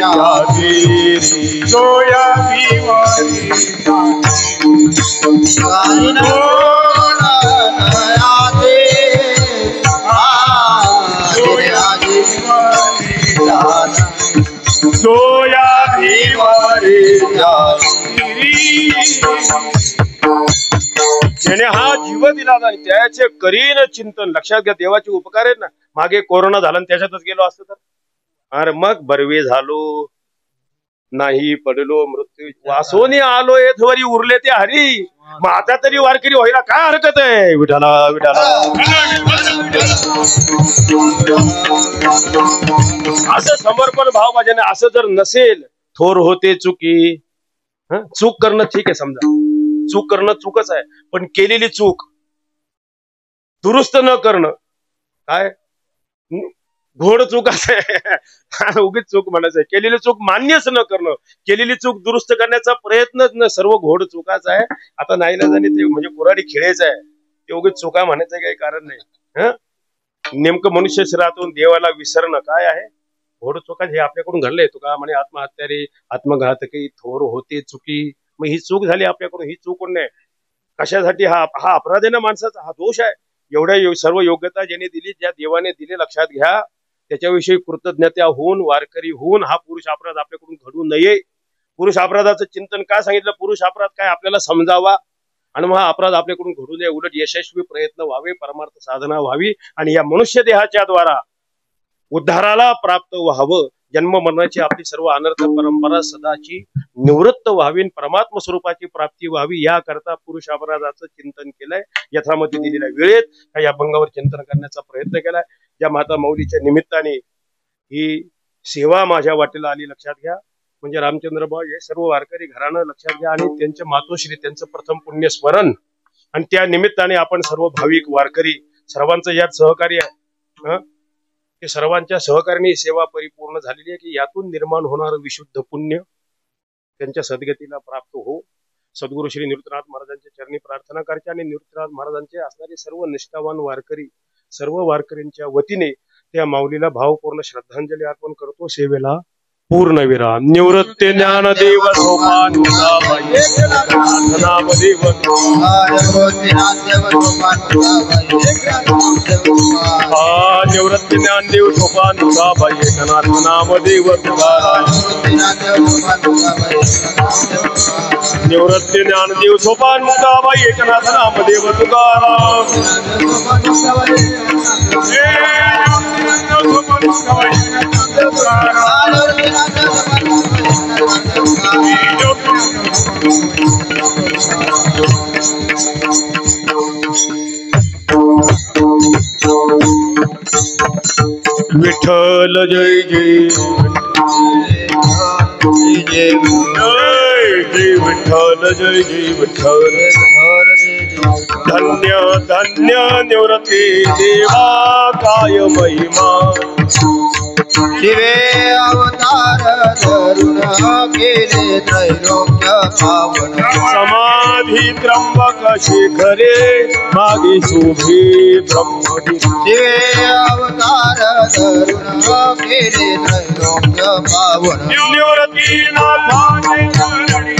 सोया भिवरी सोया भिवरी. ज्याने हा जीव दिला नाही त्याचे करीन चिंतन. लक्षात घ्या, देवाचे उपकार आहेत ना. मागे कोरोना झाला आणि त्याच्यातच गेलो असतो तर, अरे मग बरवे झालो नाही, पडलो मृत्यू वासोनी आलो येथवरी उरले ते हरी. मग आता तरी वारकरी व्हायला काय हरकत आहे. विठाला विठाला. असं समर्पण भाव माझ्याने असं जर नसेल, थोर होते चुकी. चूक करणं ठीक आहे, समजा चूक करणं चूकच आहे, पण केलेली चूक दुरुस्त न करणं काय घोड चूक आहे उगीच चूक म्हणायचं आहे. केलेली चूक मान्यच न करणं, केलेली चूक दुरुस्त करण्याचा प्रयत्नच न, सर्व घोड चुकाच आहे. आता नाही ना जाणे ते म्हणजे कुऱ्हाडी खेळायच आहे, ते उगीच चुका म्हणायचं काही कारण नाही. नेमकं मनुष्य शरीरातून देवाला विसरणं काय आहे? घोड चुका हे आपल्याकडून घडलंय. तुका म्हणे आत्महत्या रे आत्मघातकी थोर होते चुकी. मग ही चूक झाली आपल्याकडून, ही चूक नाही कशासाठी? हा अपराध आहे ना माणसाचा, हा दोष आहे. एवढ्या सर्व योग्यता ज्याने दिली, ज्या देवाने दिली, लक्षात घ्या. त्याच्याविषयी कृतज्ञता होऊन, वारकरी होऊन हा पुरुष अपराध आपल्याकडून घडू नये. पुरुष अपराधाचं चिंतन का सांगितलं? पुरुष अपराध काय आपल्याला समजावा आणि मग हा अपराध आपल्याकडून घडू नये. उलट यशस्वी प्रयत्न व्हावे, परमार्थ साधना व्हावी आणि या मनुष्य देहाच्या द्वारा उद्धाराला प्राप्त व्हावं. जन्म मरणाची आपली सर्व अनर्थ परंपरा सदाची निवृत्त व्हावी, परमात्म स्वरूपाची प्राप्ती व्हावी, याकरता पुरुष अपराधाचं चिंतन केलंय. यथामती दिलेल्या वेळेत या अभंगावर चिंतन करण्याचा प्रयत्न केलाय. ज्या माता माऊलीच्या निमित्ताने ही सेवा माझ्या वाटेला आली, लक्षात घ्या. म्हणजे रामचंद्र भाऊ हे सर्व वारकरी घराणं लक्षात घ्या आणि त्यांच्या मातोश्री त्यांचं प्रथम पुण्यस्मरण आणि त्या निमित्ताने आपण सर्व भाविक वारकरी सर्वांचं यात सहकार्य आहे. ते सर्वांच्या सहकार्याने सेवा परिपूर्ण झालेली आहे की यातून निर्माण होणारं विशुद्ध पुण्य त्यांच्या सद्गतीला प्राप्त हो. सद्गुरु श्री निवृत्तीनाथ महाराजांच्या चरणी प्रार्थना करते आणि निवृत्तीनाथ महाराजांचे असणारे सर्व निष्ठावान वारकरी सर्व वारकरींच्या वतीने त्या माऊलीला भावपूर्ण श्रद्धांजली अर्पण करतो. सेवेला पूर्ण विराम. निवृत्ती ज्ञानदेव सोपान निवृत्ती ज्ञानदेव सोपान मुलाबाई एकनाथ नामदेव तुकाराम. निवृत्ती ज्ञानदेव सोपान मुलाबाई एकनाथ नामदेव तुकाराम. विठ्ठल जय जय जय जय विठ्ठल जय जय विठ्ठल. धन्य धन्य निवृत्ती देवा काय महिमा. शिवे अवतार धरून केले त्रैलोक्य पावन. समाधी त्र्यंबक शिखरे मागे शोभे ब्रह्मदि. शिवे अवतार धरून केले त्रैलोक्य पावन. निवृत्तीनाथाचे चरणी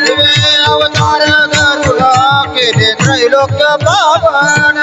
शिवे अवतार धरून केले त्रैलोक्य पावन.